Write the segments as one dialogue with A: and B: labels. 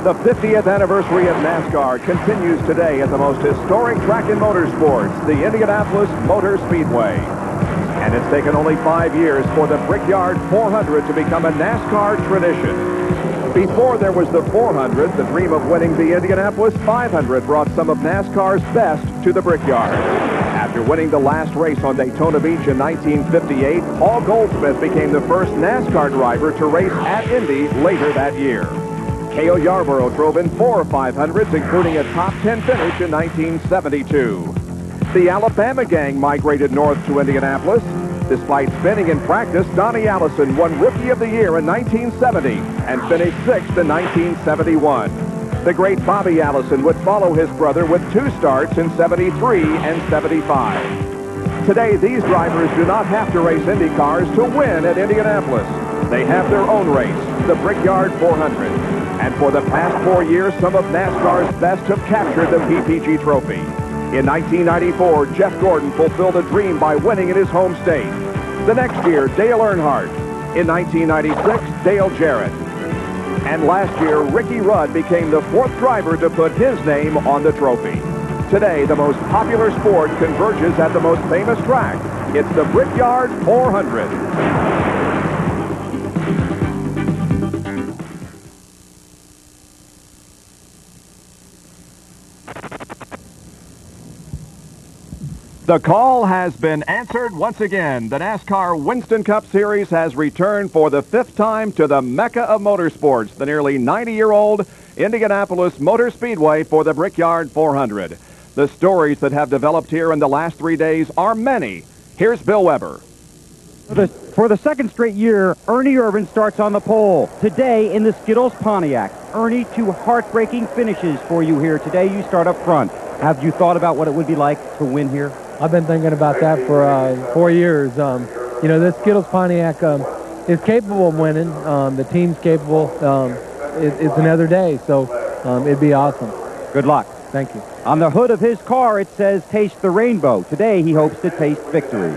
A: The 50th anniversary of NASCAR continues today at the most historic track in motorsports, the Indianapolis Motor Speedway. And it's taken only 5 years for the Brickyard 400 to become a NASCAR tradition. Before there was the 400, the dream of winning the Indianapolis 500 brought some of NASCAR's best to the Brickyard. After winning the last race on Daytona Beach in 1958, Paul Goldsmith became the first NASCAR driver to race at Indy later that year. Cale Yarborough drove in 4 500s, including a top 10 finish in 1972. The Alabama gang migrated north to Indianapolis. Despite spinning in practice, Donnie Allison won Rookie of the Year in 1970 and finished 6th in 1971. The great Bobby Allison would follow his brother with 2 starts in 73 and 75. Today, these drivers do not have to race Indy cars to win at Indianapolis. They have their own race, the Brickyard 400. And for the past 4 years, some of NASCAR's best have captured the PPG Trophy. In 1994, Jeff Gordon fulfilled a dream by winning in his home state. The next year, Dale Earnhardt. In 1996, Dale Jarrett. And last year, Ricky Rudd became the 4th driver to put his name on the trophy. Today, the most popular sport converges at the most famous track. It's the Brickyard 400. The call has been answered once again. The NASCAR Winston Cup Series has returned for the 5th time to the Mecca of motorsports, the nearly 90-year-old Indianapolis Motor Speedway for the Brickyard 400. The stories that have developed here in the last 3 days are many. Here's Bill Weber.
B: For the 2nd straight year, Ernie Irvan starts on the pole. Today in the Skittles Pontiac. Ernie, 2 heartbreaking finishes for you here today. You start up front. Have you thought about what it would be like to win here?
C: I've been thinking about that for 4 years. You know, this Skittles Pontiac is capable of winning. The team's capable. It's another day, so it'd be awesome.
B: Good luck.
C: Thank you.
B: On the hood of his car, it says, "Taste the rainbow." Today, he hopes to taste victory.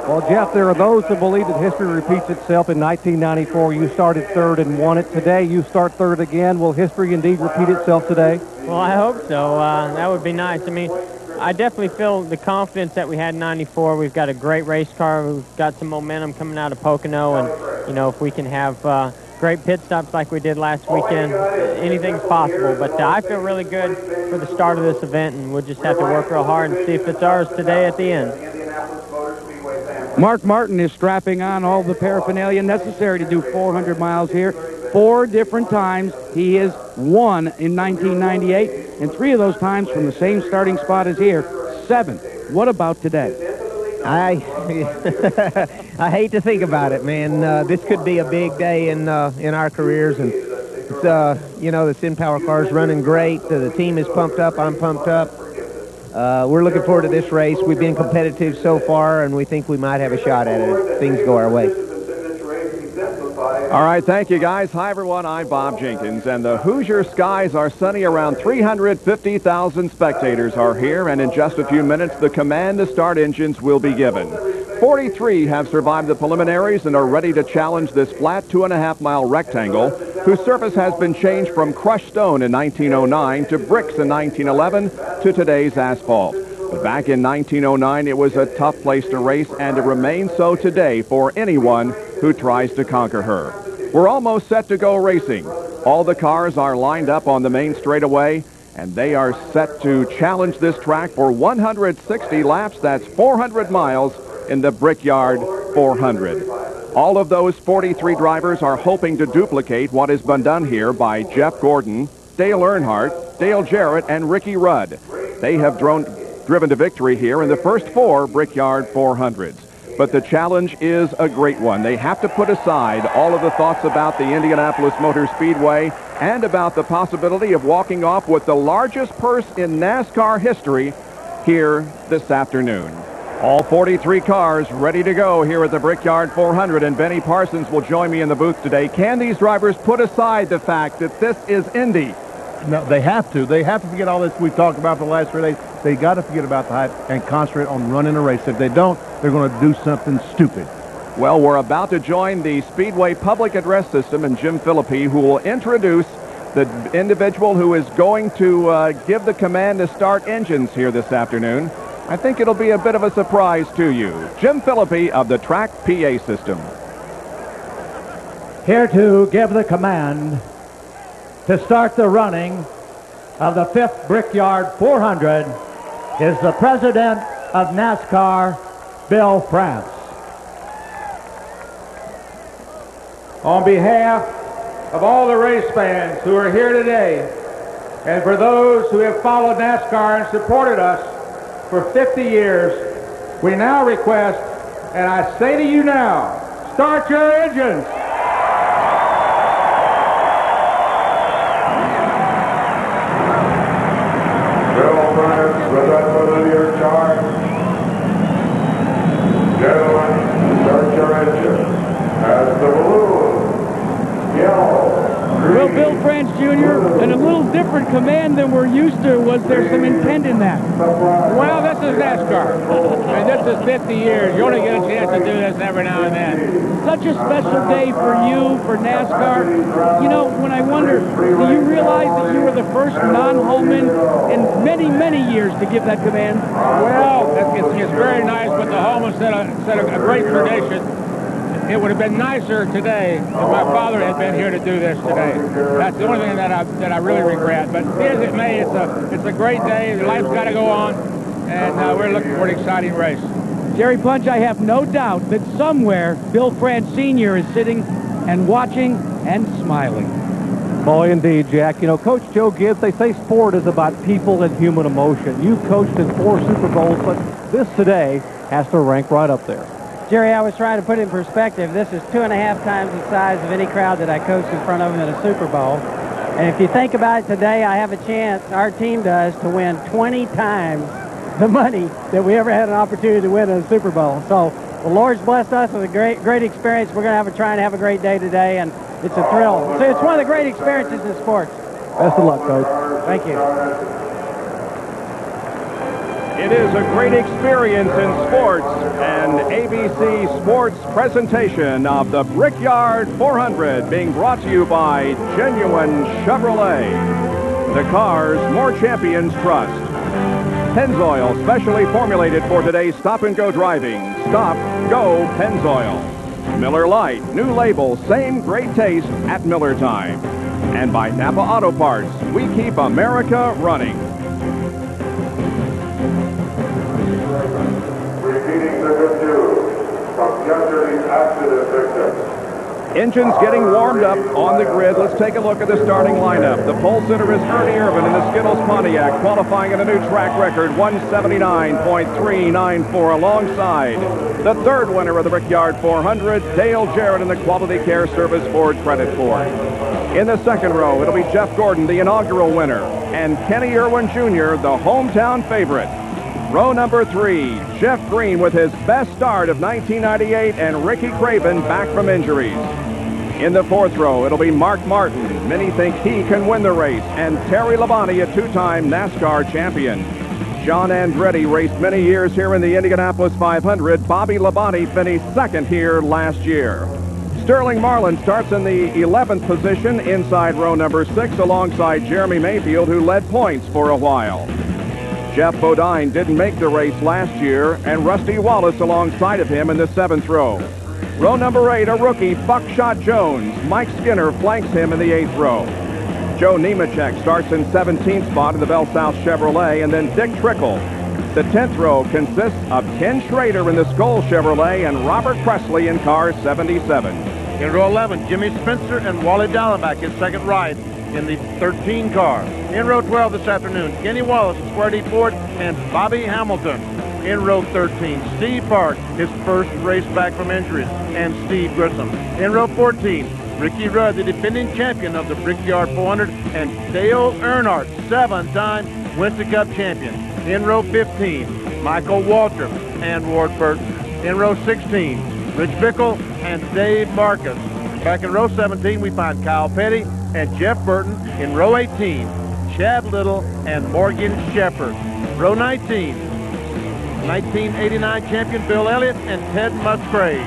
D: Well, Jeff, there are those who believe that history repeats itself. In 1994, you started 3rd and won it. Today, you start 3rd again. Will history indeed repeat itself today?
E: Well, I hope so. That would be nice. I mean, I definitely feel the confidence that we had in 94. We've got a great race car. We've got some momentum coming out of Pocono. And, you know, if we can have great pit stops like we did last weekend, anything's possible. But I feel really good for the start of this event, and we'll just have to work real hard and see if it's ours today at the end.
F: Mark Martin is strapping on all the paraphernalia necessary to do 400 miles here. 4 different times he has won in 1998, and 3 of those times from the same starting spot as here. 7. What about today?
G: I hate to think about it, man. This could be a big day in our careers, and it's, you know, the Sin Power car is running great. The team is pumped up. I'm pumped up. We're looking forward to this race. We've been competitive so far, and we think we might have a shot at it if things go our way.
A: All right, thank you, guys. Hi, everyone. I'm Bob Jenkins, and the Hoosier skies are sunny. Around 350,000 spectators are here, and in just a few minutes, the command to start engines will be given. 43 have survived the preliminaries and are ready to challenge this flat 2.5-mile rectangle, whose surface has been changed from crushed stone in 1909 to bricks in 1911 to today's asphalt. But back in 1909, it was a tough place to race, and it remains so today for anyone who tries to conquer her. We're almost set to go racing. All the cars are lined up on the main straightaway, and they are set to challenge this track for 160 laps. That's 400 miles in the Brickyard 400. All of those 43 drivers are hoping to duplicate what has been done here by Jeff Gordon, Dale Earnhardt, Dale Jarrett, and Ricky Rudd. They have driven to victory here in the first 4 Brickyard 400s. But the challenge is a great one. They have to put aside all of the thoughts about the Indianapolis Motor Speedway and about the possibility of walking off with the largest purse in NASCAR history here this afternoon. All 43 cars ready to go here at the Brickyard 400, and Benny Parsons will join me in the booth today. Can these drivers put aside the fact that this is Indy?
H: No, they have to. They have to forget all this we've talked about for the last 3 days. They got to forget about the hype and concentrate on running a race. If they don't, they're going to do something stupid.
A: Well, we're about to join the Speedway public address system and Jim Philippi, who will introduce the individual who is going to give the command to start engines here this afternoon. I think it'll be a bit of a surprise to you. Jim Philippi of the Track PA system.
I: Here to give the command to start the running of the 5th Brickyard 400 is the president of NASCAR, Bill France. On behalf of all the race fans who are here today, and for those who have followed NASCAR and supported us for 50 years, we now request, and I say to you now, start your engines.
J: Bill France, present with your charge. Gentlemen, start your engines. As the balloon, yellow, green.
F: Well, Bill France Jr., and a little different command than we're used to. Was there some intent in that?
K: Well, this is NASCAR. I mean, this is 50 years. You only get a chance to do this every now and then.
F: Such a special day for you, for NASCAR. You know, when I wonder, do you realize that you were the first non-Holman in many, many years to give that command?
K: Well, it's very nice, but the Holman set a great tradition. It would have been nicer today if my father had been here to do this today. That's the only thing that I really regret. But be as it may, it's a great day. The life's got to go on, and we're looking for an exciting race.
F: Jerry Punch, I have no doubt that somewhere Bill France Sr. is sitting and watching and smiling.
D: Boy, indeed, Jack. You know, Coach Joe Gibbs, they say sport is about people and human emotion. You've coached in 4 Super Bowls, but this today has to rank right up there.
L: Jerry, I was trying to put it in perspective. This is 2.5 times the size of any crowd that I coached in front of them in a Super Bowl. And if you think about it today, I have a chance, our team does, to win 20 times the money that we ever had an opportunity to win in a Super Bowl. So the Lord's blessed us with a great experience. We're going to try and have a great day today, and it's a thrill. So it's one of the great experiences in sports.
D: Best of luck, Coach.
L: Thank you.
A: It is a great experience in sports, and ABC Sports presentation of the Brickyard 400 being brought to you by Genuine Chevrolet. The cars more champions trust. Pennzoil, specially formulated for today's stop-and-go driving. Stop, go, Pennzoil. Miller Lite, new label, same great taste at Miller time. And by Napa Auto Parts, we keep America running.
J: Repeating the good news from yesterday's accident victims.
A: Engines getting warmed up on the grid. Let's take a look at the starting lineup. The pole sitter is Ernie Irvin in the Skittles Pontiac, qualifying at a new track record, 179.394, alongside the third winner of the Brickyard 400, Dale Jarrett in the Quality Care Service Ford Credit Ford. In the second row, it'll be Jeff Gordon, the inaugural winner, and Kenny Irwin Jr., the hometown favorite. Row number 3, Jeff Green with his best start of 1998, and Ricky Craven back from injuries. In the fourth row, it'll be Mark Martin. Many think he can win the race, and Terry Labonte, a 2-time NASCAR champion. John Andretti raced many years here in the Indianapolis 500. Bobby Labonte finished second here last year. Sterling Marlin starts in the 11th position inside row number 6 alongside Jeremy Mayfield, who led points for a while. Jeff Bodine didn't make the race last year, and Rusty Wallace alongside of him in the 7th row. Row number 8, a rookie, Buckshot Jones. Mike Skinner flanks him in the 8th row. Joe Nemechek starts in 17th spot in the Bell South Chevrolet, and then Dick Trickle. The 10th row consists of Ken Schrader in the Skoll Chevrolet and Robert Presley in car 77.
H: In row 11, Jimmy Spencer and Wally Dallenbach, his second ride in the 13 car. In row 12 this afternoon, Kenny Wallace, Square D Ford, and Bobby Hamilton. In row 13, Steve Park, his first race back from injuries, and Steve Grissom. In row 14, Ricky Rudd, the defending champion of the Brickyard 400, and Dale Earnhardt, 7-time Winston Cup champion. In row 15, Michael Waltrip and Ward Burton. In row 16, Rich Bickle and Dave Marcus. Back in row 17, we find Kyle Petty and Jeff Burton. In row 18, Chad Little and Morgan Shepherd. Row 19, 1989 champion Bill Elliott and Ted Musgrave.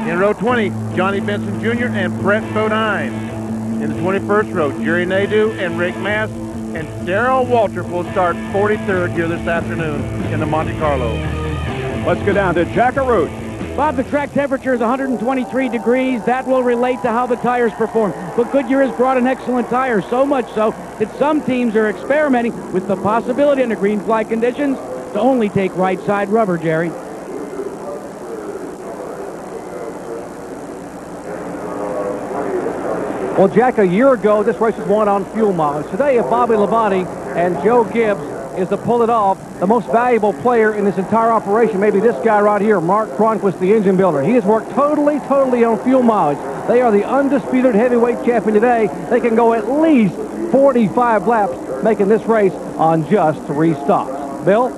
H: In row 20, Johnny Benson Jr. and Brett Bodine. In the 21st row, Jerry Nadeau and Rick Mass. And Darrell Waltrip will start 43rd here this afternoon in the Monte Carlo.
A: Let's go down to Jackaroo.
F: Bob, the track temperature is 123 degrees. That will relate to how the tires perform. But Goodyear has brought an excellent tire, so much so that some teams are experimenting with the possibility under green flag conditions to only take right side rubber, Jerry.
D: Well, Jack, a year ago, this race was won on fuel mileage. Today, if Bobby Labonte and Joe Gibbs is to pull it off, the most valuable player in this entire operation may be this guy right here, Mark Cronquist, the engine builder. He has worked totally on fuel mileage. They are the undisputed heavyweight champion today. They can go at least 45 laps, making this race on just 3 stops. Bill?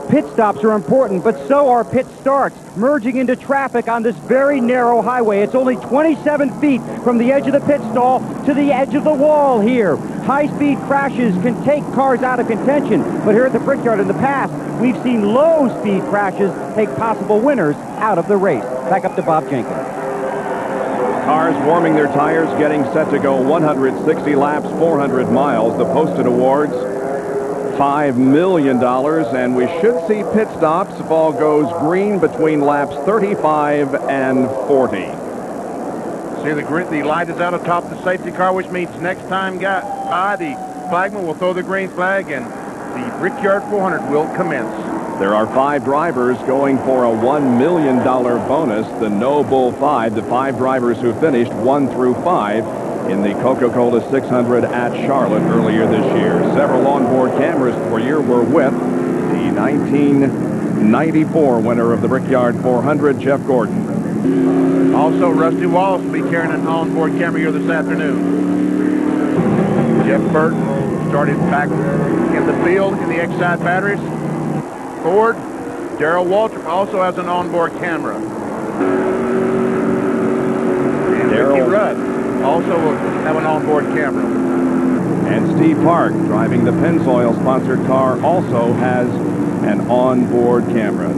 B: Pit stops are important, but so are pit starts, merging into traffic on this very narrow highway. It's only 27 feet from the edge of the pit stall to the edge of the wall here. High-speed crashes can take cars out of contention, but here at the Brickyard in the past, we've seen low-speed crashes take possible winners out of the race. Back up to Bob Jenkins.
A: Cars warming their tires, getting set to go 160 laps, 400 miles. The posted awards, $5 million, and we should see pit stops if all goes green between laps 35 and 40.
H: See, the light is out atop the safety car, which means next time, the flagman will throw the green flag, and the Brickyard 400 will commence.
A: There are 5 drivers going for a $1 million bonus, the No Bull 5, the 5 drivers who finished 1 through 5 in the Coca-Cola 600 at Charlotte earlier this year. Several onboard cameras for you were with the 1994 winner of the Brickyard 400, Jeff Gordon.
H: Also, Rusty Wallace will be carrying an onboard camera here this afternoon. Jeff Burton started back in the field in the X-side batteries. Ford, Darrell Waltrip also has an onboard camera. And Ricky Rudd also will have an onboard camera.
A: And Steve Park, driving the Pennzoil-sponsored car, also has an onboard camera.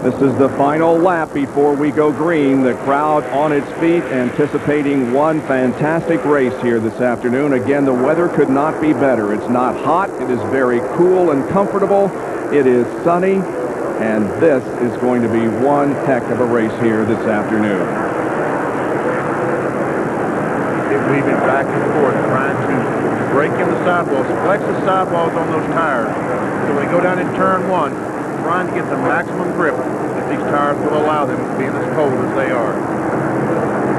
A: This is the final lap before we go green. The crowd on its feet, anticipating one fantastic race here this afternoon. Again, the weather could not be better. It's not hot. It is very cool and comfortable. It is sunny, and this is going to be one heck of a race here this afternoon.
H: They're weaving back and forth, trying to break in the sidewalls, flex the sidewalls on those tires. So when they go down in turn 1, trying to get the maximum grip that these tires will allow them, being as cold as they are.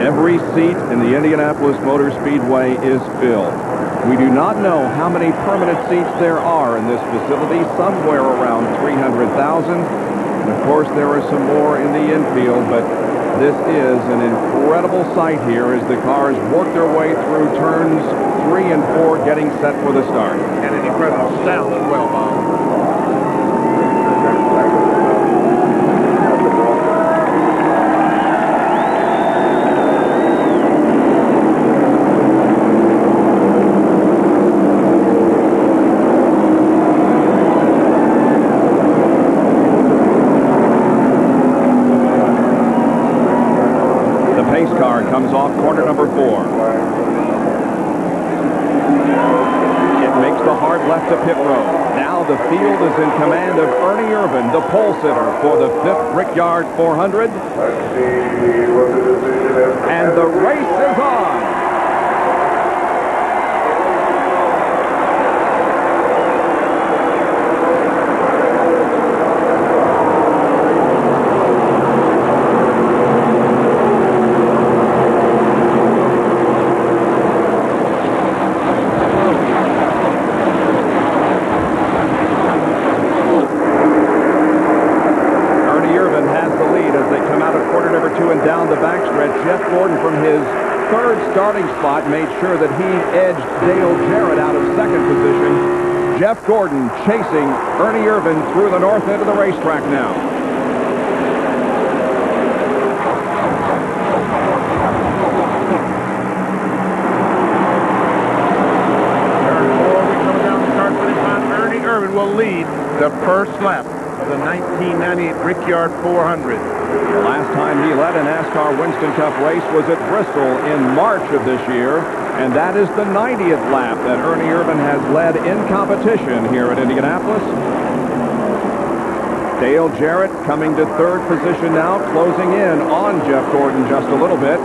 A: Every seat in the Indianapolis Motor Speedway is filled. We do not know how many permanent seats there are in this facility, somewhere around 300,000. And of course, there are some more in the infield, but this is an incredible sight here as the cars work their way through turns 3 and 4, getting set for the start.
H: And an incredible sound as well, Bob.
A: Comes off corner number 4. It makes the hard left to pit road. Now the field is in command of Ernie Irvin, the pole sitter for the 5th Brickyard 400. And the race is on. Down the backstretch, Jeff Gordon from his 3rd starting spot made sure that he edged Dale Jarrett out of 2nd position. Jeff Gordon chasing Ernie Irvin through the north end of the racetrack now.
H: Turn 4, we come down the start finish line. Ernie Irvin will lead the first lap of the 1998 Brickyard 400.
A: The last time he led a NASCAR Winston Cup race was at Bristol in March of this year, and that is the 90th lap that Ernie Irvan has led in competition here at Indianapolis. Dale Jarrett coming to third position now, closing in on Jeff Gordon just a little bit,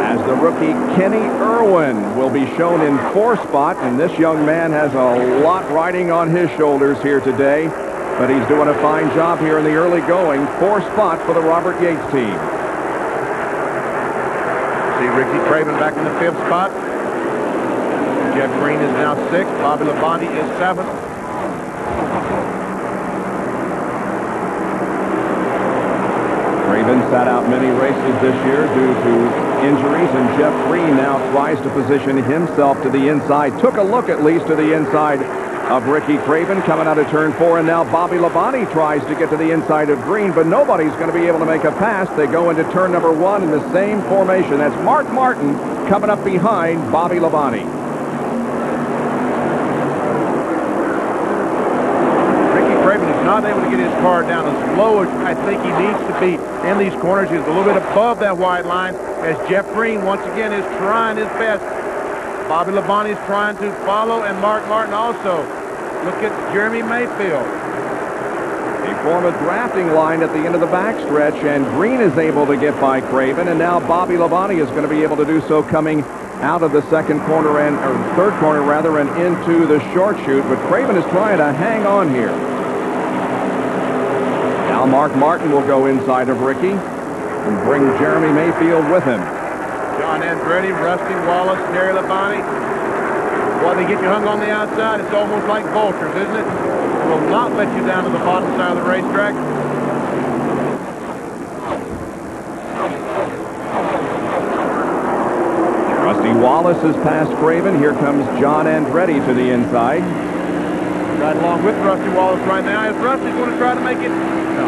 A: as the rookie Kenny Irwin will be shown in fourth spot, and this young man has a lot riding on his shoulders here today, but he's doing a fine job here in the early going. Fourth spot for the Robert Yates team.
H: See Ricky Craven back in the fifth spot. Jeff Green is now sixth. Bobby Labonte is seventh.
A: Craven sat out many races this year due to injuries, and Jeff Green now tries to position himself to the inside. Took a look at least to the inside of Ricky Craven coming out of turn 4, and now Bobby Labonte tries to get to the inside of Green, but nobody's going to be able to make a pass. They go into turn number 1 in the same formation. That's Mark Martin coming up behind Bobby Labonte.
H: Not able to get his car down as low as I think he needs to be in these corners. He's a little bit above that white line as Jeff Green once again is trying his best. Bobby Labonte is trying to follow, and Mark Martin also. Look at Jeremy Mayfield.
A: They form a drafting line at the end of the backstretch, and Green is able to get by Craven, and now Bobby Labonte is going to be able to do so coming out of the second corner or third corner rather, and into the short chute, but Craven is trying to hang on here. Now Mark Martin will go inside of Ricky and bring Jeremy Mayfield with him.
H: John Andretti, Rusty Wallace, Terry Labonte. Well, they get you hung on the outside. It's almost like vultures, isn't it? Will not let you down to the bottom side of the racetrack.
A: Rusty Wallace has passed Craven. Here comes John Andretti to the inside.
H: Right along with Rusty Wallace right now. Is Rusty's going to try to make it? No.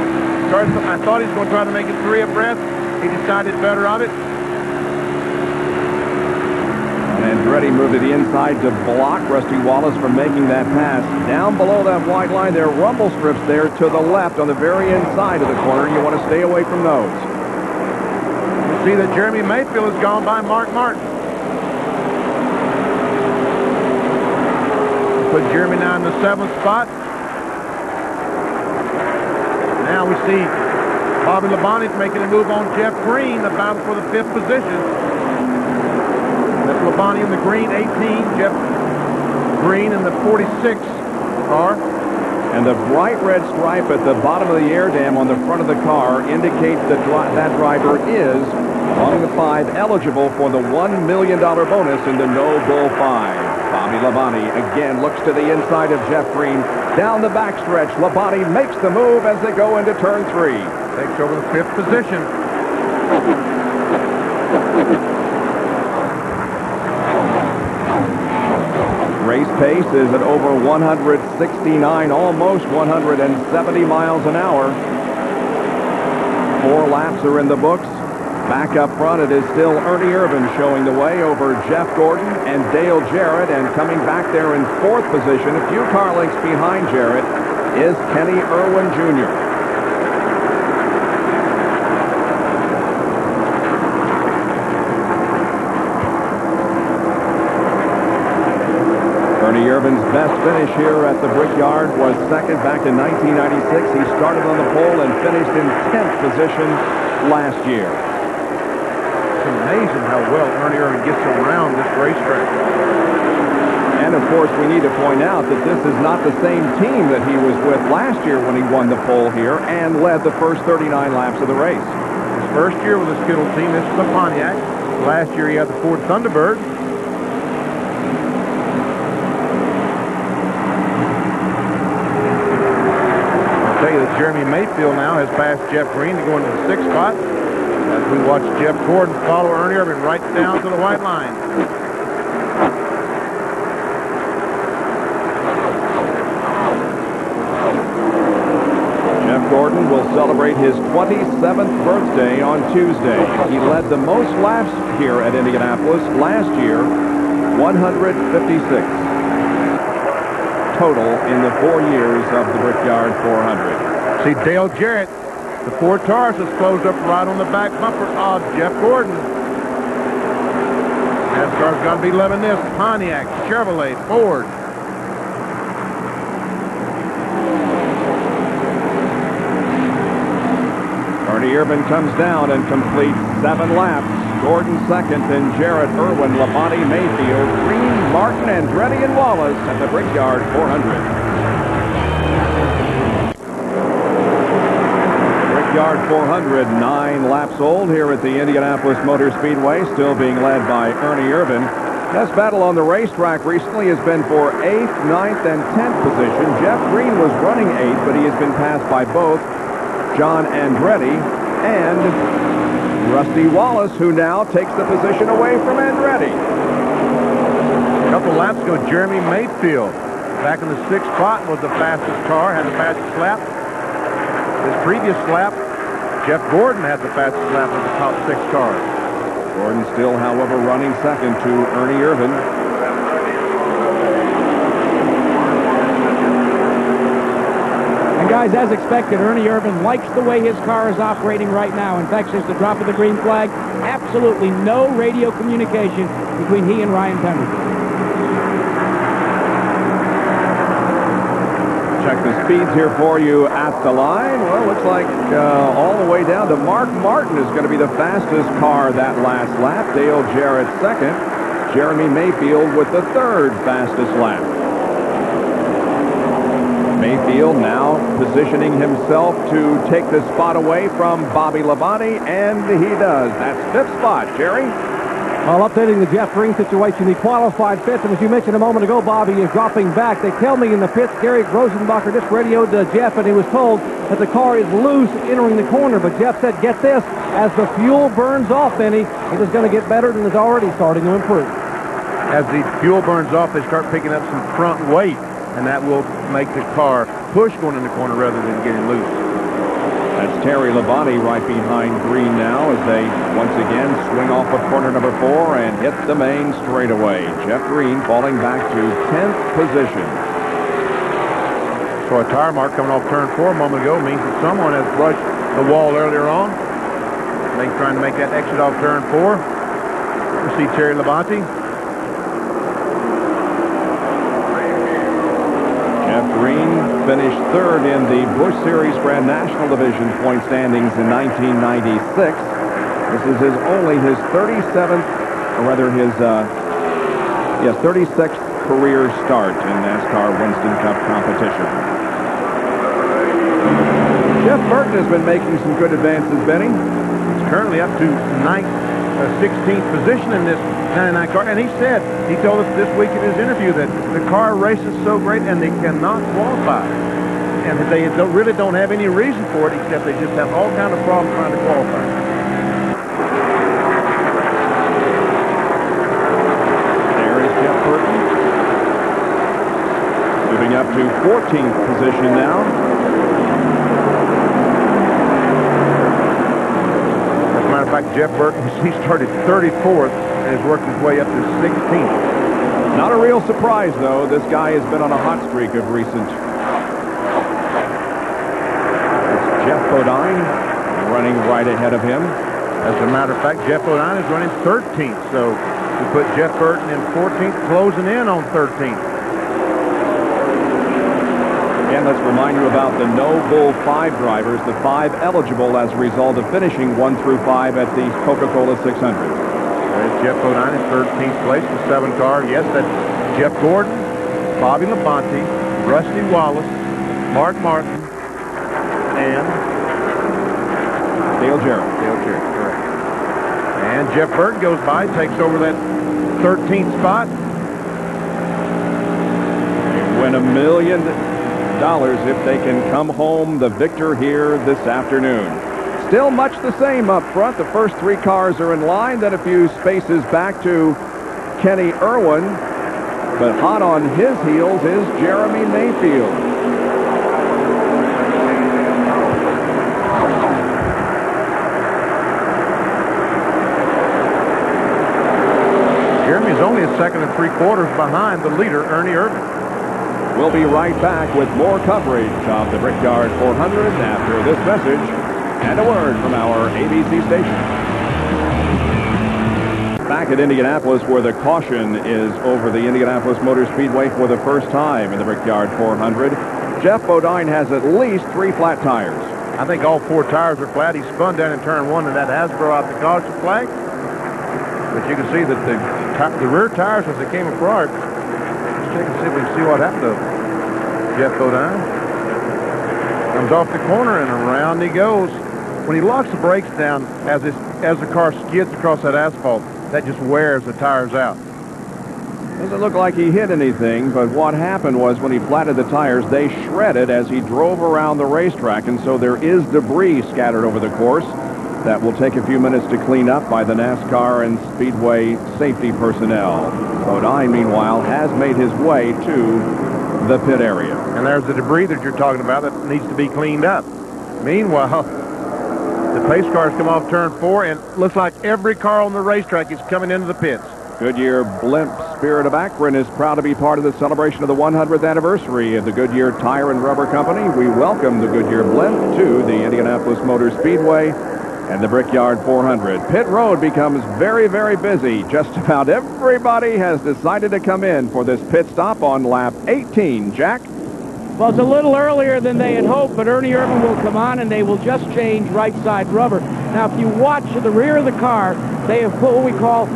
H: I thought he was going to try to make it 3 abreast. He decided better of it.
A: Andretti moved to the inside to block Rusty Wallace from making that pass. Down below that white line, there are rumble strips there to the left on the very inside of the corner. You want to stay away from those.
H: You see that Jeremy Mayfield has gone by Mark Martin. Put Jeremy now in the 7th spot. Now we see Bobby Labonte making a move on Jeff Green, the battle for the 5th position. That's Labonte in the green, 18. Jeff Green in the 46th car.
A: And the bright red stripe at the bottom of the air dam on the front of the car indicates that that driver is, among the 5, eligible for the $1 million bonus in the No Bull 5. Bobby Labonte again looks to the inside of Jeff Green. Down the backstretch, Labonte makes the move as they go into turn 3.
H: Takes over the 5th position.
A: Race pace is at over 169, almost 170 miles an hour. 4 laps are in the books. Back up front, it is still Ernie Irvan showing the way over Jeff Gordon and Dale Jarrett, and coming back there in 4th position, a few car lengths behind Jarrett, is Kenny Irwin Jr. Ernie Irvan's best finish here at the Brickyard was second back in 1996. He started on the pole and finished in 10th position last year.
H: It's amazing how well Ernie Irvan gets around this racetrack.
A: And of course, we need to point out that this is not the same team that he was with last year when he won the pole here and led the first 39 laps of the race.
H: His first year with the Skittle team, this is a Pontiac. Last year he had the Ford Thunderbird. I'll tell you that Jeremy Mayfield now has passed Jeff Green to go into the 6th spot. As we watch Jeff Gordon follow Ernie Irvan right down to the white line.
A: Jeff Gordon will celebrate his 27th birthday on Tuesday. He led the most laps here at Indianapolis last year, 156 total in the 4 years of the Brickyard 400.
H: See Dale Jarrett The Ford Taurus has closed up right on the back bumper of Jeff Gordon. NASCAR's got to be loving this. Pontiac, Chevrolet, Ford.
A: Ernie Irvan comes down and completes 7 laps. Gordon second, then Jarrett, Irwin, Labonte, Mayfield, Green, Martin, Andretti, and Wallace at the Brickyard 400. Brickyard 400, 9 laps old here at the Indianapolis Motor Speedway, still being led by Ernie Irvan. This battle on the racetrack recently has been for 8th, 9th, and 10th position. Jeff Green was running 8th, but he has been passed by both John Andretti and Rusty Wallace, who now takes the position away from Andretti.
H: A couple laps ago, Jeremy Mayfield, back in the 6th spot, was the fastest car, had the fastest lap. His previous lap, Jeff Gordon had the fastest lap of the top 6 cars.
A: Gordon still, however, running second to Ernie Irvan.
F: And guys, as expected, Ernie Irvan likes the way his car is operating right now. In fact, since the drop of the green flag, absolutely no radio communication between he and Ryan Pemberton.
A: Check the speeds here for you at the line. Well, looks like all the way down to Mark Martin is going to be the fastest car that last lap. Dale Jarrett second. Jeremy Mayfield with the 3rd fastest lap. Mayfield now positioning himself to take the spot away from Bobby Labonte, and he does. That's 5th spot, Jerry.
D: Well, updating the Jeff Green situation, he qualified 5th, and as you mentioned a moment ago, Bobby is dropping back. They tell me in the pits, Gary Rosenbacher just radioed to Jeff, and he was told that the car is loose entering the corner. But Jeff said, get this, as the fuel burns off, Benny, it is going to get better and is already starting to improve.
H: As the fuel burns off, they start picking up some front weight, and that will make the car push going in the corner rather than getting loose.
A: That's Terry Labonte right behind Green now as they once again swing off of corner number 4 and hit the main straightaway. Jeff Green falling back to 10th position.
H: So a tire mark coming off turn 4 a moment ago means that someone has brushed the wall earlier on. They're trying to make that exit off turn 4. We see Terry Labonte.
A: Jeff Green finished 3rd in the Busch Series Grand National Division point standings in 1996. This is only his 37th, or rather his 36th career start in NASCAR Winston Cup competition. Jeff Burton has been making some good advances, Benny.
H: He's currently up to 16th position in this 99 car, and he told us this week in his interview that the car races so great and they cannot qualify, and they really don't have any reason for it except they just have all kind of problems trying to qualify.
A: There is Jeff Burton moving up to 14th position now.
H: As a matter of fact, Jeff Burton, he started 34th and has worked his way up to 16th.
A: Not a real surprise, though. This guy has been on a hot streak of recent. It's Jeff Bodine running right ahead of him.
H: As a matter of fact, Jeff Bodine is running 13th, so we put Jeff Burton in 14th, closing in on 13th.
A: And let's remind you about the No Bull 5 drivers, the 5 eligible as a result of finishing 1 through 5 at the Coca-Cola 600.
H: There's Jeff Bodine in 13th place, the 7 car. Yes, that's Jeff Gordon, Bobby Labonte, Rusty Wallace, Mark Martin, and
A: Dale Jarrett.
H: Correct. And Jeff Burton goes by, takes over that 13th spot.
A: They win $1 million if they can come home the victor here this afternoon. Still much the same up front. The first 3 cars are in line. Then a few spaces back to Kenny Irwin. But hot on his heels is Jeremy Mayfield.
H: Jeremy's only a second and 3/4 behind the leader, Ernie Irvan.
A: We'll be right back with more coverage of the Brickyard 400 after this message and a word from our ABC station. Back at Indianapolis, where the caution is over the Indianapolis Motor Speedway for the first time in the Brickyard 400. Jeff Bodine has at least 3 flat tires.
H: I think all 4 tires are flat. He spun down in turn 1, and that has brought out the caution flag. But you can see that the rear tires, as they came apart, let's check and see if we can see what happened to Jeff Bodine. Comes off the corner, and around he goes. When he locks the brakes down, as the car skids across that asphalt, that just wears the tires out.
A: Doesn't look like he hit anything, but what happened was when he flatted the tires, they shredded as he drove around the racetrack, and so there is debris scattered over the course that will take a few minutes to clean up by the NASCAR and Speedway safety personnel. Bodine, meanwhile, has made his way to the pit area.
H: And there's the debris that you're talking about that needs to be cleaned up. Meanwhile, the pace cars come off turn 4, and looks like every car on the racetrack is coming into the pits.
A: Goodyear Blimp Spirit of Akron is proud to be part of the celebration of the 100th anniversary of the Goodyear Tire and Rubber Company. We welcome the Goodyear Blimp to the Indianapolis Motor Speedway and the Brickyard 400. Pit Road becomes very, very busy. Just about everybody has decided to come in for this pit stop on lap 18. Jack?
F: Well, it's a little earlier than they had hoped, but Ernie Irvin will come on, and they will just change right side rubber. Now, if you watch at the rear of the car, they have put what we call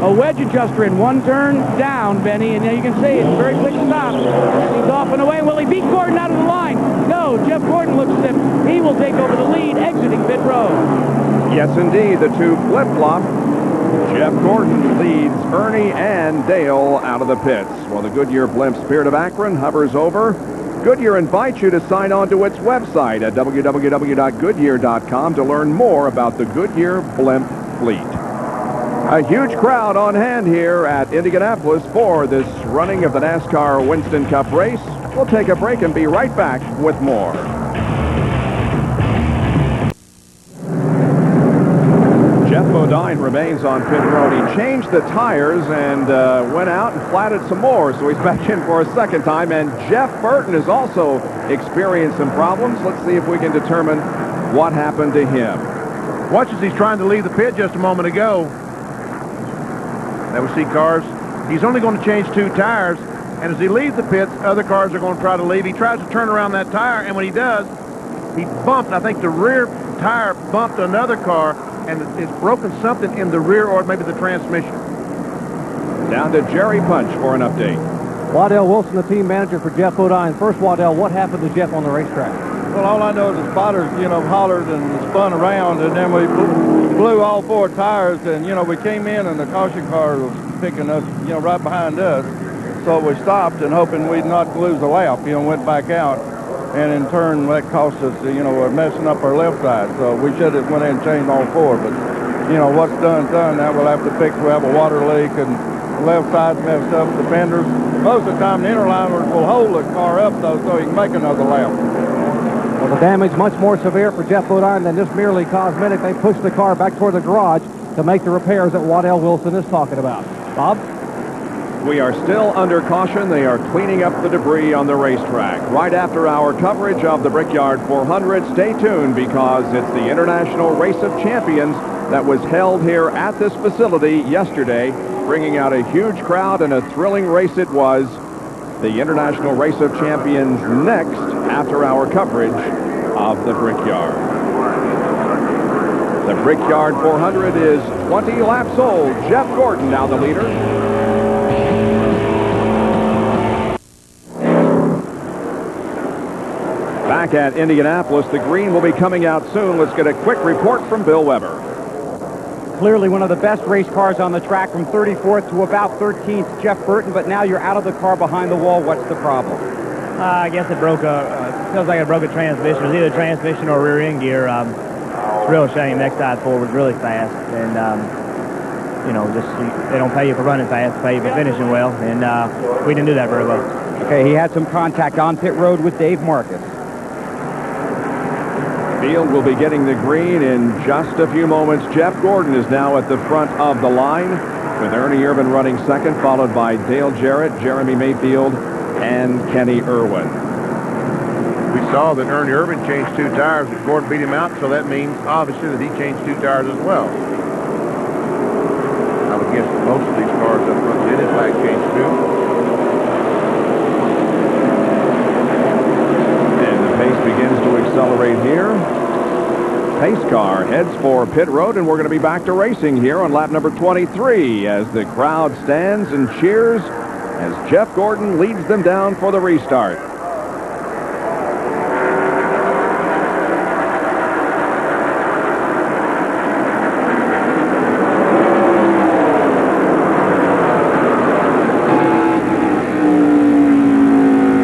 F: a wedge adjuster in one turn down, Benny, and now you can see it. Very quick stop. He's off and away. Will he beat Gordon out of the line? No, Jeff Gordon looks as if he will take over the lead, exiting pit road.
A: Yes, indeed. The two flip-flop. Jeff Gordon leads Ernie and Dale out of the pits, while the Goodyear Blimp Spirit of Akron hovers over. Goodyear invites you to sign on to its website at www.goodyear.com to learn more about the Goodyear Blimp fleet. A huge crowd on hand here at Indianapolis for this running of the NASCAR Winston Cup race. We'll take a break and be right back with more. Jeff Bodine remains on pit road. He changed the tires and went out and flatted some more, so he's back in for a second time. And Jeff Burton has also experienced some problems. Let's see if we can determine what happened to him.
H: Watch as he's trying to leave the pit just a moment ago. There we see cars. He's only going to change 2 tires, and as he leaves the pits, other cars are going to try to leave. He tries to turn around that tire, and when he does, he bumped, I think the rear tire bumped another car, and it's broken something in the rear or maybe the transmission.
A: Down to Jerry Punch for an update.
D: Waddell Wilson, the team manager for Jeff Bodine. First, Waddell, what happened to Jeff on the racetrack?
M: Well, all I know is the spotters, hollered and spun around, and then we blew all 4 tires, and, we came in, and the caution car was picking us, right behind us. So we stopped and hoping we'd not lose a lap, went back out, and in turn, that cost us, messing up our left side. So we should have went in and changed all 4, but, what's done. Now we'll have to fix. We have a water leak, and the left side's messed up, the fenders. Most of the time, the interliners will hold the car up, though, so he can make another lap.
D: Well, the damage much more severe for Jeff Bodine than just merely cosmetic. They pushed the car back toward the garage to make the repairs that Waddell Wilson is talking about. Bob?
A: We are still under caution. They are cleaning up the debris on the racetrack. Right after our coverage of the Brickyard 400, stay tuned because it's the International Race of Champions that was held here at this facility yesterday, bringing out a huge crowd, and a thrilling race it was. The International Race of Champions next after our coverage of the Brickyard. The Brickyard 400 is 20 laps old. Jeff Gordon now the leader. Back at Indianapolis, the green will be coming out soon. Let's get a quick report from Bill Weber.
B: Clearly one of the best race cars on the track, from 34th to about 13th, Jeff Burton, but now you're out of the car behind the wall. What's the problem?
N: I guess it broke feels like it broke a transmission. It was either transmission or rear end gear. It's a real shame. Next side forward was really fast, and they don't pay you for running fast, they pay you for finishing well, and we didn't do that very well.
B: Okay, he had some contact on pit road with Dave Marcus.
A: Field will be getting the green in just a few moments. Jeff Gordon is now at the front of the line, with Ernie Irvin running second, followed by Dale Jarrett, Jeremy Mayfield, and Kenny Irwin.
H: We saw that Ernie Irvin changed 2 tires, but Gordon beat him out, so that means obviously that he changed 2 tires as well. I would guess that most of these cars up front did in fact change 2.
A: And the pace begins to accelerate here. Pace car heads for pit road, and we're going to be back to racing here on lap number 23 as the crowd stands and cheers as Jeff Gordon leads them down for the restart.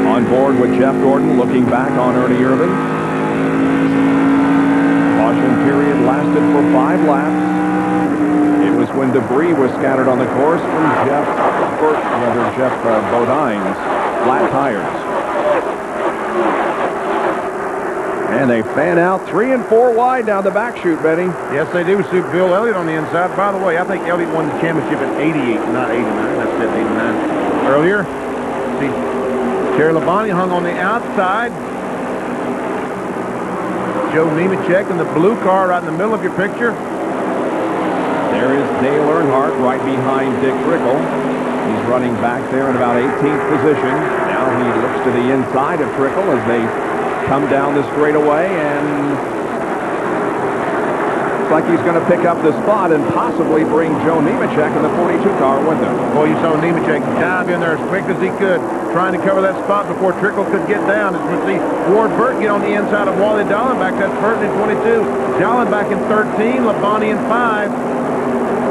A: On board with Jeff Gordon, looking back on Ernie Irvin. Caution period lasted for 5 laps. It was when debris was scattered on the course from Jeff Bodine's flat tires. And they fan out 3 and 4 wide down the back chute, Benny.
H: Yes, they do. See Bill Elliott on the inside. By the way, I think Elliott won the championship in 88, not 89. That's said 89 earlier. See, Terry Labonte hung on the outside. Joe Nemechek in the blue car right in the middle of your picture.
A: There is Dale Earnhardt right behind Dick Trickle. He's running back there in about 18th position. Now he looks to the inside of Trickle as they come down the straightaway, and looks like he's going to pick up the spot and possibly bring Joe Nemechek in the 42 car with him.
H: Boy, you saw Nemechek dive in there as quick as he could, trying to cover that spot before Trickle could get down. As we see Ward Burt get on the inside of Wally Dallenbach. That's Burton in 22, Dallenbach in 13, Labonte in 5.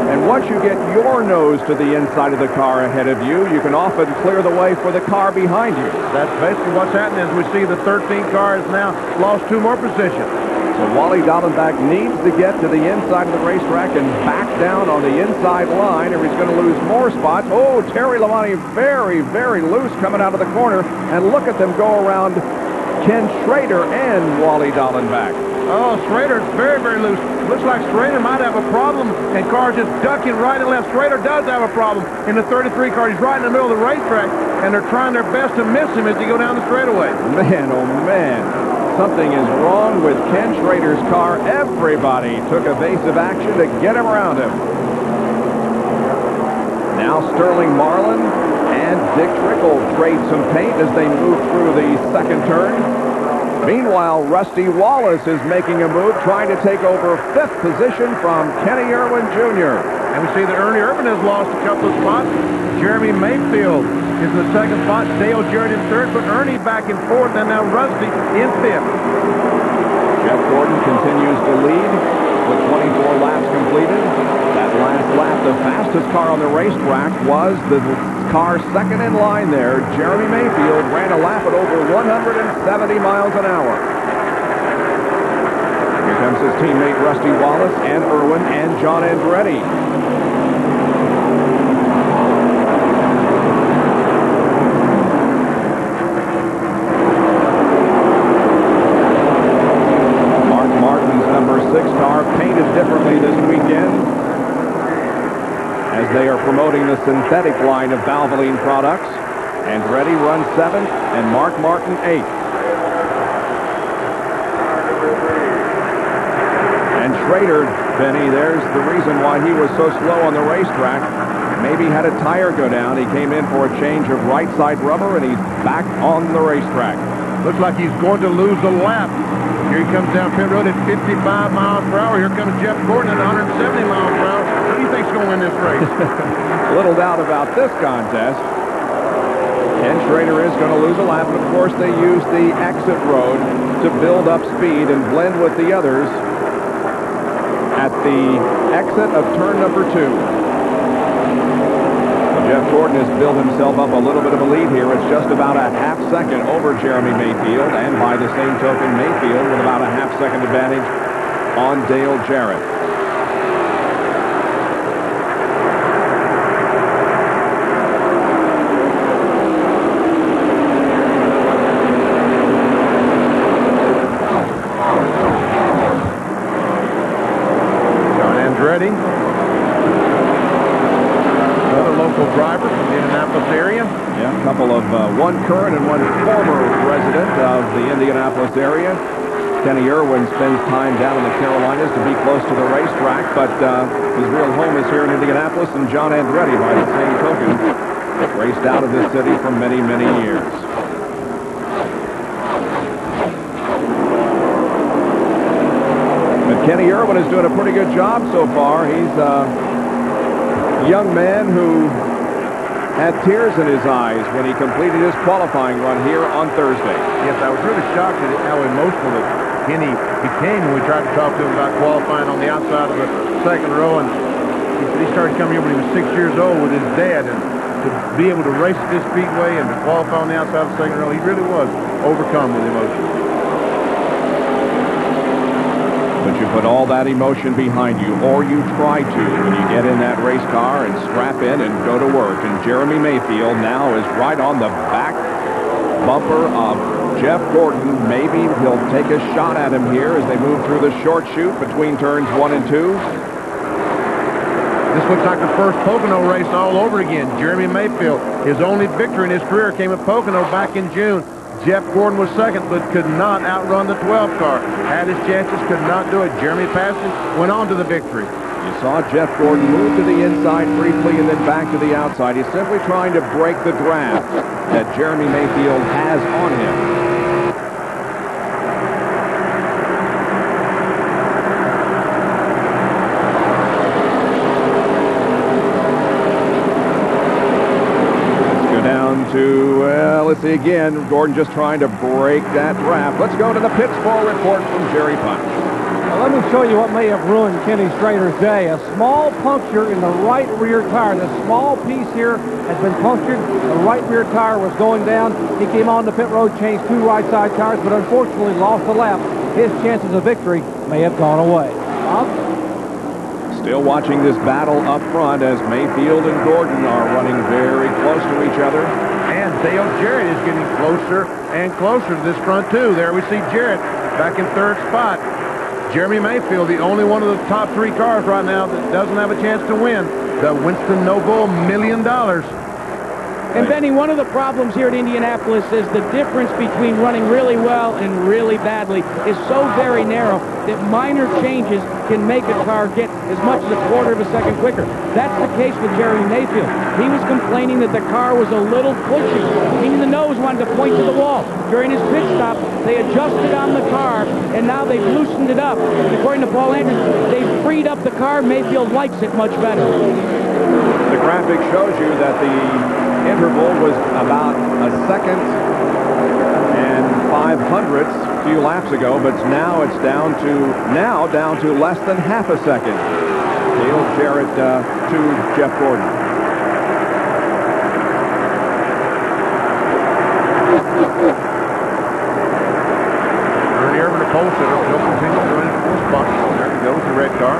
A: And once you get your nose to the inside of the car ahead of you, you can often clear the way for the car behind you.
H: That's basically what's happening as we see the 13 car has now lost 2 more positions.
A: So Wally Dallenbach needs to get to the inside of the racetrack and back down on the inside line, or he's going to lose more spots. Oh, Terry Labonte very, very loose coming out of the corner. And look at them go around Ken Schrader and Wally Dallenbach.
H: Oh, Schrader's very, very loose. Looks like Schrader might have a problem, and cars just ducking right and left. Schrader does have a problem in the 33 car. He's right in the middle of the racetrack, and they're trying their best to miss him as they go down the straightaway.
A: Man, oh man, something is wrong with Ken Schrader's car. Everybody took evasive action to get him around him. Now Sterling Marlin and Dick Trickle trade some paint as they move through the second turn. Meanwhile, Rusty Wallace is making a move, trying to take over 5th position from Kenny Irwin Jr.
H: And we see that Ernie Irvin has lost a couple of spots. Jeremy Mayfield is in the 2nd spot. Dale Jarrett in 3rd, but Ernie back in 4th, and now Rusty in 5th.
A: Jeff Gordon continues to lead with 24 laps completed. That last lap, the fastest car on the racetrack was the car second in line there. Jeremy Mayfield ran a lap at over 170 miles an hour. Here comes his teammate Rusty Wallace and Irwin and John Andretti. Mark Martin's number 6 car painted differently this weekend, as they are promoting the synthetic line of Valvoline products. Andretti runs 7th and Mark Martin 8th. And Schrader, Benny, there's the reason why he was so slow on the racetrack. Maybe had a tire go down. He came in for a change of right side rubber, and he's back on the racetrack.
H: Looks like he's going to lose a lap. Here he comes down pit road at 55 miles per hour. Here comes Jeff Gordon at 170 miles per hour. Who do you think's going to win this race?
A: Little doubt about this contest. Ken Schrader is going to lose a lap, and of course they use the exit road to build up speed and blend with the others at the exit of turn number 2. Jeff Gordon has built himself up a little bit of a lead here. It's just about a half second over Jeremy Mayfield, and by the same token, Mayfield with about a half second advantage on Dale Jarrett.
H: local driver from the Indianapolis area.
A: Yeah, a couple of one current and one former resident of the Indianapolis area. Kenny Irwin spends time down in the Carolinas to be close to the racetrack, but his real home is here in Indianapolis, and John Andretti, by the same token, raced out of this city for many, many years. But Kenny Irwin is doing a pretty good job so far. He's a young man who had tears in his eyes when he completed his qualifying run here on Thursday.
H: Yes, I was really shocked at how emotional that Kenny became when we tried to talk to him about qualifying on the outside of the second row. And he said he started coming here when he was 6 years old with his dad, and to be able to race at this speedway and to qualify on the outside of the second row, he really was overcome with emotion.
A: But you put all that emotion behind you, or you try to, when you get in that race car and strap in and go to work. And Jeremy Mayfield now is right on the back bumper of Jeff Gordon. Maybe he'll take a shot at him here as they move through the short chute between turns 1 and 2.
H: This looks like the first Pocono race all over again. Jeremy Mayfield, his only victory in his career came at Pocono back in June. Jeff Gordon was second, but could not outrun the 12 car. Had his chances, could not do it. Jeremy passed him, went on to the victory.
A: You saw Jeff Gordon move to the inside briefly and then back to the outside. He's simply trying to break the draft that Jeremy Mayfield has on him. To, let's see again, Gordon just trying to break that draft. Let's go to the pits for a report from Jerry Punch.
D: Now, let me show you what may have ruined Kenny Strader's day. A small puncture in the right rear tire. This small piece here has been punctured. The right rear tire was going down. He came on the pit road, changed 2 right side tires, but unfortunately lost the lap. His chances of victory may have gone away. Bob?
A: Still watching this battle up front as Mayfield and Gordon are running very close to each other.
H: And Dale Jarrett is getting closer and closer to this front two. There we see Jarrett back in third spot. Jeremy Mayfield, the only one of the top 3 cars right now that doesn't have a chance to win the Winston Noble $1 million.
F: And Benny, one of the problems here at Indianapolis is the difference between running really well and really badly is so very narrow that minor changes can make a car get as much as a quarter of a second quicker. That's the case with Jeremy Mayfield. He was complaining that the car was a little pushy. Even the nose wanted to point to the wall. During his pit stop, they adjusted on the car, and now they've loosened it up. And according to Paul Andrews, they've freed up the car. Mayfield likes it much better.
A: The graphic shows you that the interval was about a second and 5/100 a few laps ago, but now it's down to less than half a second. Dale Jarrett to Jeff Gordon.
H: Ernie Irvin, a pole sitter. He'll continue to run in 4th spot. There he goes, the red car.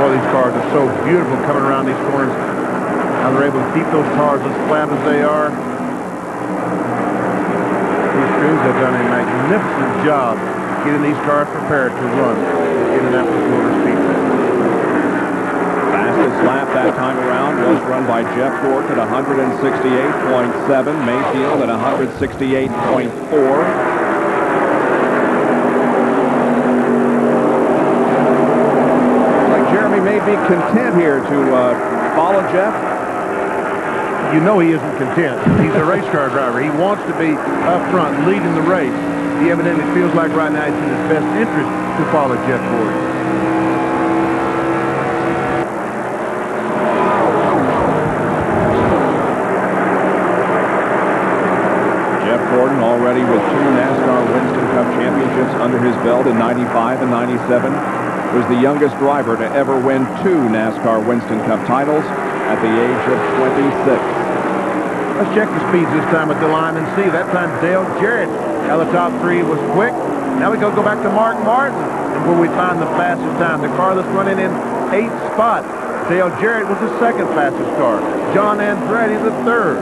H: Oh, these cars are so beautiful coming around these corners. How they're able to keep those tires as flat as they are. These crews have done a magnificent job getting these cars prepared to run Indianapolis Motor Speedway.
A: Fastest lap that time around was run by Jeff Gordon at 168.7. Mayfield at 168.4. May be content here to follow Jeff.
H: You know he isn't content. He's a race car driver. He wants to be up front leading the race. He evidently feels like right now it's in his best interest to follow Jeff Gordon.
A: Jeff Gordon already with 2 NASCAR Winston Cup championships under his belt in 95 and 97. Was the youngest driver to ever win 2 NASCAR Winston Cup titles at the age of 26.
H: Let's check the speeds this time at the line and see. That time Dale Jarrett out of the top 3 was quick. Now we go back to Mark Martin, and where we find the fastest time. The car that's running in 8th spot. Dale Jarrett was the 2nd fastest car. John Andretti the 3rd.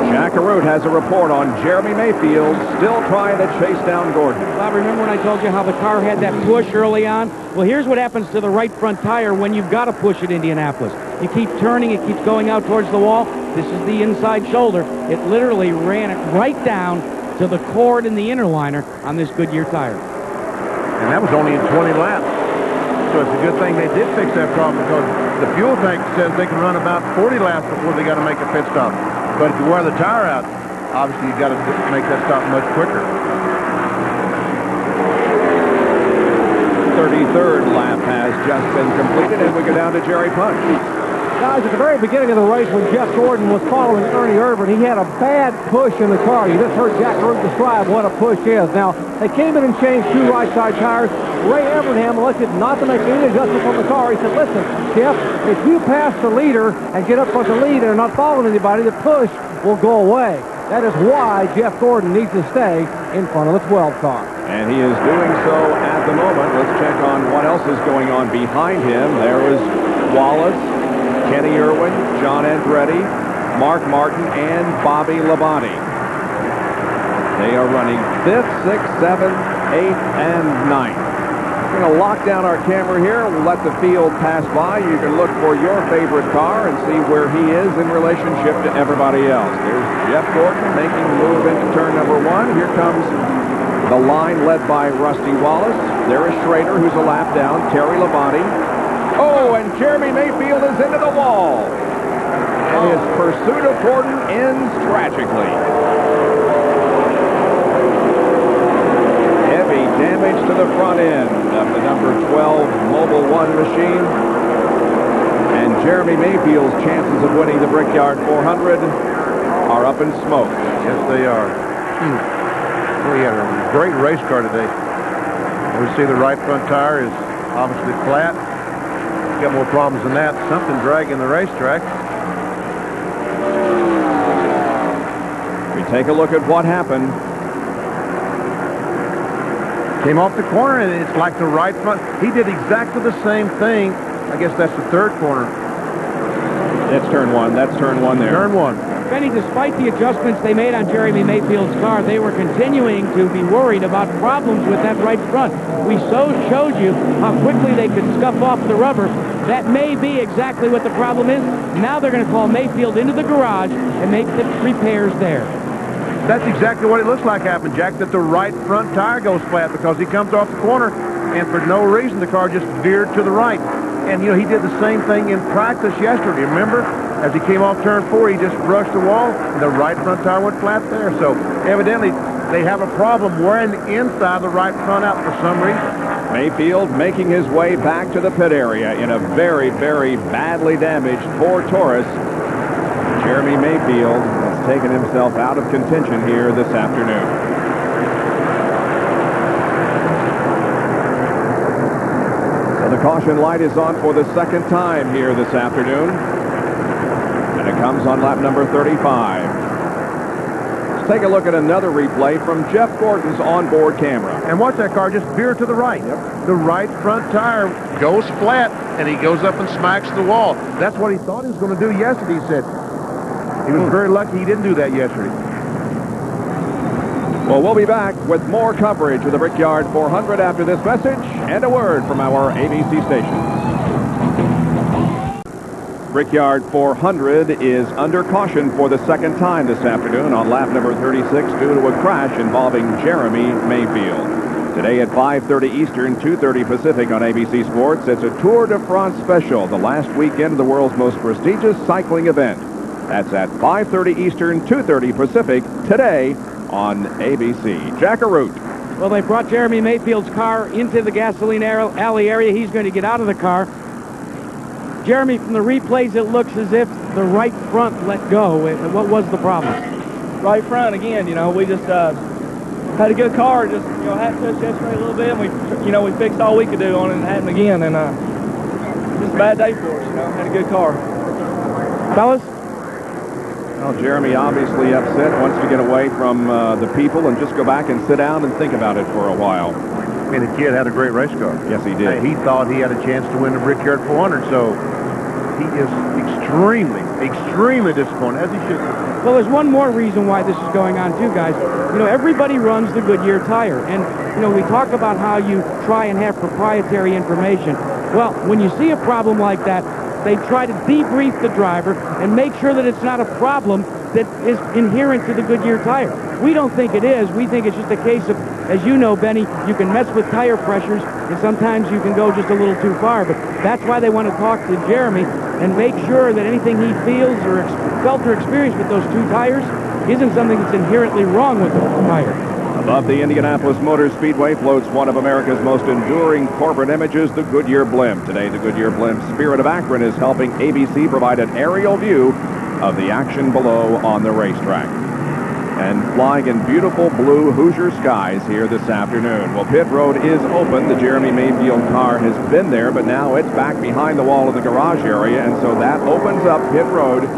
A: Jack Arute has a report on Jeremy Mayfield still trying to chase down Gordon.
F: Bob, remember when I told you how the car had that push early on? Well, here's what happens to the right front tire when you've got to push at Indianapolis. You keep turning, it keeps going out towards the wall. This is the inside shoulder. It literally ran it right down to the cord in the inner liner on this Goodyear tire.
H: And that was only in 20 laps. So it's a good thing they did fix that problem, because the fuel tank says they can run about 40 laps before they got to make a pit stop. But if you wear the tire out, obviously you got to make that stop much quicker.
A: 33rd lap has just been completed, and we go down to Jerry Punch.
D: Guys, at the very beginning of the race, when Jeff Gordon was following Ernie Irvan, he had a bad push in the car. You just heard Jack Root describe what a push is. Now, they came in and changed 2 right side tires. Ray Evernham elected not to make any adjustments on the car. He said, listen, Jeff, if you pass the leader and get up front the lead and are not following anybody, the push will go away. That is why Jeff Gordon needs to stay in front of the 12 car.
A: And he is doing so at the moment. Let's check on what else is going on behind him. There is Wallace, Kenny Irwin, John Andretti, Mark Martin, and Bobby Labonte. They are running 5th, 6th, 7th, 8th, and 9th. We're going to lock down our camera here. We'll let the field pass by. You can look for your favorite car and see where he is in relationship to everybody else. There's Jeff Gordon making the move into turn number 1. Here comes the line led by Rusty Wallace. There is Schrader, who's a lap down. Terry Labonte. Oh, and Jeremy Mayfield is into the wall. And his pursuit of Gordon ends tragically. Heavy damage to the front end of the number 12 Mobil 1 machine. And Jeremy Mayfield's chances of winning the Brickyard 400 are up in smoke.
H: Yes, they are. Well, he had a great race car today. We see the right front tire is obviously flat. Got more problems than that. Something dragging the racetrack.
A: We take a look at what happened.
H: Came off the corner, and it's like the right front. He did exactly the same thing. I guess that's the 3rd corner.
A: That's turn 1. That's turn 1 there.
H: Turn 1.
F: Benny, despite the adjustments they made on Jeremy Mayfield's car, they were continuing to be worried about problems with that right front. We showed you how quickly they could scuff off the rubber. That may be exactly what the problem is. Now they're going to call Mayfield into the garage and make the repairs there.
H: That's exactly what it looks like happened, Jack, that the right front tire goes flat because he comes off the corner, and for no reason the car just veered to the right. And, you know, he did the same thing in practice yesterday. Remember? As he came off turn 4, he just brushed the wall, and the right front tire went flat there. So, evidently, they have a problem wearing the inside of the right front out for some reason.
A: Mayfield making his way back to the pit area in a very, very badly damaged Ford Taurus. Jeremy Mayfield has taken himself out of contention here this afternoon. The caution light is on for the 2nd time here this afternoon. And it comes on lap number 35. Let's take a look at another replay from Jeff Gordon's onboard camera.
H: And watch that car just veer to the right. Yep. The right front tire goes flat, and he goes up and smacks the wall. That's what he thought he was going to do yesterday, he said. He was very lucky he didn't do that yesterday.
A: Well, we'll be back with more coverage of the Brickyard 400 after this message and a word from our ABC station. Brickyard 400 is under caution for the 2nd time this afternoon on lap number 36 due to a crash involving Jeremy Mayfield. Today at 5:30 Eastern, 2:30 Pacific on ABC Sports, it's a Tour de France special, the last weekend of the world's most prestigious cycling event. That's at 5:30 Eastern, 2:30 Pacific, today on ABC. Jack Arute.
F: Well, they brought Jeremy Mayfield's car into the gasoline alley area. He's going to get out of the car. Jeremy, from the replays, it looks as if the right front let go. What was the problem?
O: Right front, again, you know, we just had a good car, just, you know, had to touch yesterday a little bit, and we fixed all we could do on it and it happened again, and just a bad day for us, you know, had a good car.
F: Fellas?
A: Well, Jeremy obviously upset, wants to get away from the people and just go back and sit down and think about it for a while.
H: I mean, the kid had a great race car.
A: Yes, he did.
H: He thought he had a chance to win the Brickyard 400, so he is extremely disappointed, as he should be.
F: Well, there's one more reason why this is going on, too, guys. You know, everybody runs the Goodyear tire. And, you know, we talk about how you try and have proprietary information. Well, when you see a problem like that, they try to debrief the driver and make sure that it's not a problem that is inherent to the Goodyear tire. We don't think it is. We think it's just a case of, as you know, Benny, you can mess with tire pressures, and sometimes you can go just a little too far. But that's why they want to talk to Jeremy and make sure that anything he feels or felt or experienced with those two tires isn't something that's inherently wrong with the tire.
A: Above the Indianapolis Motor Speedway floats one of America's most enduring corporate images, the Goodyear blimp. Today, the Goodyear blimp Spirit of Akron is helping ABC provide an aerial view of the action below on the racetrack. And flying in beautiful blue Hoosier skies here this afternoon. Well, pit road is open. The Jeremy Mayfield car has been there, but now it's back behind the wall of the garage area, and so that opens up pit road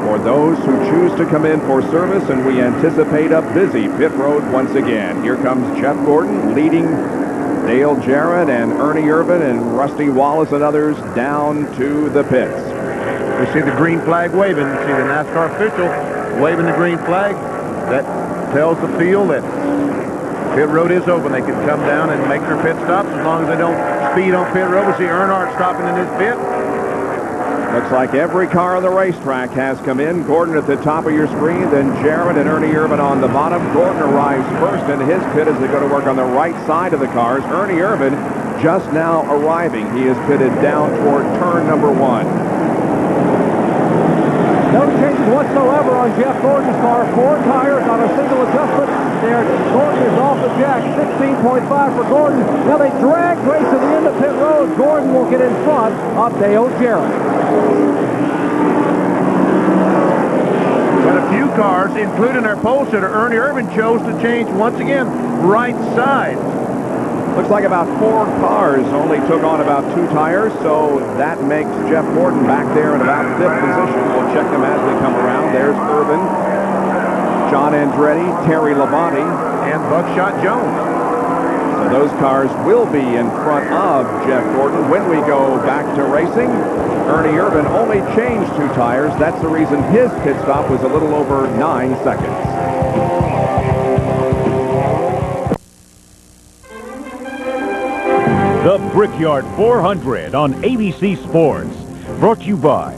A: for those who choose to come in for service, and we anticipate a busy pit road once again. Here comes Jeff Gordon leading Dale Jarrett and Ernie Irvin and Rusty Wallace and others down to the pits.
H: We see the green flag waving. We see the NASCAR official waving the green flag. That tells the field that pit road is open. They can come down and make their pit stops as long as they don't speed on pit road. We see Earnhardt stopping in his pit.
A: Looks like every car on the racetrack has come in. Gordon at the top of your screen, then Jarrett and Ernie Irvin on the bottom. Gordon arrives first in his pit as they go to work on the right side of the cars. Ernie Irvin just now arriving. He is pitted down toward turn number 1.
D: No changes whatsoever on Jeff Gordon's car. 4 tires on a single adjustment. There, Gordon is off the jack. 16.5 for Gordon. Now they drag race to the end of pit road. Gordon will get in front of Dale Jarrett.
H: But a few cars, including our pole sitter, Ernie Irvin, chose to change once again right side.
A: Looks like about 4 cars only took on about 2 tires, so that makes Jeff Gordon back there in about 5th position. We'll check them as they come around. There's Irvin, John Andretti, Terry Labonte,
H: and Buckshot Jones.
A: So those cars will be in front of Jeff Gordon when we go back to racing. Ernie Irvin only changed 2 tires. That's the reason his pit stop was a little over 9 seconds.
P: The Brickyard 400 on ABC Sports. Brought to you by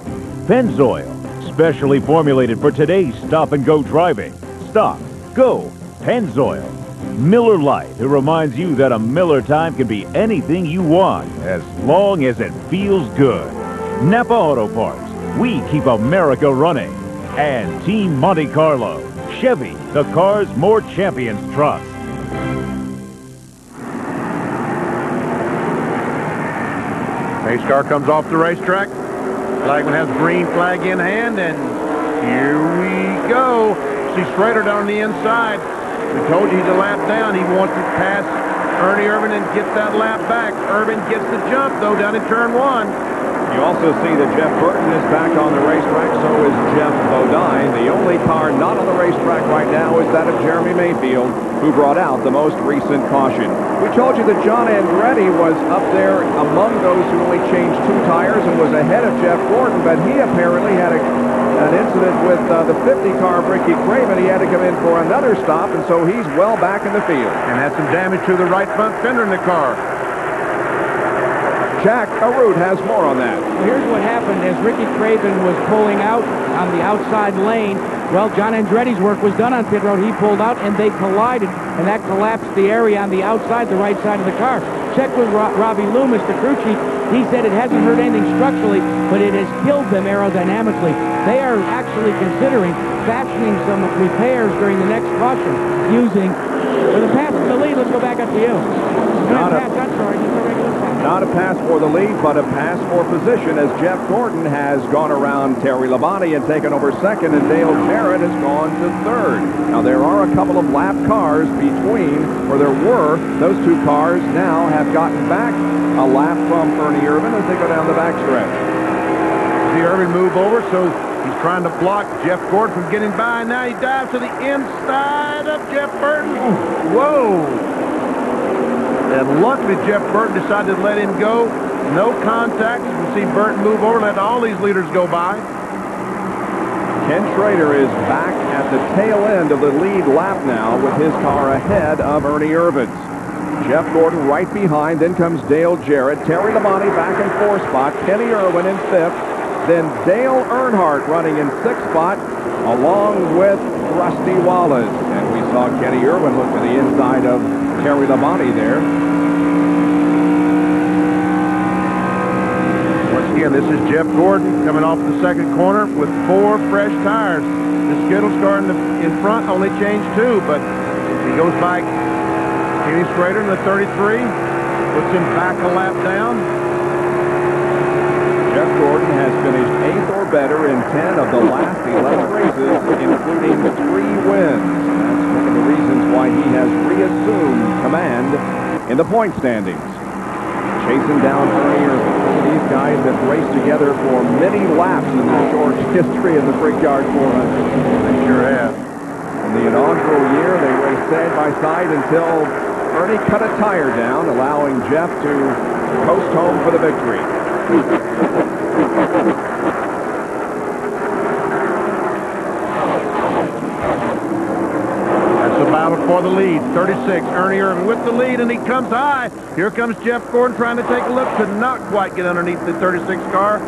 P: Pennzoil, specially formulated for today's stop-and-go driving. Stop, go, Pennzoil. Miller Lite, who reminds you that a Miller time can be anything you want, as long as it feels good. Napa Auto Parts, we keep America running. And Team Monte Carlo, Chevy, the cars more champions trust.
H: Pace car comes off the racetrack. Flagman has green flag in hand, and here we go. See Schrader down on the inside. We told you he's a lap down. He wants to pass Ernie Irvin and get that lap back. Irvin gets the jump, though, down in turn 1.
A: You also see that Jeff Burton is back on the racetrack, so is Jeff Bodine. The only car not on the racetrack right now is that of Jeremy Mayfield, who brought out the most recent caution. We told you that John Andretti was up there among those who only changed 2 tires and was ahead of Jeff Gordon, but he apparently had an incident with the 50 car Ricky Craven. He had to come in for another stop, and so he's well back in the field.
H: And had some damage to the right front fender in the car.
A: Jack Arute has more on that.
F: Well, here's what happened as Ricky Craven was pulling out on the outside lane. Well, John Andretti's work was done on pit road. He pulled out, and they collided, and that collapsed the area on the outside, the right side of the car. Check with Robbie Loomis, the crew chief. He said it hasn't hurt anything structurally, but it has killed them aerodynamically. They are actually considering fashioning some repairs during the next caution using, with a pass to the lead. Let's go back up to you.
A: Not a pass for the lead, but a pass for position as Jeff Gordon has gone around Terry Labonte and taken over second, and Dale Jarrett has gone to third. Now, there are a couple of lap cars between, or there were. Those 2 cars now have gotten back a lap from Ernie Irvin as they go down the backstretch.
H: See Irvin move over, so he's trying to block Jeff Gordon from getting by. Now he dives to the inside of Jeff Burton. Whoa! And luckily, Jeff Burton decided to let him go. No contact. You can see Burton move over, let all these leaders go by.
A: Ken Schrader is back at the tail end of the lead lap now with his car ahead of Ernie Irvins. Jeff Gordon right behind. Then comes Dale Jarrett. Terry Labonte back in 4th spot. Kenny Irwin in 5th. Then Dale Earnhardt running in 6th spot along with Rusty Wallace. And we saw Kenny Irwin look to the inside of Terry Labonte there.
H: Again, this is Jeff Gordon coming off the second corner with 4 fresh tires. The Skittles car in front only changed 2, but he goes by Kenny Schrader in the 33, puts him back a lap down.
A: Jeff Gordon has finished 8th or better in 10 of the last 11 races, including 3 wins. That's one of the reasons why he has reassumed command in the point standings. Chasing down Ernie Irvin. These guys have raced together for many laps in the short history of the Brickyard 400.
H: They sure have.
A: In the inaugural year, they raced side by side until Ernie cut a tire down, allowing Jeff to coast home for the victory.
H: Battle for the lead. 36, Ernie Irvin with the lead, and he comes high. Here comes Jeff Gordon trying to take a look, could not quite get underneath the 36 car.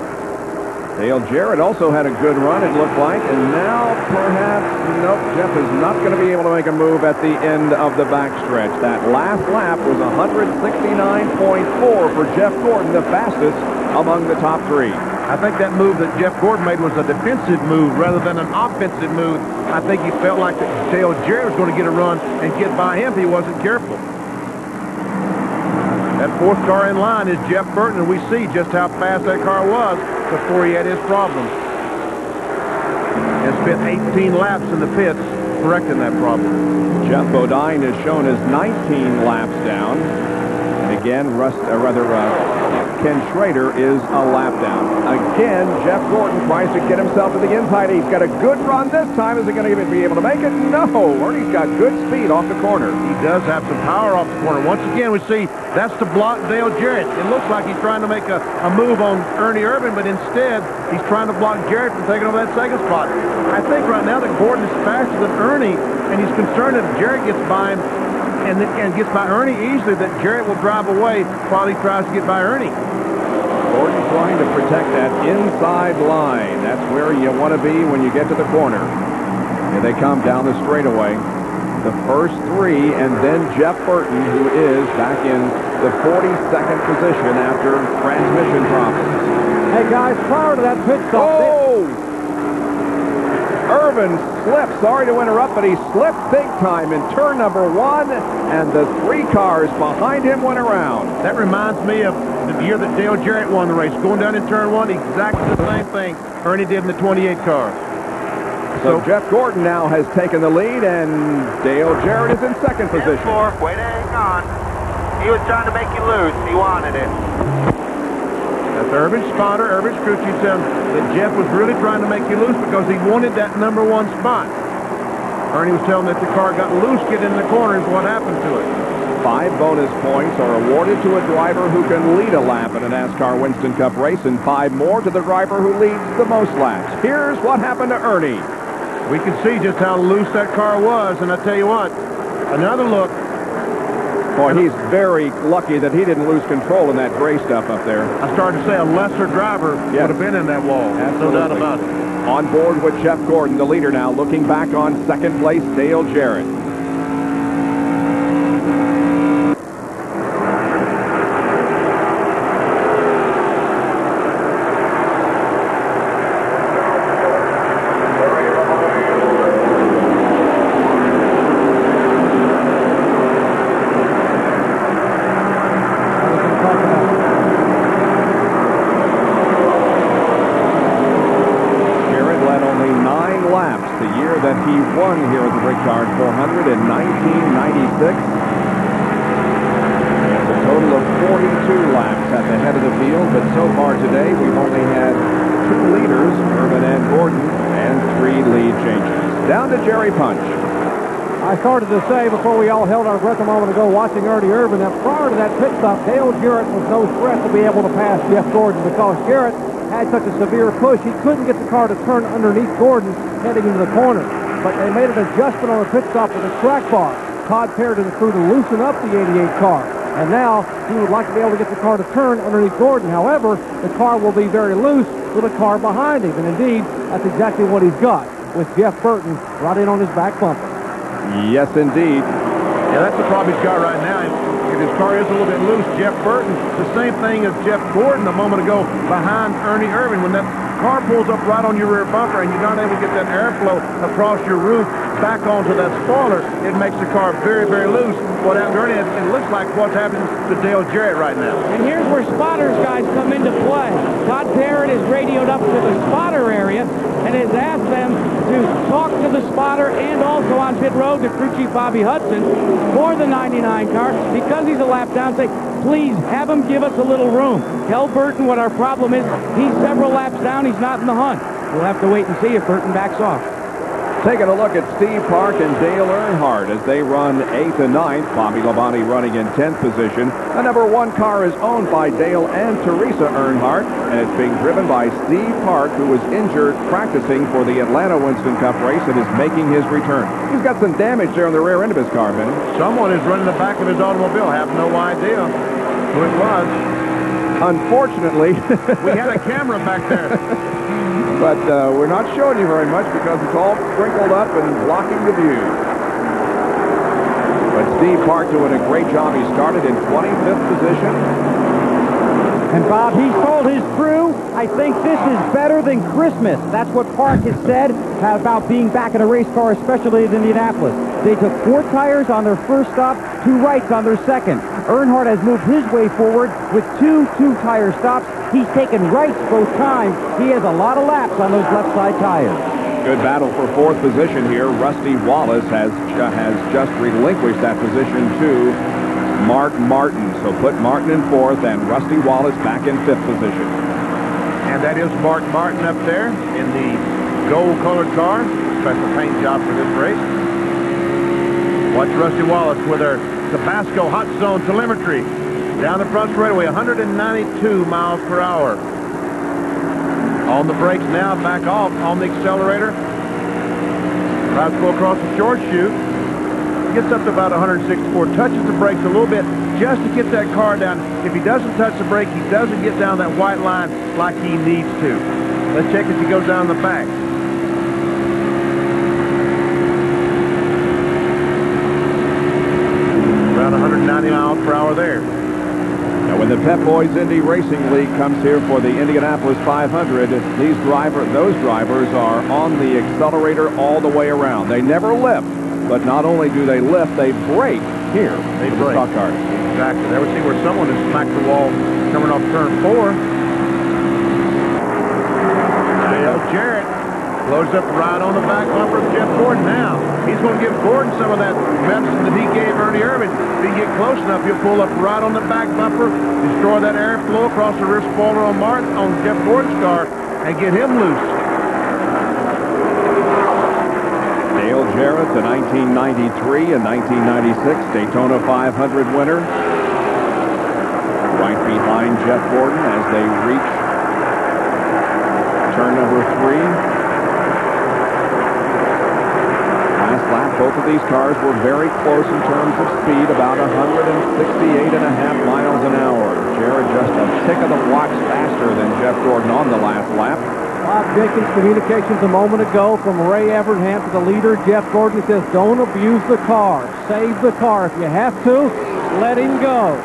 A: Dale Jarrett also had a good run, it looked like, and now perhaps, nope, Jeff is not going to be able to make a move at the end of the backstretch. That last lap was 169.4 for Jeff Gordon, the fastest among the top 3.
H: I think that move that Jeff Gordon made was a defensive move rather than an offensive move. I think he felt like that Dale Jarrett was going to get a run and get by him if he wasn't careful. That 4th car in line is Jeff Burton, and we see just how fast that car was before he had his problems. And spent 18 laps in the pits correcting that problem.
A: Jeff Bodine is shown as 19 laps down. And again, Ken Schrader is a lap down. Again, Jeff Gordon tries to get himself to the inside. He's got a good run this time. Is he going to even be able to make it? No. Ernie's got good speed off the corner.
H: He does have some power off the corner. Once again, we see that's to block Dale Jarrett. It looks like he's trying to make a move on Ernie Irvin, but instead, he's trying to block Jarrett from taking over that 2nd spot. I think right now that Gordon is faster than Ernie, and he's concerned that if Jarrett gets by him and gets by Ernie easily, that Jarrett will drive away while he tries to get by Ernie.
A: Gordon trying to protect that inside line. That's where you want to be when you get to the corner. Here they come down the straightaway. The first 3, and then Jeff Burton, who is back in the 42nd position after transmission problems.
D: Hey, guys, prior to that pit stop...
A: Oh! Irvin slipped. Sorry to interrupt, but he slipped big time in turn number 1, and the 3 cars behind him went around.
H: That reminds me of the year that Dale Jarrett won the race. Going down in turn 1, exactly the same thing Ernie did in the 28 car.
A: So Jeff Gordon now has taken the lead, and Dale Jarrett is in 2nd position.
Q: Way to hang on. He was trying to make you lose. He wanted it.
H: That's Irvin's spotter, Irvin's crew chief, said that Jeff was really trying to make you lose because he wanted that number 1 spot. Ernie was telling that the car got loose, get in the corner is what happened to it.
A: 5 bonus points are awarded to a driver who can lead a lap in a NASCAR Winston Cup race, and 5 more to the driver who leads the most laps. Here's what happened to Ernie.
H: We could see just how loose that car was, and I tell you what, another look.
A: Boy, he's very lucky that he didn't lose control in that gray stuff up there.
H: I started to say a lesser driver would have been in that wall.
A: Absolutely.
H: No doubt about it.
A: On board with Jeff Gordon, the leader now, looking back on 2nd place, Dale Jarrett. He won here at the Brickyard 400 in 1996. It's a total of 42 laps at the head of the field, but so far today we've only had 2 leaders, Irvin and Gordon, and 3 lead changes. Down to Jerry Punch.
D: I started to say before we all held our breath a moment ago watching Ernie Irvan that prior to that pit stop, Dale Jarrett was no threat to be able to pass Jeff Gordon because Jarrett had such a severe push, he couldn't get the car to turn underneath Gordon heading into the corner. But they made an adjustment on the pit stop with a track bar. Todd Parrott and the crew to loosen up the 88 car. And now he would like to be able to get the car to turn underneath Gordon. However, the car will be very loose with a car behind him. And indeed, that's exactly what he's got with Jeff Burton right in on his back bumper.
A: Yes, indeed.
H: Yeah, that's the problem he's got right now. If his car is a little bit loose, Jeff Burton, the same thing as Jeff Gordon a moment ago behind Ernie Irvan. When that car pulls up right on your rear bumper and you're not able to get that airflow across your roof back onto that spoiler, it makes the car very, very loose. What happened to Ernie, it looks like what's happening to Dale Jarrett right now.
F: And here's where spotters guys come into play. Todd Parrott is radioed up to the spotter area and has asked them to talk to the spotter and also on pit road to crew chief Bobby Hudson for the 99 car because he's a lap down. Say, please have him give us a little room. Tell Burton what our problem is. He's several laps down. He's not in the hunt. We'll have to wait and see if Burton backs off.
A: Taking a look at Steve Park and Dale Earnhardt as they run 8th and 9th. Bobby Labonte running in 10th position. The number 1 car is owned by Dale and Teresa Earnhardt, and it's being driven by Steve Park, who was injured practicing for the Atlanta Winston Cup race and is making his return. He's got some damage there on the rear end of his car, Benny.
H: Someone is running the back of his automobile. I have no idea who it was.
A: Unfortunately,
H: we had a camera back there.
A: But we're not showing you very much because it's all sprinkled up and blocking the view. But Steve Park doing a great job. He started in 25th position.
B: And Bob, he's told his crew, I think this is better than Christmas. That's what Park has said about being back in a race car, especially in Indianapolis. They took 4 tires on their first stop, 2 rights on their second. Earnhardt has moved his way forward with 2 two-tire stops. He's taken rights both times. He has a lot of laps on those left side tires.
A: Good battle for 4th position here. Rusty Wallace has just relinquished that position to Mark Martin. So put Martin in 4th and Rusty Wallace back in 5th position.
H: And that is Mark Martin up there in the gold-colored car. Special paint job for this race. Watch Rusty Wallace with her Tabasco Hot Zone telemetry. Down the front straightaway, 192 miles per hour. On the brakes now, back off on the accelerator. Tries to go across the short chute. Gets up to about 164, touches the brakes a little bit just to get that car down. If he doesn't touch the brake, he doesn't get down that white line like he needs to. Let's check as he goes down the back. Around 190 miles per hour there.
A: Now, when the Pep Boys Indy Racing League comes here for the Indianapolis 500, those drivers are on the accelerator all the way around. They never lift. But not only do they lift, they brake here.
H: They brake.
A: The stock cars.
H: Exactly. There we see where someone has smacked the wall coming off turn 4. Dale Jarrett blows up right on the back bumper of Jeff Gordon. Now, he's going to give Gordon some of that medicine that he gave Ernie Irvan. If he can get close enough, he'll pull up right on the back bumper, destroy that airflow across the rear spoiler on Jeff Gordon's car, and get him loose.
A: Dale Jarrett, the 1993 and 1996 Daytona 500 winner. Right behind Jeff Gordon as they reach turn number 3. Last lap, both of these cars were very close in terms of speed, about 168.5 miles an hour. Jarrett just a tick of the blocks faster than Jeff Gordon on the last lap.
D: Bob Jenkins communications a moment ago from Ray Evernham to the leader, Jeff Gordon. He says, don't abuse the car. Save the car. If you have to, let him go.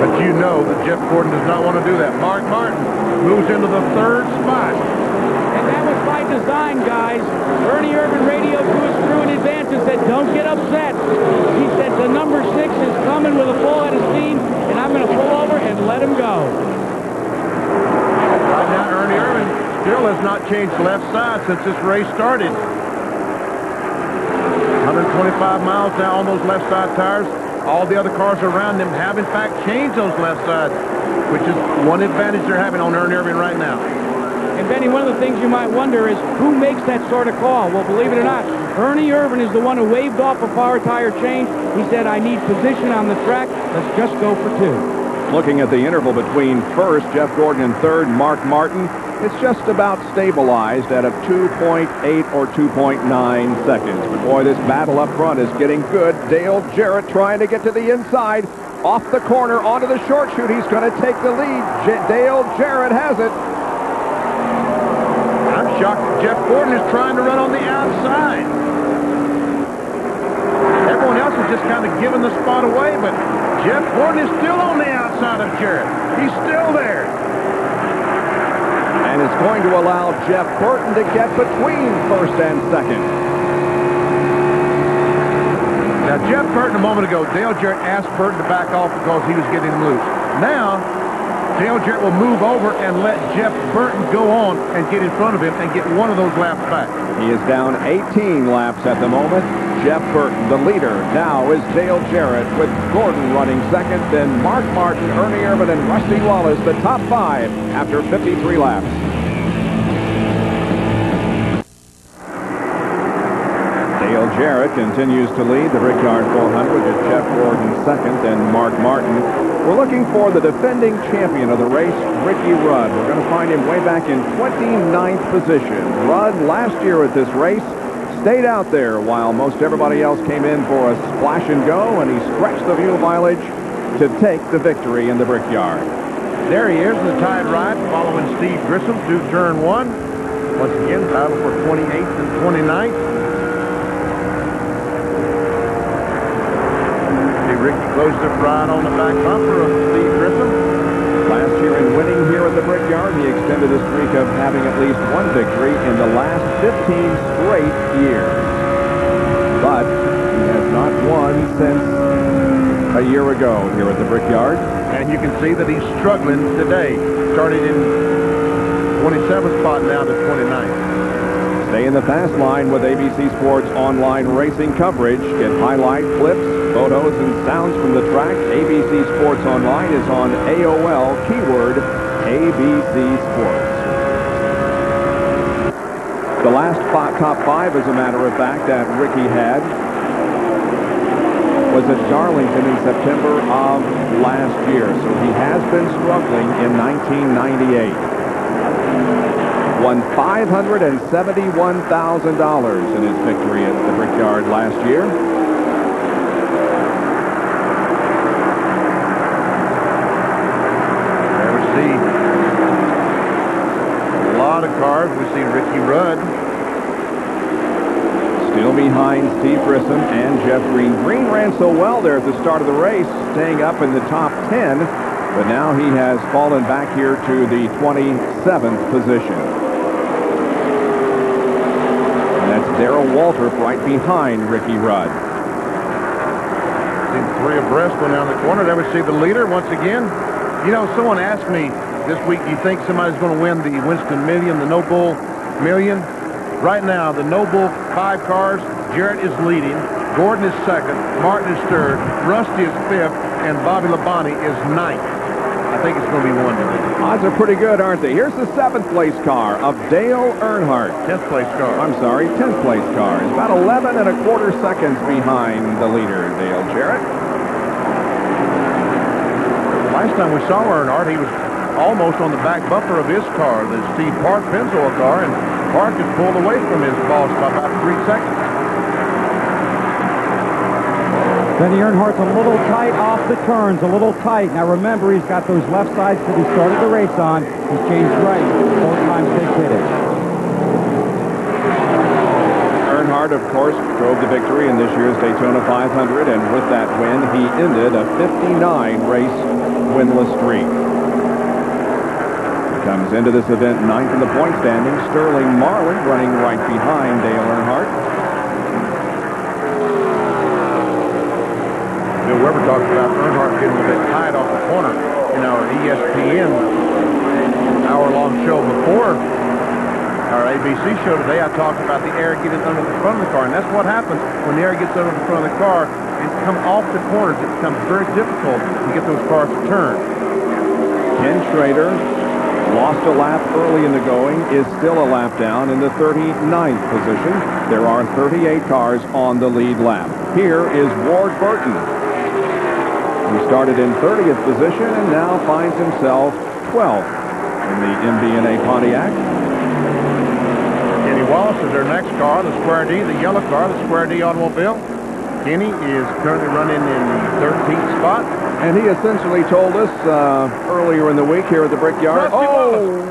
H: But you know that Jeff Gordon does not want to do that. Mark Martin moves into the 3rd spot.
F: And that was by design, guys. Ernie Irvan radioed to his crew in advance and said, don't get upset. He said, the number 6 is coming with a full head of steam, and I'm going to pull over and let him go.
H: Right now, Ernie Irvan still has not changed left side since this race started. 125 miles now on those left side tires. All the other cars around them have, in fact, changed those left sides, which is one advantage they're having on Ernie Irvan right now.
F: And, Benny, one of the things you might wonder is who makes that sort of call? Well, believe it or not, Ernie Irvin is the one who waved off a power tire change. He said, I need position on the track. Let's just go for 2.
A: Looking at the interval between first, Jeff Gordon, and third, Mark Martin, it's just about stabilized at a 2.8 or 2.9 seconds. But, boy, this battle up front is getting good. Dale Jarrett trying to get to the inside. Off the corner, onto the short chute. He's going to take the lead. Dale Jarrett has it.
H: I'm shocked that Jeff Gordon is trying to run on the outside. Everyone else is just kind of giving the spot away, but Jeff Gordon is still on the outside of Jarrett. He's still there.
A: And it's going to allow Jeff Burton to get between first and second.
H: Now, Jeff Burton a moment ago, Dale Jarrett asked Burton to back off because he was getting him loose. Now, Dale Jarrett will move over and let Jeff Burton go on and get in front of him and get one of those laps back.
A: He is down 18 laps at the moment. Jeff Burton, the leader, now is Dale Jarrett, with Gordon running second, then Mark Martin, Ernie Irvin, and Rusty Wallace, the top 5 after 53 laps. Dale Jarrett continues to lead the Brickyard 400 with Jeff Gordon second and Mark Martin. We're looking for the defending champion of the race, Ricky Rudd. We're going to find him way back in 29th position. Rudd, last year at this race, stayed out there while most everybody else came in for a splash and go, and he stretched the fuel mileage to take the victory in the Brickyard.
H: There he is, the tied ride, following Steve Grissom through turn 1. Once again, battle for 28th and 29th. Ricky closed up right on the back bumper of Steve Grissom.
A: Last year in winning here at the Brickyard, he extended a streak of having at least one victory in the last 15 straight years. But he has not won since a year ago here at the Brickyard.
H: And you can see that he's struggling today. Started in 27th spot, now to 29th.
A: Stay in the fast line with ABC Sports online racing coverage. Get highlight clips, photos, and sounds from the track. ABC Sports Online is on AOL, keyword ABC Sports. The last top 5, as a matter of fact, that Ricky had was at Darlington in September of last year. So he has been struggling in 1998. Won $571,000 in his victory at the Brickyard last year.
H: There we see a lot of cars. We see Ricky Rudd.
A: Still behind Steve Grissom and Jeff Green. Green ran so well there at the start of the race, staying up in the top 10, but now he has fallen back here to the 27th position. Darrell Waltrip right behind Ricky Rudd.
H: See the 3 abreast going down the corner. There we see the leader once again. You know, someone asked me this week, do you think somebody's going to win the Winston Million, the No Bull Million? Right now, the No Bull 5 cars, Jarrett is leading, Gordon is second, Martin is third, Rusty is fifth, and Bobby Labonte is ninth. I think it's going to be one.
A: Odds are pretty good, aren't they? Here's the 7th place car of Dale Earnhardt.
H: 10th place car.
A: I'm sorry, 10th place car. He's about 11 1/4 seconds behind the leader, Dale Jarrett.
H: Last time we saw Earnhardt, he was almost on the back bumper of his car, the Steve Park Pennzoil car, and Park has pulled away from his boss by about 3 seconds.
B: Benny Earnhardt's a little tight off the turns, a little tight. Now remember, he's got those left sides that he started the race on. He's changed right 4 times they hit it.
A: Earnhardt, of course, drove the victory in this year's Daytona 500, and with that win, he ended a 59-race winless streak. He comes into this event 9th in the point standing. Sterling Marlin running right behind Dale Earnhardt.
H: Bill Weber talked about Earnhardt getting a bit tight off the corner in our ESPN hour-long show before our ABC show today. I talked about the air getting under the front of the car, and that's what happens when the air gets under the front of the car and come off the corners. It becomes very difficult to get those cars to turn.
A: Ken Schrader Lost a lap early in the going, is still a lap down in the 39th position. There are 38 cars on the lead lap. Here is Ward Burton. He started in 30th position and now finds himself 12th in the MB&A Pontiac.
H: Kenny Wallace is their next car, the Square D, the yellow car, the Square D automobile. Kenny is currently running in the 13th spot.
A: And he essentially told us earlier in the week here at the Brickyard,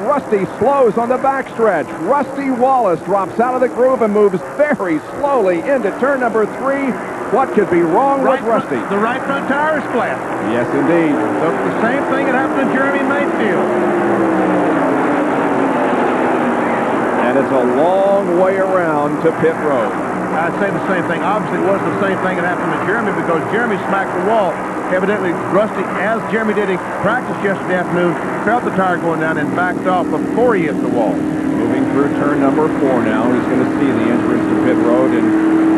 A: Rusty slows on the backstretch. Rusty Wallace drops out of the groove and moves very slowly into turn number 3. What could be wrong with Rusty?
H: The right front tire is flat.
A: Yes, indeed.
H: The same thing that happened to Jeremy Mayfield.
A: And it's a long way around to pit road.
H: I'd say the same thing. Obviously, it was the same thing that happened to Jeremy because Jeremy smacked the wall. Evidently, Rusty, as Jeremy did in practice yesterday afternoon, felt the tire going down and backed off before he hit the wall.
A: Moving through turn number 4 now. He's going to see the entrance to pit road in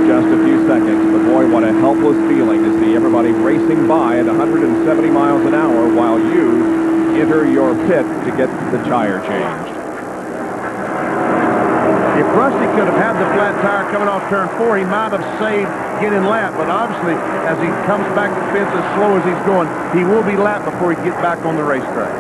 A: just a few seconds. But boy, what a helpless feeling to see everybody racing by at 170 miles an hour while you enter your pit to get the tire changed.
H: If Rusty could have had the flat tire coming off turn 4, he might have saved getting lapped. But obviously, as he comes back to the fence as slow as he's going, he will be lapped before he gets back on the racetrack.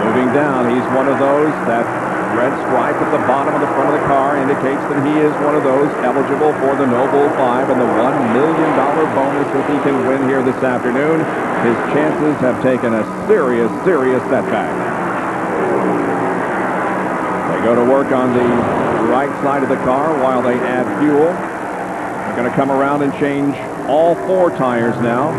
A: Moving down, he's one of those. That red stripe at the bottom of the front of the car indicates that he is one of those eligible for the Noble 5 and the $1 million bonus if he can win here this afternoon. His chances have taken a serious setback. They go to work on the right side of the car while they add fuel. They're going to come around and change all 4 tires now.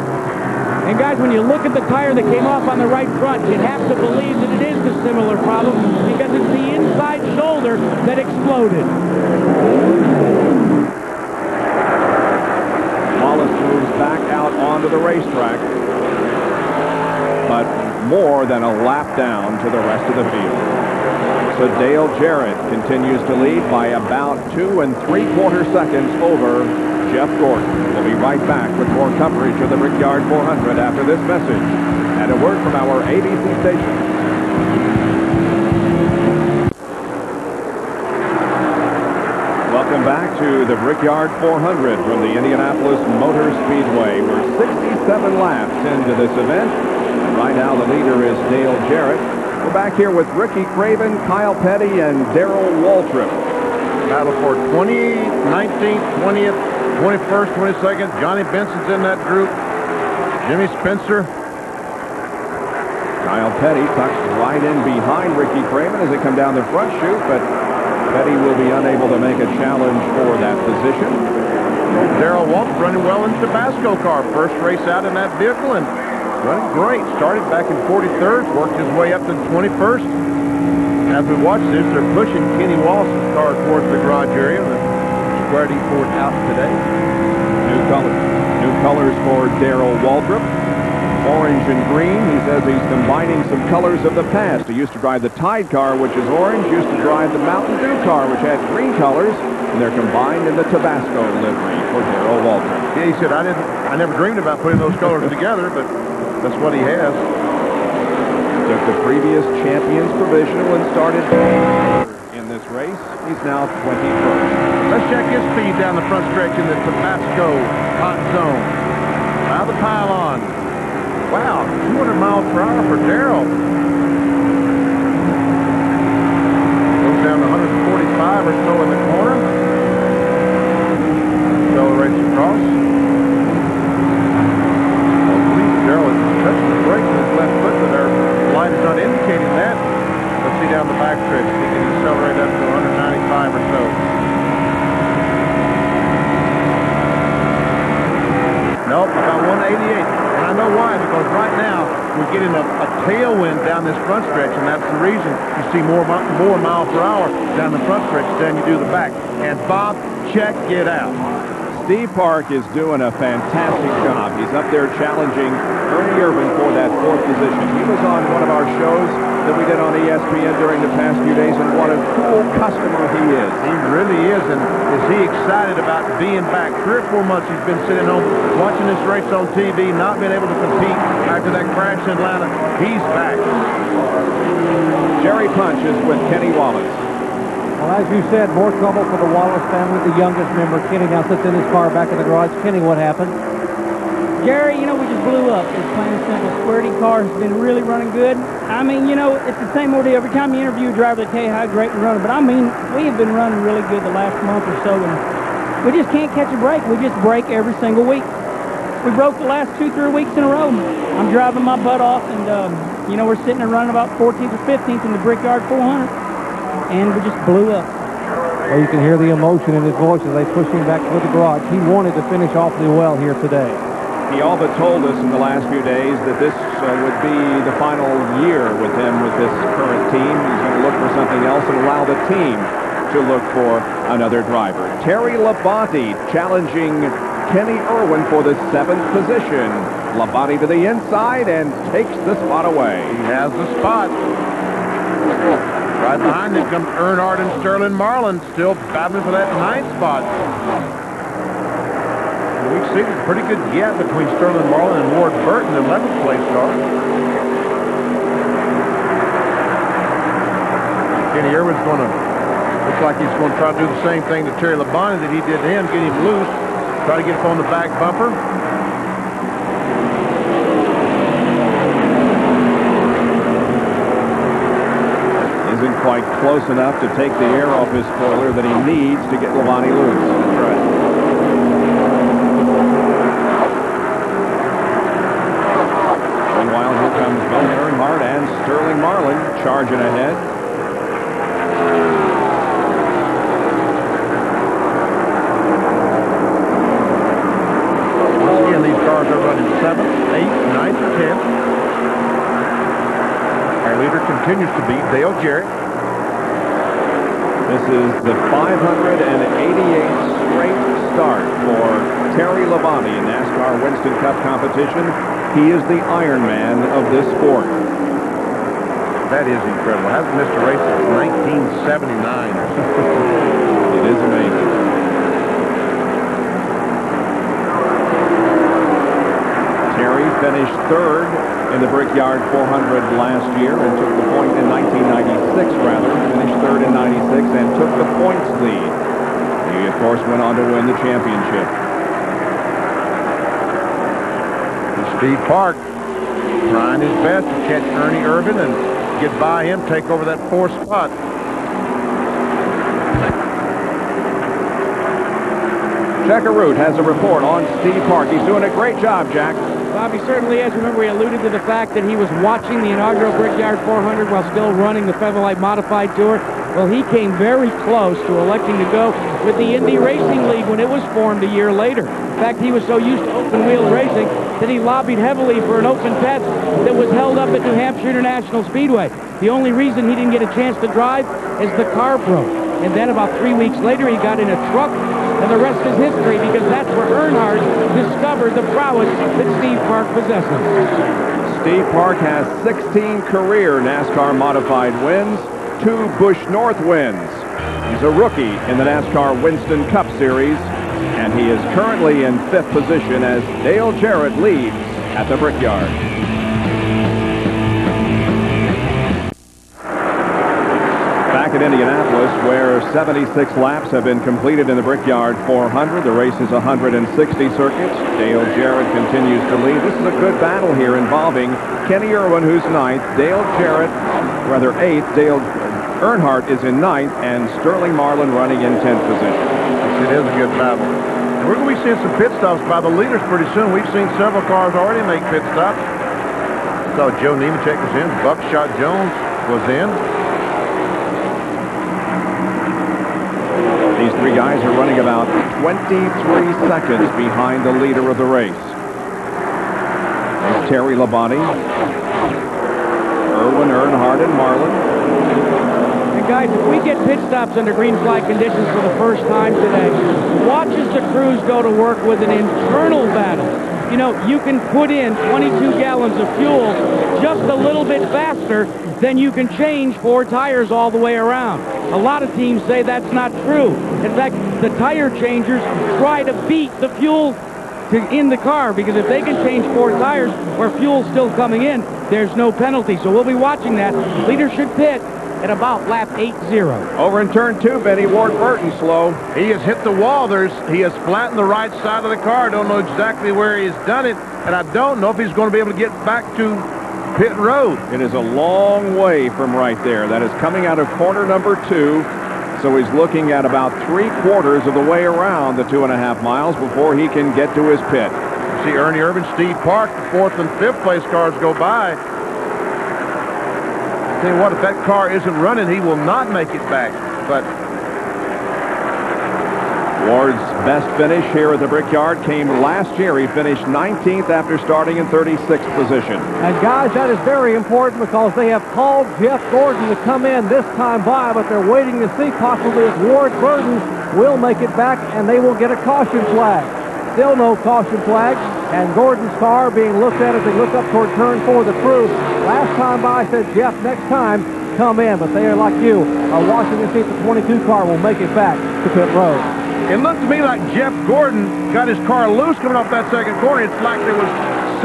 F: And guys, when you look at the tire that came off on the right front, you'd have to believe that it is a similar problem because it's the inside shoulder that exploded.
A: Wallace moves back out onto the racetrack, but more than a lap down to the rest of the field. So Dale Jarrett continues to lead by about 2 3/4 seconds over Jeff Gordon. We'll be right back with more coverage of the Brickyard 400 after this message and a word from our ABC station. Welcome back to the Brickyard 400 from the Indianapolis Motor Speedway. We're 67 laps into this event. And right now the leader is Dale Jarrett. We're back here with Ricky Craven, Kyle Petty, and Darrell Waltrip.
H: Battle for 20th, 19th, 20th, 21st, 22nd. Johnny Benson's in that group. Jimmy Spencer.
A: Kyle Petty tucks right in behind Ricky Craven as they come down the front chute, but Petty will be unable to make a challenge for that position.
H: Darrell Waltrip running well in the Tabasco car. First race out in that vehicle and running great. Started back in 43rd, worked his way up to 21st. As we watch this, they're pushing Kenny Wallace's car towards the garage area. The Square D Ford out today.
A: New colors for Darrell Waltrip. Orange and green. He says he's combining some colors of the past. He used to drive the Tide car, which is orange. Used to drive the Mountain Dew car, which had green colors. And they're combined in the Tabasco livery for Darrell Waltrip.
H: Yeah, he said, I never dreamed about putting those colors together, but that's what he has.
A: Took the previous champion's provisional and started in this race. He's now 21st.
H: Let's check his speed down the front stretch in the Tabasco hot zone. Now the pylon. Wow, 200 miles per hour for Darrell. Goes down to 145 or so in the corner. Accelerates across. Darrell is touching the brake with his left foot, but our light is not indicating that. Let's see down the back stretch. He can accelerate up to 195 or so. Nope, about 188. And I know why, because right now we're getting a tailwind down this front stretch, and that's the reason you see more miles per hour down the front stretch than you do the back. And Bob, check it out.
A: Steve Park is doing a fantastic job. He's up there challenging Ernie Irvan for that 4th position. He was on one of our shows that we did on ESPN during the past few days, and what a cool customer he is.
H: He really is, and is he excited about being back? 3 or 4 months he's been sitting home watching this race on TV, not being able to compete after that crash in Atlanta. He's back.
A: Jerry Punch is with Kenny Wallace.
D: Well, as you said, more trouble for the Wallace family. The youngest member, Kenny, now sits in his car back in the garage. Kenny, what happened?
R: Jerry, you know, we just blew up. It's plain and simple. Squirty car has been really running good. I mean, you know, it's the same old deal. Every time you interview a driver, they tell you how great we're running. But I mean, we have been running really good the last month or so, and we just can't catch a break. We just break every single week. We broke the last 2-3 weeks in a row. I'm driving my butt off, and, you know, we're sitting and running about 14th or 15th in the Brickyard 400, and we just blew up.
D: Well, you can hear the emotion in his voice as they push him back to the garage. He wanted to finish awfully well here today.
A: He all but told us in the last few days that this would be the final year with him with this current team. He's going to look for something else and allow the team to look for another driver. Terry Labonte challenging Kenny Irwin for the 7th position. Labonte to the inside and takes the spot away.
H: He has the spot. Right behind him comes Earnhardt and Sterling Marlin, still battling for that 9th spot. We've seen a pretty good gap between Sterling Marlin and Ward Burton, the 11th place car. Kenny Irwin's going to, looks like he's going to try to do the same thing to Terry Labonte that he did to him, get him loose, try to get up on the back bumper.
A: Isn't quite close enough to take the air off his spoiler that he needs to get Labonte loose. That's right. Meanwhile, here comes Bill Earnhardt and Sterling Marlin charging ahead.
H: Once again, these cars are running 7th, 8th, 9th, 10th. Our leader continues to be Dale Jarrett.
A: This is the 588th straight start for Terry Labonte in NASCAR Winston Cup competition. He is the Iron Man of this sport.
H: That is incredible. Hasn't missed a race since 1979.
A: It is amazing. Terry finished 3rd in the Brickyard 400 last year and took the point in 1996, rather. Finished 3rd in 96 and took the points lead. He, of course, went on to win the championship.
H: Steve Park trying his best to catch Ernie Irvin and get by him, take over that 4th spot.
A: Checker Root has a report on Steve Park. He's doing a great job, Jack.
F: Bobby certainly is. Remember, he alluded to the fact that he was watching the inaugural Brickyard 400 while still running the Featherlight Modified Tour. Well, he came very close to electing to go with the Indy Racing League when it was formed a year later. In fact, he was so used to open-wheel racing that he lobbied heavily for an open test that was held up at New Hampshire International Speedway. The only reason he didn't get a chance to drive is the car broke. And then about 3 weeks later, he got in a truck, and the rest is history, because that's where Earnhardt discovered the prowess that Steve Park possesses.
A: Steve Park has 16 career NASCAR modified wins, 2 Busch North wins. He's a rookie in the NASCAR Winston Cup Series, and he is currently in 5th position as Dale Jarrett leads at the Brickyard. Back at Indianapolis, where 76 laps have been completed in the Brickyard 400. The race is 160 circuits. Dale Jarrett continues to lead. This is a good battle here involving Kenny Irwin, who's 9th, Dale Jarrett, rather 8th, Dale Earnhardt is in 9th, and Sterling Marlin running in 10th position.
H: It is a good battle. And we're going to be seeing some pit stops by the leaders pretty soon. We've seen several cars already make pit stops. So Joe Nemechek was in. Buckshot Jones was in.
A: These 3 guys are running about 23 seconds behind the leader of the race. There's Terry Labonte, Irwin, Earnhardt, and Marlin.
F: And guys, if we get pit stops under green flag conditions for the first time today, watch as the crews go to work with an internal battle. You know, you can put in 22 gallons of fuel just a little bit faster, then you can change 4 tires all the way around. A lot of teams say that's not true. In fact, the tire changers try to beat the fuel in the car, because if they can change 4 tires where fuel's still coming in, there's no penalty. So we'll be watching that. Leader should pit at about lap 8-0.
A: Over in turn 2, Benny, Ward Burton slow.
H: He has hit the wall. He has flattened the right side of the car. Don't know exactly where he's done it, and I don't know if he's going to be able to get back to pit road.
A: It is a long way from right there. That is coming out of corner number 2. So he's looking at about 3/4 of the way around the 2.5 miles before he can get to his pit.
H: See Ernie Irvin, Steve Park, the 4th and 5th place cars go by. Tell you what, if that car isn't running, he will not make it back. But
A: Ward's best finish here at the Brickyard came last year. He finished 19th after starting in 36th position.
D: And guys, that is very important because they have called Jeff Gordon to come in this time by, but they're waiting to see possibly if Ward Burton will make it back and they will get a caution flag. Still no caution flag, and Gordon's car being looked at as they look up toward turn 4. The crew last time by said, Jeff, next time come in, but they are like you, are watching to see if the 22 car will make it back to pit road.
H: it looked to me like Jeff Gordon got his car loose coming off that second corner. It's like there was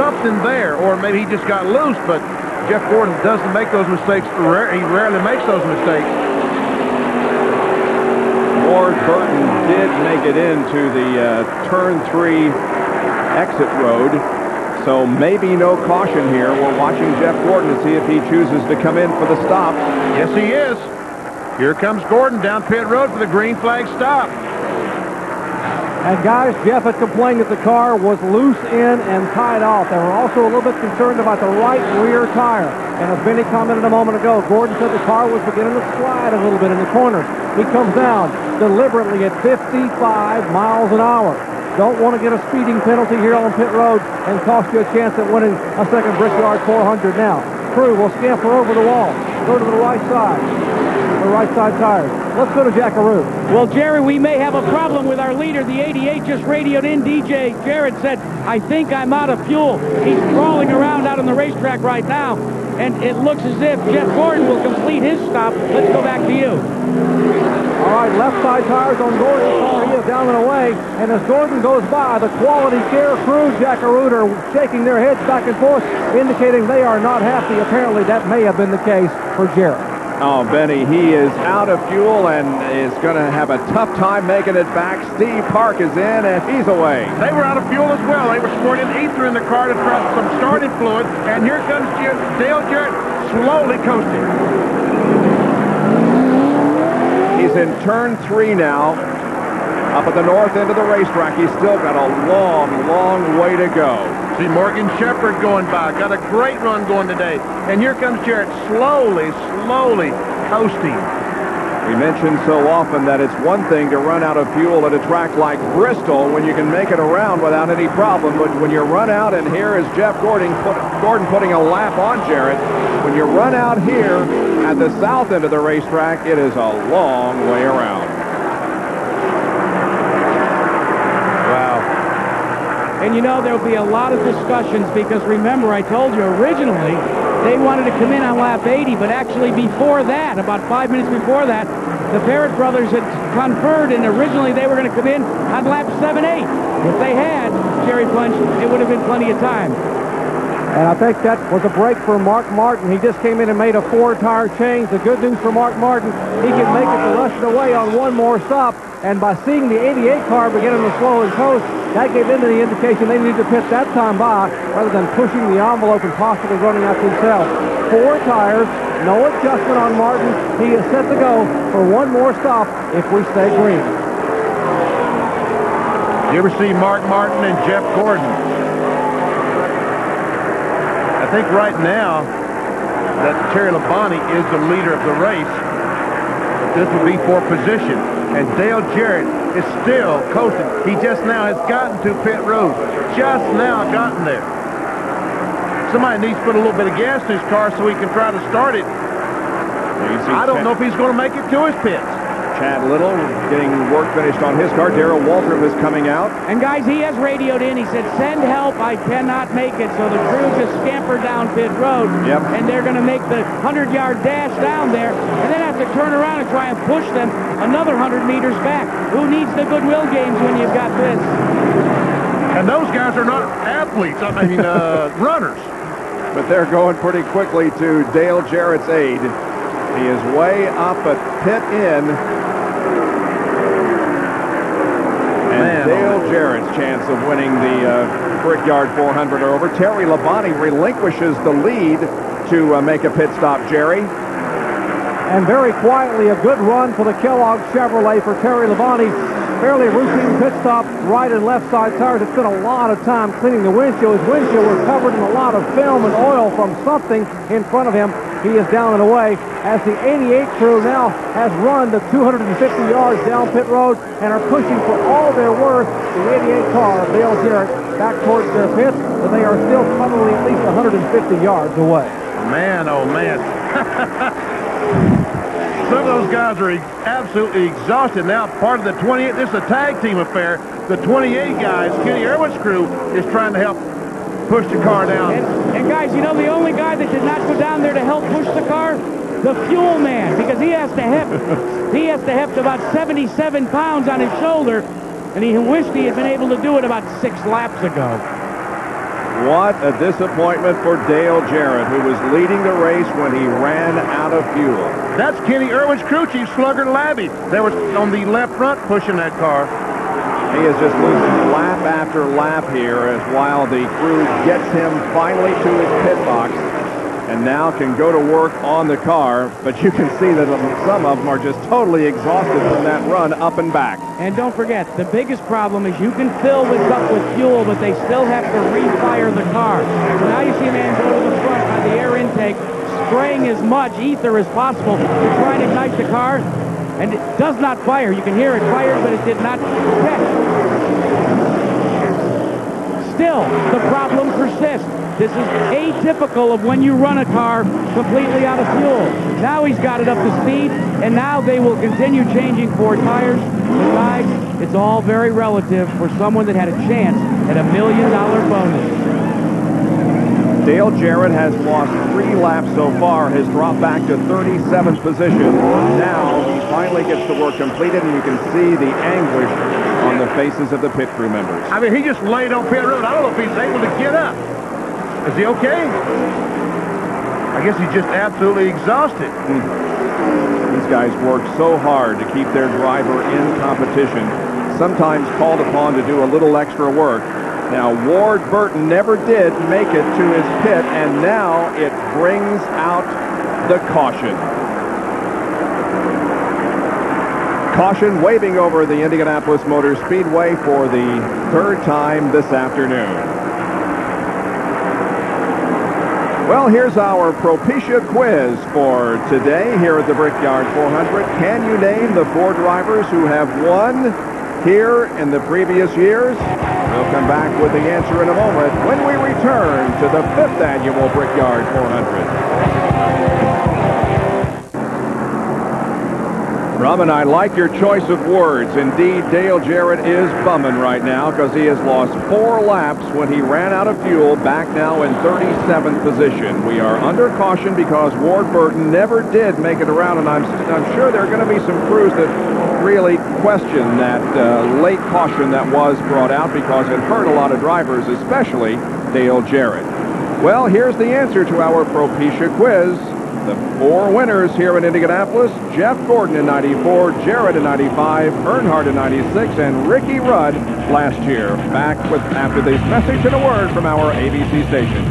H: something there, or maybe he just got loose, but Jeff Gordon doesn't make those mistakes. He rarely makes those mistakes.
A: Ward Burton did make it into the turn 3 exit road, so maybe no caution here. We're watching Jeff Gordon to see if he chooses to come in for the stop.
H: Yes, he is. Here comes Gordon down pit road for the green flag stop.
D: And guys, Jeff had complained that the car was loose in and tied off. They were also a little bit concerned about the right rear tire. And as Benny commented a moment ago, Gordon said the car was beginning to slide a little bit in the corners. He comes down deliberately at 55 miles an hour. Don't want to get a speeding penalty here on pit road and cost you a chance at winning a second Brickyard 400 now. Crew will scamper over the wall, go to the right side. The right side tires. Let's go to Jackaroo.
F: Well, Jerry, we may have a problem with our leader. The 88 just radioed in. DJ Jarrett said, I think I'm out of fuel. He's crawling around out on the racetrack right now, and it looks as if Jeff Gordon will complete his stop. Let's go back to you.
D: All right, left side tires on Gordon's car. He is down and away, and as Gordon goes by, the quality care crew, Jackaroo, are shaking their heads back and forth, indicating they are not happy. Apparently, that may have been the case for Jarrett.
A: Oh, Benny, he is out of fuel and is going to have a tough time making it back. Steve Park is in, and he's away.
H: They were out of fuel as well. They were squirting ether in the car to trap some starting fluid, and here comes Dale Jarrett slowly coasting.
A: He's in turn 3 now, up at the north end of the racetrack. He's still got a long, long way to go.
H: See Morgan Shepherd going by. Got a great run going today. And here comes Jarrett slowly, slowly coasting.
A: We mentioned so often that it's one thing to run out of fuel at a track like Bristol when you can make it around without any problem. But when you run out, and here is Jeff Gordon putting a lap on Jarrett, when you run out here at the south end of the racetrack, it is a long way around.
F: And you know, there'll be a lot of discussions because remember, I told you originally they wanted to come in on lap 80, but actually before that, about 5 minutes before that, the Barrett brothers had conferred, and originally they were going to come in on lap 7-8. If they had, Jerry Punch, it would have been plenty of time.
D: And I think that was a break for Mark Martin. He just came in and made a 4-tire change. The good news for Mark Martin, he can make it to rush it away on one more stop. And by seeing the 88 car beginning to slow and coast, that gave them the indication they needed to pit that time by rather than pushing the envelope and possibly running out themselves. 4 tires, no adjustment on Martin. He is set to go for one more stop if we stay green.
H: You ever see Mark Martin and Jeff Gordon? I think right now that Terry Labonte is the leader of the race. This would be for position. And Dale Jarrett is still coasting. He just now has gotten to pit road. Just now gotten there. Somebody needs to put a little bit of gas in his car so he can try to start it. I don't know if he's going to make it to his pits.
A: Chad Little getting work finished on his car. Darrell Waltrip is coming out.
F: And guys, he has radioed in. He said, send help. I cannot make it. So the crew just scampered down pit road.
A: Yep.
F: And they're going to make the 100-yard dash down there and then have to turn around and try and push them another 100 meters back. Who needs the goodwill games when you've got this?
H: And those guys are not athletes. I mean, runners.
A: But they're going pretty quickly to Dale Jarrett's aid. He is way up at pit in. And Dale Jarrett's chance of winning the Brickyard 400 are over. Terry Labonte relinquishes the lead to make a pit stop, Jerry.
D: And very quietly, a good run for the Kellogg Chevrolet for Terry Labonte. Fairly routine pit stop, right and left side tires. It spent a lot of time cleaning the windshield. His windshield was covered in a lot of film and oil from something in front of him. He is down and away as the 88 crew now has run the 250 yards down pit road and are pushing for all their worth the 88 car of Dale Jarrett back towards their pits, but they are still probably at least 150 yards away.
H: Man, oh man. Some of those guys are absolutely exhausted now. Part of the 28, this is a tag team affair. The 28 guys, Kenny Irwin's crew, is trying to help push the car down.
F: And guys, you know the only guy that did not go down there to help push the car? The fuel man, because he has to heft about 77 pounds on his shoulder, and he wished he had been able to do it about 6 laps ago.
A: What a disappointment for Dale Jarrett, who was leading the race when he ran out of fuel.
H: That's Kenny Irwin's crew chief, Slugger Labby. They were on the left front pushing that car.
A: He is just losing lap after lap here as while the crew gets him finally to his pit box and now can go to work on the car. But you can see that some of them are just totally exhausted from that run up and back.
F: And don't forget, the biggest problem is you can fill this up with fuel, but they still have to refire the car. So now you see a man go to the front by the air intake, spraying as much ether as possible to try and ignite the car, and it does not fire. You can hear it fired, but it did not catch. Still, the problem persists. This is atypical of when you run a car completely out of fuel. Now he's got it up to speed, and now they will continue changing 4 tires. But guys, it's all very relative for someone that had a chance at $1 million bonus.
A: Dale Jarrett has lost 3 laps so far, has dropped back to 37th position. Now he finally gets the work completed, and you can see the anguish on the faces of the pit crew members.
H: I mean, he just laid on pit road. I don't know if he's able to get up. Is he okay? I guess he's just absolutely exhausted.
A: These guys work so hard to keep their driver in competition, sometimes called upon to do a little extra work. Now, Ward Burton never did make it to his pit, and now it brings out the caution. Caution waving over the Indianapolis Motor Speedway for the 3rd time this afternoon. Well, here's our Propecia quiz for today here at the Brickyard 400. Can you name the 4 drivers who have won here in the previous years? We'll come back with the answer in a moment when we return to the 5th annual Brickyard 400. Robin, I like your choice of words. Indeed, Dale Jarrett is bumming right now because he has lost 4 laps when he ran out of fuel, back now in 37th position. We are under caution because Ward Burton never did make it around, and I'm sure there are going to be some crews that really question that late caution that was brought out because it hurt a lot of drivers, especially Dale Jarrett. Well, here's the answer to our Propecia quiz. The 4 winners here in Indianapolis: Jeff Gordon in 94, Jarrett in 95, Earnhardt in 96, and Ricky Rudd last year. Back with after this message and a word from our ABC station.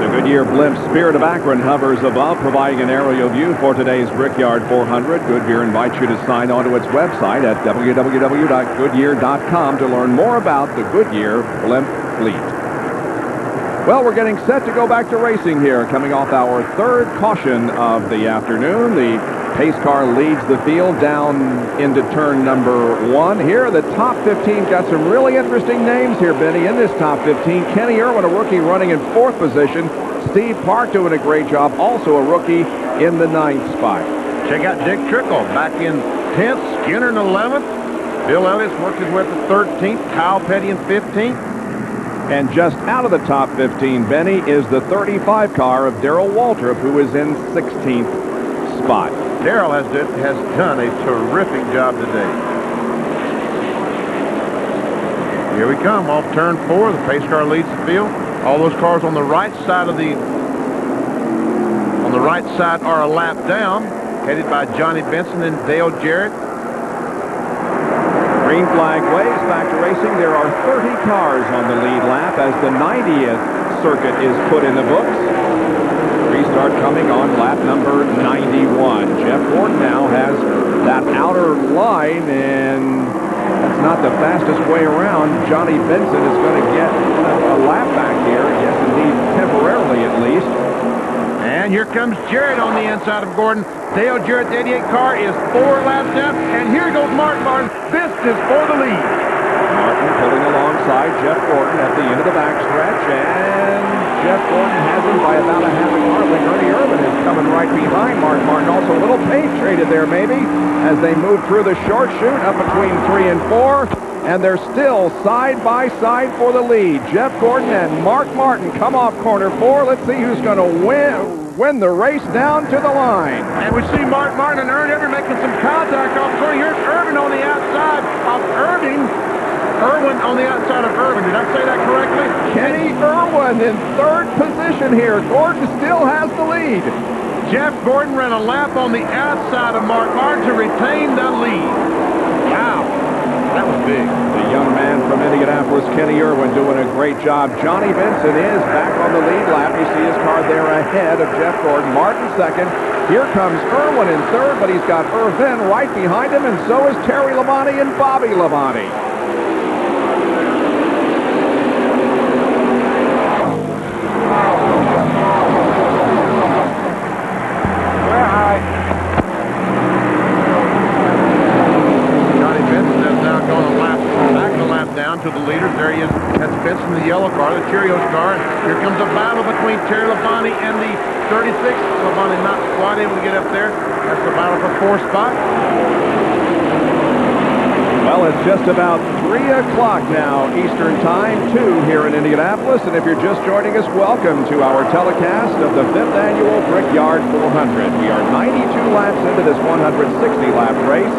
A: The Goodyear Blimp Spirit of Akron hovers above, providing an aerial view for today's Brickyard 400. Goodyear invites you to sign on to its website at www.goodyear.com to learn more about the Goodyear Blimp fleet. Well, we're getting set to go back to racing here, coming off our 3rd caution of the afternoon. The pace car leads the field down into turn number 1. Here, the top 15 got some really interesting names here, Benny, in this top 15. Kenny Irwin, a rookie, running in 4th position. Steve Park doing a great job, also a rookie. in the 9th spot.
H: Check out Dick Trickle back in 10th, Skinner in 11th. Bill Elliott's worked his way up to 13th, Kyle Petty in 15th.
A: And just out of the top 15, Benny, is the 35 car of Darrell Waltrip, who is in 16th spot.
H: Darrell has done a terrific job today. Here we come off turn 4. The pace car leads the field. All those cars on the right side are a lap down, headed by Johnny Benson and Dale Jarrett.
A: Green flag waves back to racing. There are 30 cars on the lead lap as the 90th circuit is put in the books. Restart coming on lap number 91. Jeff Gordon now has that outer line, and that's not the fastest way around. Johnny Benson is going to get a lap back here. Yes, indeed, temporarily at least.
H: And here comes Jarrett on the inside of Gordon. Dale Jarrett, the 88 car, is 4 laps down. And here goes Mark Martin. This is for the lead.
A: Martin pulling alongside Jeff Gordon at the end of the backstretch. And Jeff Gordon has him by about a half a car length. Ernie Irvin is coming right behind Mark Martin. Also a little paint traded there maybe as they move through the short chute up between 3 and 4. And they're still side by side for the lead. Jeff Gordon and Mark Martin come off corner 4. Let's see who's going to win the race down to the line.
H: And we see Mark Martin and Ernie Irvin making some contact off corner. Here's Irvin on the outside of Irvin. Irwin on the outside of Irvin. Did I say that correctly?
A: Kenny Irwin in 3rd position here. Gordon still has the lead.
H: Jeff Gordon ran a lap on the outside of Mark Martin to retain the lead. Wow. That was big.
A: The young man from Indianapolis, Kenny Irwin, doing a great job. Johnny Benson is back on the lead lap. You see his car there ahead of Jeff Gordon. Martin 2nd. Here comes Irwin in 3rd, but he's got Irvin right behind him, and so is Terry Labonte and Bobby Labonte.
H: To the leaders. There he is. That's Benson, the yellow car, the Cheerios car. And here comes a battle between Terry Labonte and the 36. Labonte not quite able to get up there. That's the battle for 4th spot.
A: Well, it's just about 3 o'clock now, Eastern Time, 2 here in Indianapolis. And if you're just joining us, welcome to our telecast of the 5th annual Brickyard 400. We are 92 laps into this 160-lap race.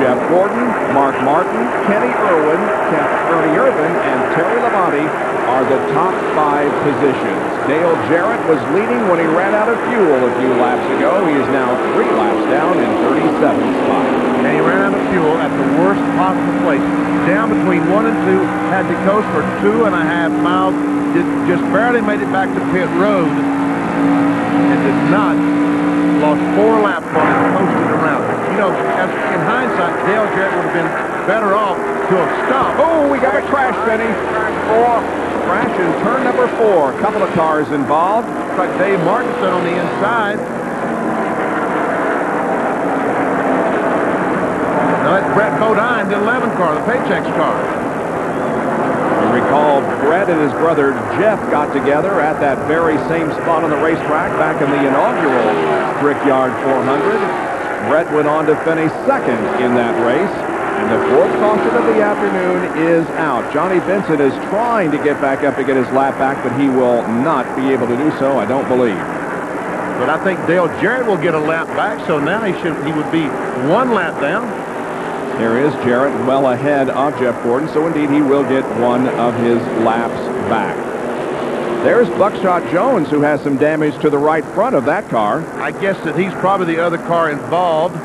A: Jeff Gordon, Mark Martin, Kenny Irwin, Ernie Irvin, and Terry Labonte are the top 5 positions. Dale Jarrett was leading when he ran out of fuel a few laps ago. He is now 3 laps down in 37th spot.
H: And he ran out of fuel at the worst possible place. Down between 1 and 2, had to coast for 2.5 miles. Just barely made it back to pit road. And did not. Lost 4 laps while he coasted around. You know, in hindsight, Dale Jarrett would have been better off to have stopped.
A: Oh, we got a crash, Benny. Crash in turn number 4. A couple of cars involved.
H: Looks like Dave Martin stood on the inside. No, that's Brett Bodine, the 11 car, the Paychecks car.
A: You recall Brett and his brother Jeff got together at that very same spot on the racetrack back in the inaugural Brickyard 400. Brett went on to finish 2nd in that race, and the 4th caution of the afternoon is out. Johnny Benson is trying to get back up to get his lap back, but he will not be able to do so, I don't believe.
H: But I think Dale Jarrett will get a lap back, so now he would be 1 lap down.
A: There is Jarrett well ahead of Jeff Gordon, so indeed he will get 1 of his laps back. There's Buckshot Jones, who has some damage to the right front of that car.
H: I guess that he's probably the other car involved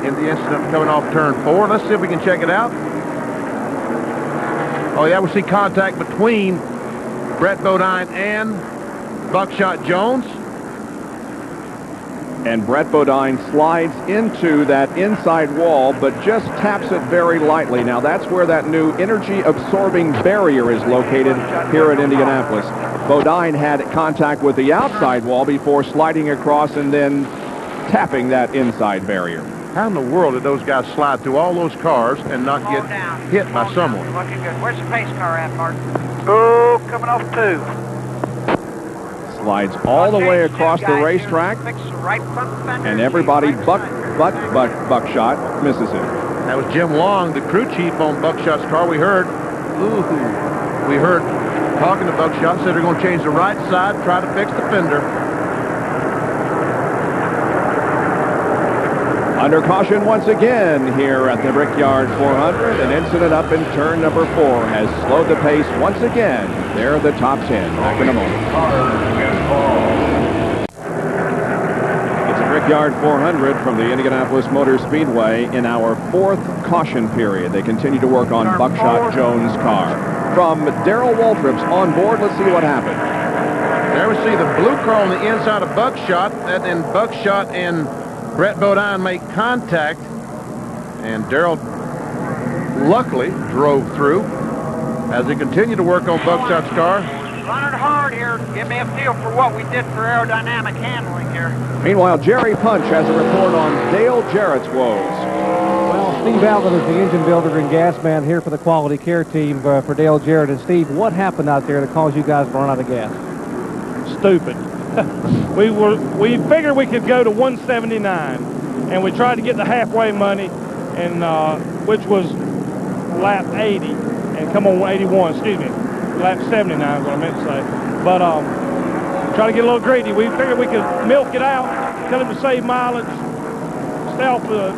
H: in the incident coming off turn 4. Let's see if we can check it out. Oh, yeah, we see contact between Brett Bodine and Buckshot Jones.
A: And Brett Bodine slides into that inside wall, but just taps it very lightly. Now, that's where that new energy-absorbing barrier is located here at Indianapolis. Bodine had contact with the outside wall before sliding across and then tapping that inside barrier.
H: How in the world did those guys slide through all those cars and not get hit by someone?
Q: Looking good. Where's the pace car at, Martin? Oh, coming off 2.
A: slides all the way across the racetrack, and everybody Buckshot misses it.
H: That was Jim Long, the crew chief on Buckshot's car. We heard talking to Buckshot, said they're going to change the right side, try to fix the fender.
A: Under caution once again here at the Brickyard 400. An incident up in turn number 4 has slowed the pace once again. They're the top 10. Back in a moment. It's a Brickyard 400 from the Indianapolis Motor Speedway in our 4th caution period. They continue to work on Buckshot Jones' car. From Darrell Waltrip's on board, let's see what happened.
H: There we see the blue car on the inside of Buckshot, and then Buckshot and Brett Bodine make contact, and Darrell luckily drove through as they continue to work on Buckshot's car.
Q: Running hard here. Give me a feel for what we did for aerodynamic handling here.
A: Meanwhile, Jerry Punch has a report on Dale Jarrett's woes.
D: Well, Steve Allen is the engine builder and gas man here for the quality care team for Dale Jarrett. And Steve, what happened out there to cause you guys to run out of gas?
O: Stupid. we figured we could go to 179, and we tried to get the halfway money, and which was lap 80, and come on 81, excuse me, lap 79 is what I meant to say. But try to get a little greedy. We figured we could milk it out, tell him to save mileage, stay off the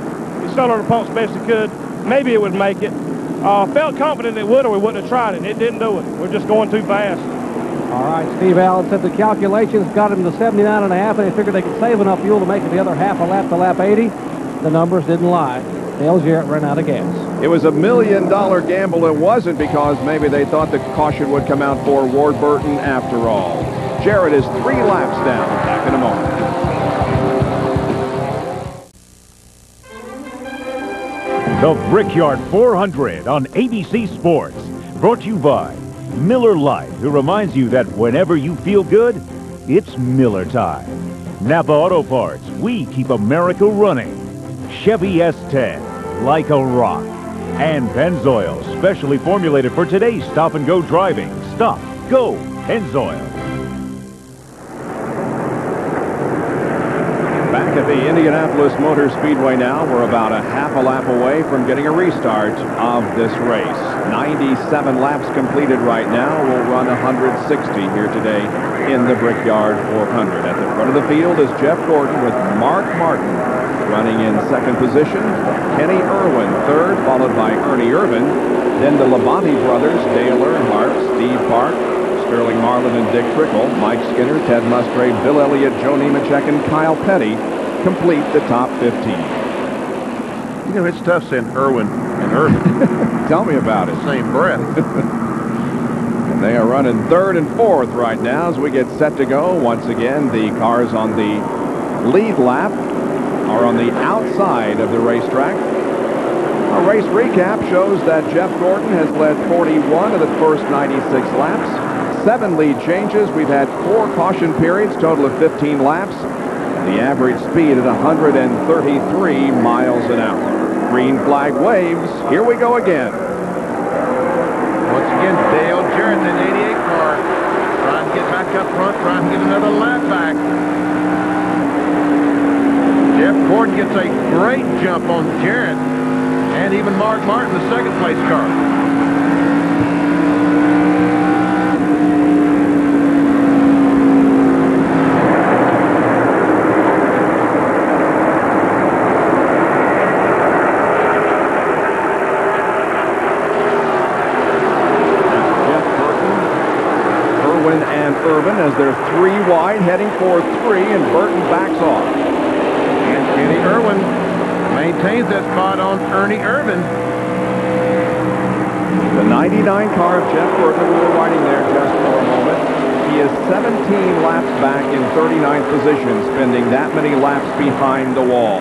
O: accelerator pumps best we could. Maybe it would make it. Felt confident it would, or we wouldn't have tried it. It didn't do it. We're just going too fast.
D: All right, Steve Allen said the calculations got him to 79.5, and they figured they could save enough fuel to make it the other half a lap to lap 80. The numbers didn't lie. Dale Jarrett ran out of gas.
A: It was $1 million gamble. It wasn't because maybe they thought the caution would come out for Ward Burton after all. Jarrett is 3 laps down. Back in a moment.
P: The Brickyard 400 on ABC Sports. Brought to you by Miller Lite, who reminds you that whenever you feel good, it's Miller time. Napa Auto Parts, we keep America running. Chevy S10, like a rock. And Pennzoil, specially formulated for today's stop-and-go driving. Stop, go, Pennzoil.
A: Back at the Indianapolis Motor Speedway now, we're about a half a lap away from getting a restart of this race. 97 laps completed right now. We'll run 160 here today in the Brickyard 400. At the front of the field is Jeff Gordon with Mark Martin running in second position. Kenny Irwin third, followed by Ernie Irvin. Then the Labonte brothers, Dale Earnhardt, Steve Park, Sterling Marlin and Dick Trickle, Mike Skinner, Ted Musgrave, Bill Elliott, Joe Nemechek, and Kyle Petty complete the top 15.
H: You know, it's tough saying Irwin and Irvin.
A: Tell me about it.
H: Same breath.
A: And they are running third and fourth right now as we get set to go. Once again, the cars on the lead lap are on the outside of the racetrack. Our race recap shows that Jeff Gordon has led 41 of the first 96 laps. 7 lead changes. We've had 4 caution periods, total of 15 laps. The average speed at 133 miles an hour. Green flag waves. Here we go again.
H: Once again, Dale Jarrett in 88 car. Trying to get back up front, trying to get another lap back. Jeff Gordon gets a great jump on Jarrett, and even Mark Martin, the second place car.
A: Irvin as they're 3 wide heading for 3, and Burton backs off.
H: And Kenny Irwin maintains that spot on Ernie Irvin.
A: The 99 car of Jeff Burton, we were riding there just for a moment. He is 17 laps back in 39th position, spending that many laps behind the wall.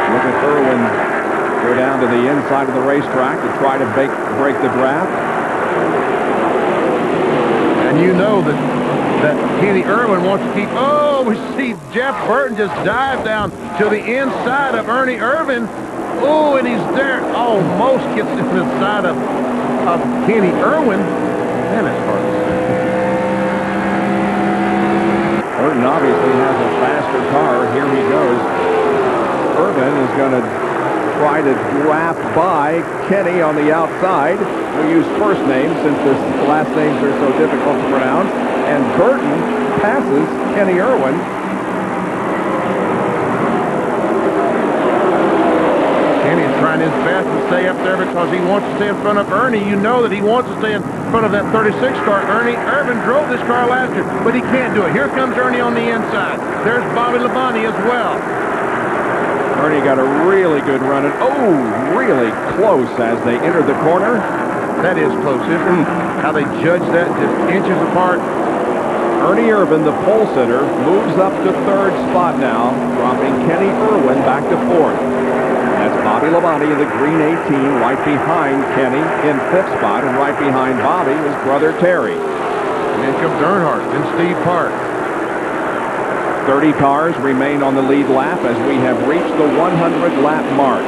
A: Look at Irwin go down to the inside of the racetrack to try to break the draft.
H: And you know that Kenny Irwin wants to keep. Oh, we see Jeff Burton just dive down to the inside of Ernie Irvin. Oh, and he's there. Almost gets to the side of Kenny Irwin. Man, it's hard to say.
A: Burton obviously has a faster car. Here he goes. Irvin is going to try to draft by Kenny on the outside. We'll use first names since the last names are so difficult to pronounce. And Burton passes Kenny Irwin.
H: Kenny's trying his best to stay up there because he wants to stay in front of Ernie. You know that he wants to stay in front of that 36 car. Irvin drove this car last year, but he can't do it. Here comes Ernie on the inside. There's Bobby Labonte as well.
A: Ernie got a really good run, and really close as they entered the corner.
H: That is close, isn't it? How they judge that, just inches apart.
A: Ernie Irvin, the pole sitter, moves up to third spot now, dropping Kenny Irwin back to fourth. That's Bobby Labonte in the green 18, right behind Kenny in fifth spot, and right behind Bobby is brother Terry.
H: And then comes Earnhardt and Steve Park.
A: 30 cars remain on the lead lap as we have reached the 100-lap mark.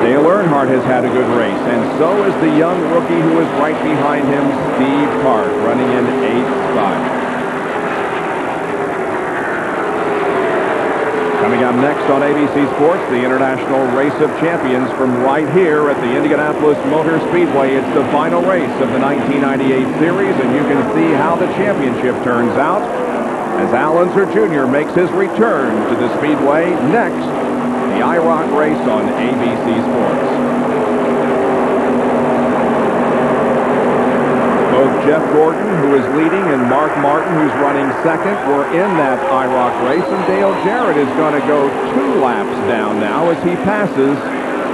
A: Dale Earnhardt has had a good race, and so is the young rookie who is right behind him, Steve Park, running in 8th spot. Coming up next on ABC Sports, the International Race of Champions from right here at the Indianapolis Motor Speedway. It's the final race of the 1998 series, and you can see how the championship turns out as Al Unser Jr. makes his return to the Speedway next, the IROC race on ABC Sports. Both Jeff Gordon, who is leading, and Mark Martin, who's running second, were in that IROC race, and Dale Jarrett is going to go 2 laps down now as he passes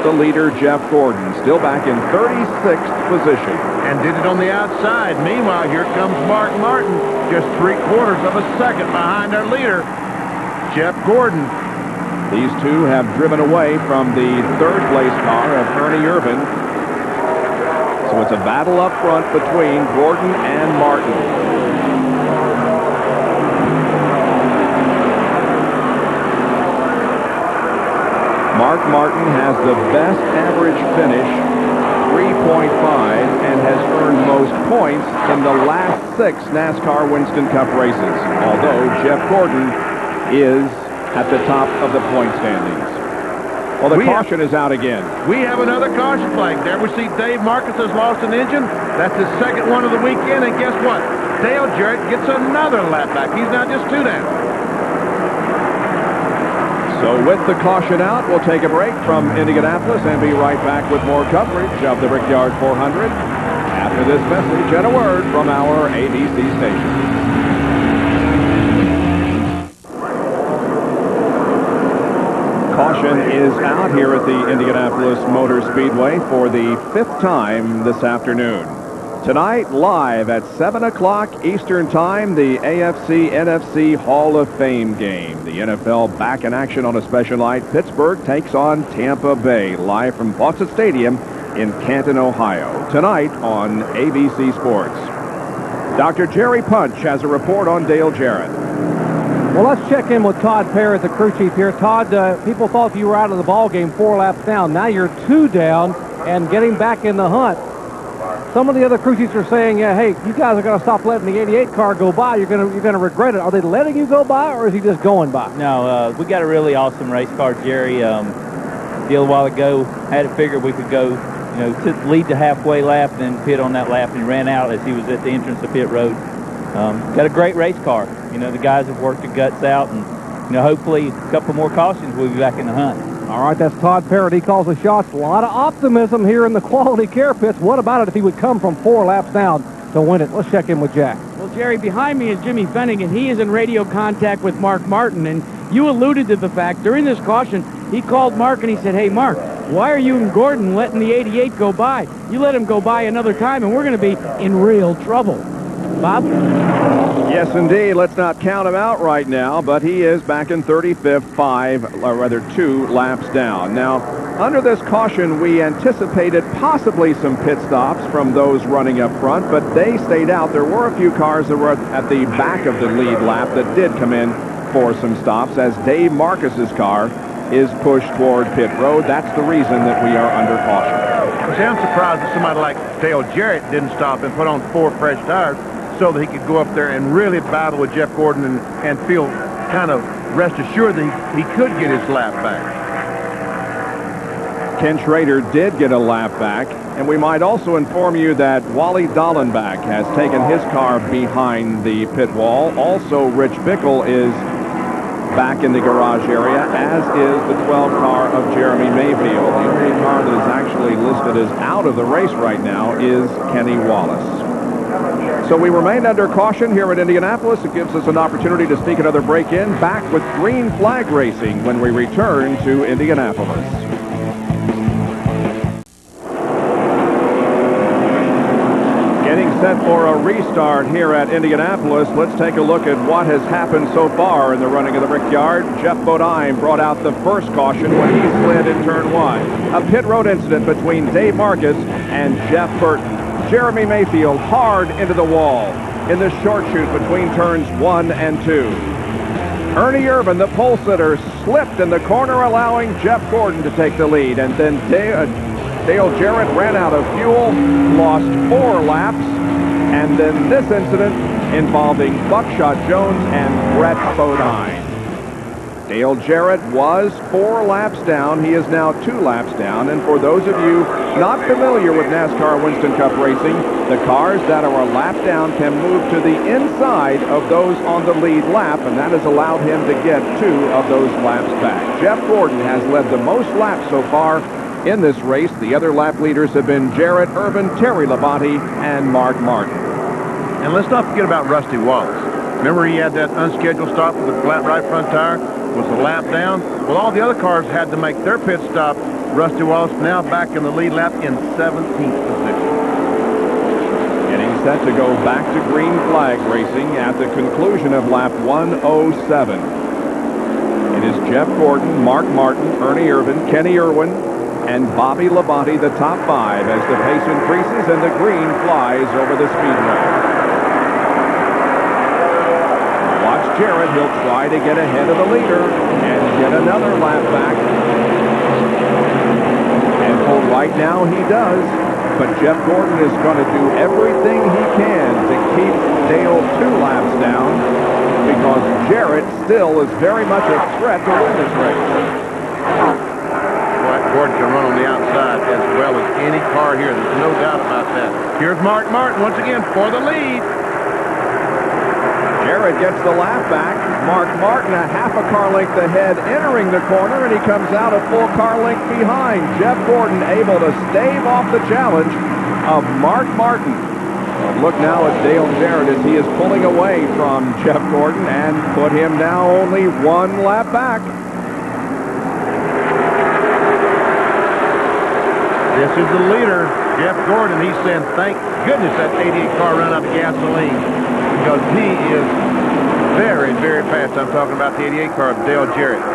A: the leader, Jeff Gordon, still back in 36th position.
H: And did it on the outside. Meanwhile, here comes Mark Martin, just 3/4 of a second behind our leader, Jeff Gordon.
A: These two have driven away from the third-place car of Ernie Irvin. So it's a battle up front between Gordon and Martin. Mark Martin has the best average finish, 3.5, and has earned most points in the last 6 NASCAR Winston Cup races, although Jeff Gordon is at the top of the point standings. Well, the caution is out again.
H: We have another caution flag. There we see Dave Marcus has lost an engine. That's his second one of the weekend, and guess what? Dale Jarrett gets another lap back. He's now just 2 down.
A: So with the caution out, we'll take a break from Indianapolis and be right back with more coverage of the Brickyard 400 after this message and a word from our ABC station. Caution is out here at the Indianapolis Motor Speedway for the 5th time this afternoon. Tonight, live at 7 o'clock Eastern Time, the AFC-NFC Hall of Fame game. The NFL back in action on a special night. Pittsburgh takes on Tampa Bay, live from Fawcett Stadium in Canton, Ohio. Tonight on ABC Sports. Dr. Jerry Punch has a report on Dale Jarrett.
D: Well, let's check in with Todd Parrott, the crew chief here. Todd, people thought you were out of the ball game 4 laps down. Now you're 2 down and getting back in the hunt. Some of the other crew chiefs are saying, hey, you guys are going to stop letting the 88 car go by. You're going to regret it. Are they letting you go by, or is he just going by?
S: No, we got a really awesome race car, Jerry. A little while ago, had it figured we could go, to lead the halfway lap, then pit on that lap, and he ran out as he was at the entrance to pit road. Got a great race car. The guys have worked their guts out, and hopefully a couple more cautions, we'll be back in the hunt.
D: All right, that's Todd Parrott. He calls the shots. A lot of optimism here in the quality care pits. What about it if he would come from 4 laps down to win it? Let's check in with Jack.
F: Well, Jerry, behind me is Jimmy Fenning, and he is in radio contact with Mark Martin. And you alluded to the fact during this caution, he called Mark and he said, hey, Mark, why are you and Gordon letting the 88 go by? You let him go by another time, and we're going to be in real trouble. Bob?
A: Yes, indeed. Let's not count him out right now, but he is back in 35th, 2 laps down. Now, under this caution, we anticipated possibly some pit stops from those running up front, but they stayed out. There were a few cars that were at the back of the lead lap that did come in for some stops as Dave Marcus's car is pushed toward pit road. That's the reason that we are under caution.
H: See, I'm surprised that somebody like Dale Jarrett didn't stop and put on 4 fresh tires so that he could go up there and really battle with Jeff Gordon and feel kind of rest assured that he could get his lap back.
A: Ken Schrader did get a lap back, and we might also inform you that Wally Dallenbach has taken his car behind the pit wall. Also, Rich Bickle is back in the garage area, as is the 12 car of Jeremy Mayfield. The only car that is actually listed as out of the race right now is Kenny Wallace. So we remain under caution here at Indianapolis. It gives us an opportunity to sneak another break in. Back with green flag racing when we return to Indianapolis. Getting set for a restart here at Indianapolis. Let's take a look at what has happened so far in the running of the Brickyard. Jeff Bodine brought out the first caution when he slid in turn 1. A pit road incident between Dave Marcus and Jeff Burton. Jeremy Mayfield hard into the wall in the short chute between turns 1 and 2. Ernie Irvin, the pole sitter, slipped in the corner, allowing Jeff Gordon to take the lead. And then Dale Jarrett ran out of fuel, lost 4 laps, and then this incident involving Buckshot Jones and Brett Bodine. Dale Jarrett was 4 laps down. He is now 2 laps down. And for those of you not familiar with NASCAR Winston Cup racing, the cars that are a lap down can move to the inside of those on the lead lap, and that has allowed him to get 2 of those laps back. Jeff Gordon has led the most laps so far in this race. The other lap leaders have been Jarrett, Irvin, Terry Labonte, and Mark Martin.
H: And let's not forget about Rusty Wallace. Remember he had that unscheduled stop with the flat right front tire? Was a lap down? Well, all the other cars had to make their pit stop. Rusty Wallace now back in the lead lap in 17th position.
A: Getting set to go back to green flag racing at the conclusion of lap 107. It is Jeff Gordon, Mark Martin, Ernie Irvin, Kenny Irwin, and Bobby Labonte, the top 5, as the pace increases and the green flies over the speedway. Watch Jarrett. He'll try to get ahead of the leader and get another lap back. And for right now, he does. But Jeff Gordon is going to do everything he can to keep Dale 2 laps down, because Jarrett still is very much a threat to win this race.
H: Gordon can run on the outside as well as any car here. There's no doubt about that. Here's Mark Martin once again for the lead.
A: Jarrett gets the lap back. Mark Martin a half a car length ahead entering the corner, and he comes out a full car length behind. Jeff Gordon able to stave off the challenge of Mark Martin. Look now at Dale Jarrett as he is pulling away from Jeff Gordon and put him now only 1 lap back.
H: This is the leader, Jeff Gordon. He's saying, thank goodness that 88 car ran out of gasoline, because he is very, very fast. I'm talking about the 88 car of Dale Jarrett.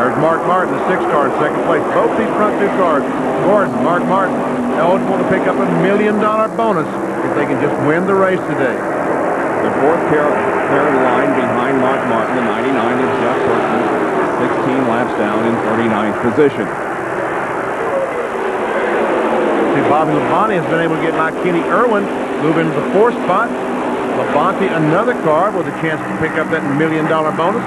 H: There's Mark Martin, the 6 car in second place. Both these front 2 cars, Gordon, Mark Martin, eligible to pick up $1 million bonus if they can just win the race today.
A: The 4th pair line behind Mark Martin, the 99 is Jeff Gordon, 16 laps down in 39th position.
H: Bobby Labonte has been able to get like Kenny Irwin move into the 4th spot. Labonte, another car with a chance to pick up that $1 million bonus.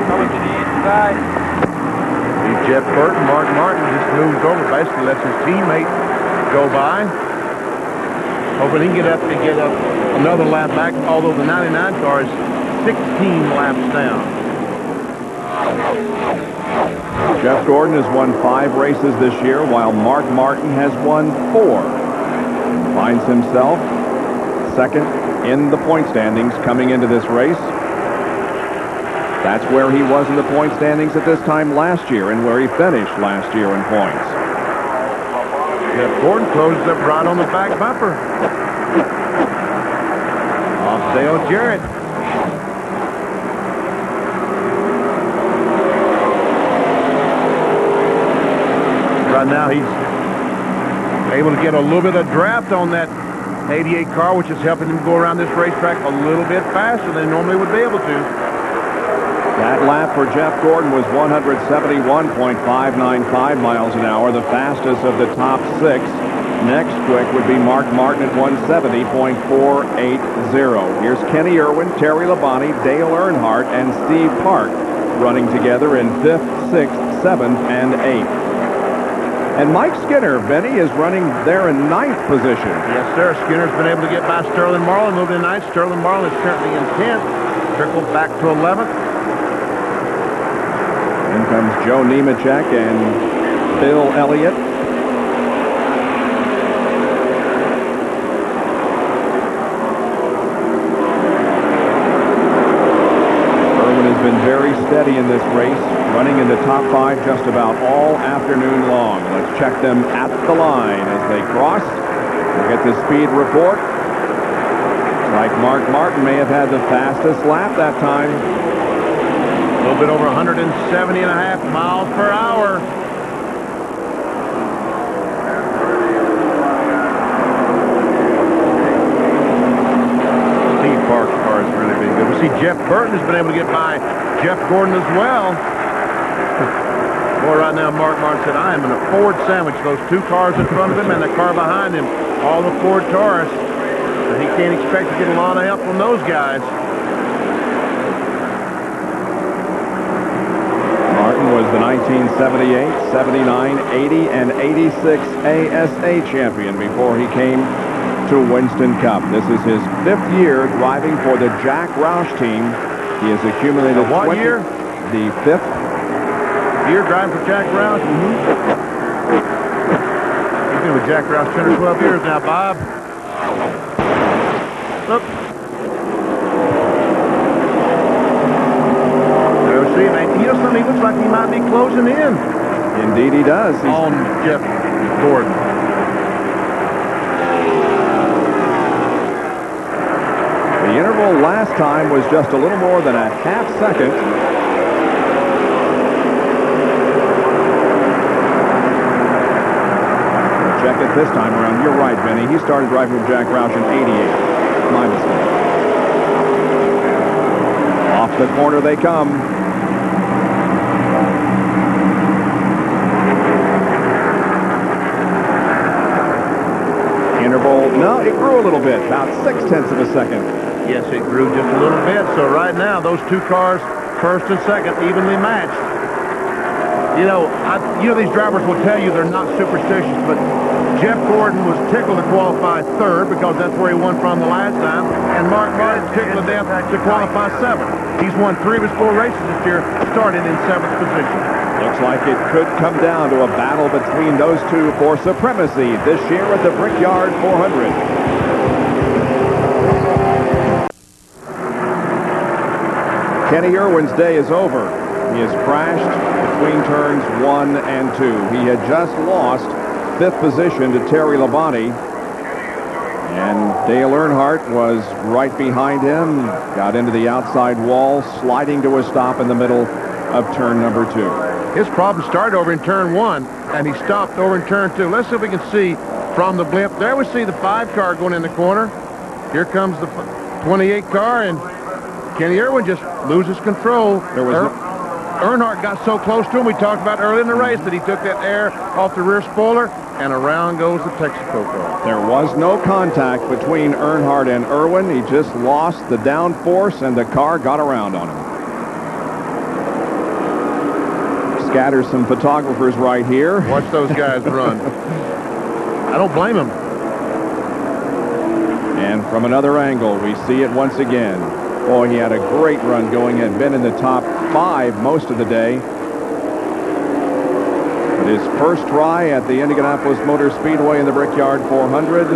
O: Coming to the inside.
H: Jeff Burton, Mark Martin just moves over, basically lets his teammate go by. Hoping he can get up and get another lap back, although the 99 car is 16 laps down.
A: Jeff Gordon has won 5 races this year, while Mark Martin has won 4. Finds himself second in the point standings coming into this race. That's where he was in the point standings at this time last year, and where he finished last year in points.
H: Jeff Gordon closes up right on the back bumper. Off Dale Jarrett. Right now he's able to get a little bit of draft on that 88 car, which is helping him go around this racetrack a little bit faster than he normally would be able to.
A: That lap for Jeff Gordon was 171.595 miles an hour, the fastest of the top 6. Next quick would be Mark Martin at 170.480. Here's Kenny Irwin, Terry Labonte, Dale Earnhardt, and Steve Park running together in 5th, 6th, 7th, and 8th. And Mike Skinner, Benny, is running there in 9th position.
H: Yes, sir. Skinner's been able to get by Sterling Marlin, moved in 9th. Sterling Marlin is currently in 10th, trickled back to 11th.
A: In comes Joe Nemechek and Bill Elliott. Been very steady in this race, running in the top 5 just about all afternoon long. Let's check them at the line as they cross. We'll get the speed report. Like Mark Martin may have had the fastest lap that time.
H: A little bit over 170.5 miles per hour. See, Jeff Burton has been able to get by Jeff Gordon as well. Boy, right now, Mark Martin said, I am in a Ford sandwich. Those 2 cars in front of him and the car behind him, all the Ford Taurus. And he can't expect to get a lot of help from those guys.
A: Martin was the 1978, 79, 80, and 86 ASA champion before he came to Winston Cup. This is his 5th year driving for the Jack Roush team. He has accumulated
H: what year?
A: The 5th
H: year driving for Jack Roush. He's been with Jack Roush 10 or 12 years now, Bob. Look. There we see, man. You know something? He looks like he might be closing in.
A: Indeed, he does. He's
H: on Jeff Gordon.
A: The interval last time was just a little more than a half second. We'll check it this time around. You're right, Benny. He started driving with Jack Roush in 88. My mistake. Off the corner they come. Interval, no, it grew a little bit, about 0.6 of a second.
H: Yes, it grew just a little bit. So right now, those 2 cars, first and second, evenly matched. You know, these drivers will tell you they're not superstitious, but Jeff Gordon was tickled to qualify 3rd because that's where he won from the last time, and Mark Martin tickled to death to qualify 7th. He's won 3 of his 4 races this year, starting in 7th position.
A: Looks like it could come down to a battle between those 2 for supremacy this year at the Brickyard 400. Kenny Irwin's day is over. He has crashed between turns 1 and 2. He had just lost 5th position to Terry Labonte. And Dale Earnhardt was right behind him, got into the outside wall, sliding to a stop in the middle of turn number 2.
H: His problem started over in turn 1, and he stopped over in turn 2. Let's see if we can see from the blimp. There we see the 5 car going in the corner. Here comes the 28 car, and Kenny Irwin just loses control. Earnhardt got so close to him, we talked about early in the race, that he took that air off the rear spoiler, and around goes the Texaco car.
A: There was no contact between Earnhardt and Irwin. He just lost the downforce, and the car got around on him. Scatter some photographers right here.
H: Watch those guys run. I don't blame them.
A: And from another angle, we see it once again. Boy, he had a great run going. Had been in the top 5 most of the day. But his first try at the Indianapolis Motor Speedway in the Brickyard 400.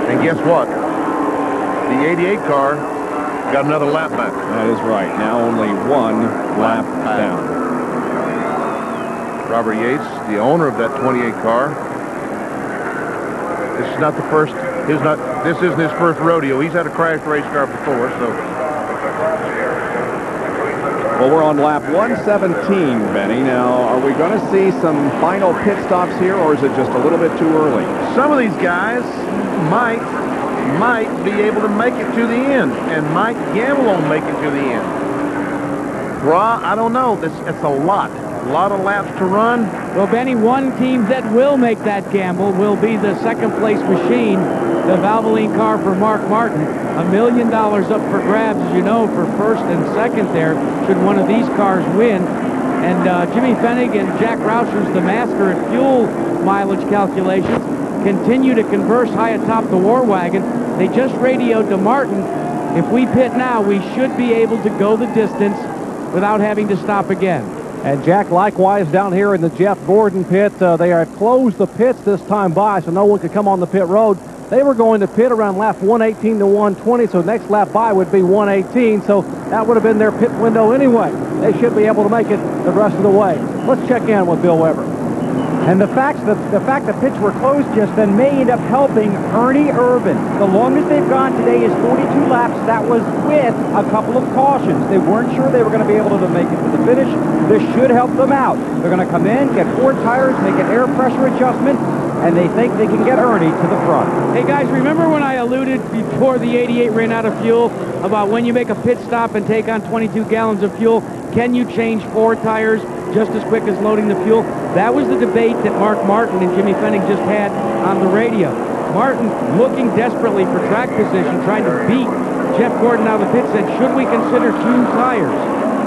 H: And guess what? The 88 car got another lap back.
A: That is right. Now only 1 lap down.
H: Robert Yates, the owner of that 28 car. This is not the first. This isn't his first rodeo. He's had a crashed race car before, so.
A: Well, we're on lap 117, Benny. Now, are we going to see some final pit stops here, or is it just a little bit too early?
H: Some of these guys might. might be able to make it to the end and might gamble on making to the end. I don't know. It's a lot of laps to run.
F: Well, Benny, one team that will make that gamble will be the second-place machine, the Valvoline car for Mark Martin. $1 million up for grabs, as you know, for first and second there, should one of these cars win. And Jimmy Fennig and Jack Roushers, the master at fuel mileage calculations, continue to converse high atop the war wagon. They just radioed to Martin, if we pit now, we should be able to go the distance without having to stop again.
D: And Jack, likewise, down here in the Jeff Gordon pit, they have closed the pits this time by, so no one could come on the pit road. They were going to pit around lap 118 to 120, so next lap by would be 118, so that would have been their pit window anyway. They should be able to make it the rest of the way. Let's check in with Bill Weber.
B: And the fact that pits were closed just then may end up helping Ernie Irvan. The longest they've gone today is 42 laps. That was with a couple of cautions. They weren't sure they were going to be able to make it to the finish. This should help them out. They're going to come in, get 4 tires, make an air pressure adjustment, and they think they can get Ernie to the front.
F: Hey, guys, remember when I alluded before the 88 ran out of fuel about when you make a pit stop and take on 22 gallons of fuel, can you change 4 tires just as quick as loading the fuel? That was the debate that Mark Martin and Jimmy Fennig just had on the radio. Martin, looking desperately for track position, trying to beat Jeff Gordon out of the pit, said, should we consider 2 tires?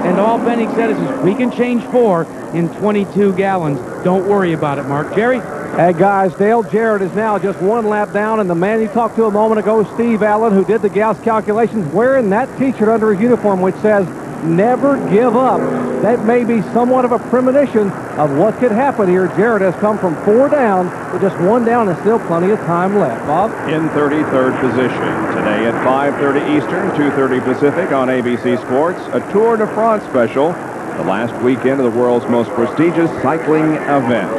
F: And all Fennig said is, we can change 4 in 22 gallons. Don't worry about it, Mark. Jerry?
D: Hey, guys, Dale Jarrett is now just 1 lap down, and the man you talked to a moment ago, Steve Allen, who did the gas calculations, wearing that T-shirt under his uniform, which says, never give up. That may be somewhat of a premonition of what could happen here. Jarrett has come from 4 down to just 1 down and still plenty of time left. Bob?
A: In 33rd position today at 5:30 Eastern, 2:30 Pacific on ABC Sports, a Tour de France special, the last weekend of the world's most prestigious cycling event.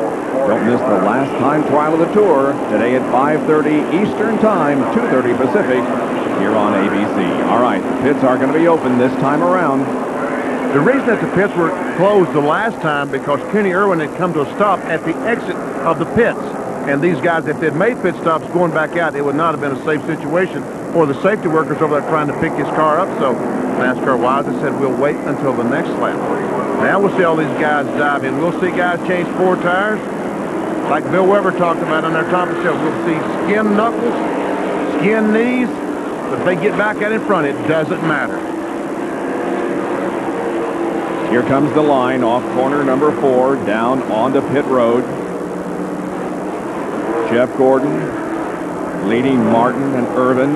A: Don't miss the last time trial of the Tour today at 5:30 Eastern Time, 2:30 Pacific, here on ABC. All right, the pits are going to be open this time around.
H: The reason that the pits were closed the last time because Kenny Irwin had come to a stop at the exit of the pits. And these guys, if they'd made pit stops going back out, it would not have been a safe situation for the safety workers over there trying to pick his car up. So NASCAR wisely said, we'll wait until the next lap. Now we'll see all these guys dive in. We'll see guys change 4 tires. Like Bill Weber talked about on our top of the show, we'll see skin knuckles, skin knees. But if they get back out in front, it doesn't matter.
A: Here comes the line off corner number 4 down onto pit road. Jeff Gordon leading Martin and Irvin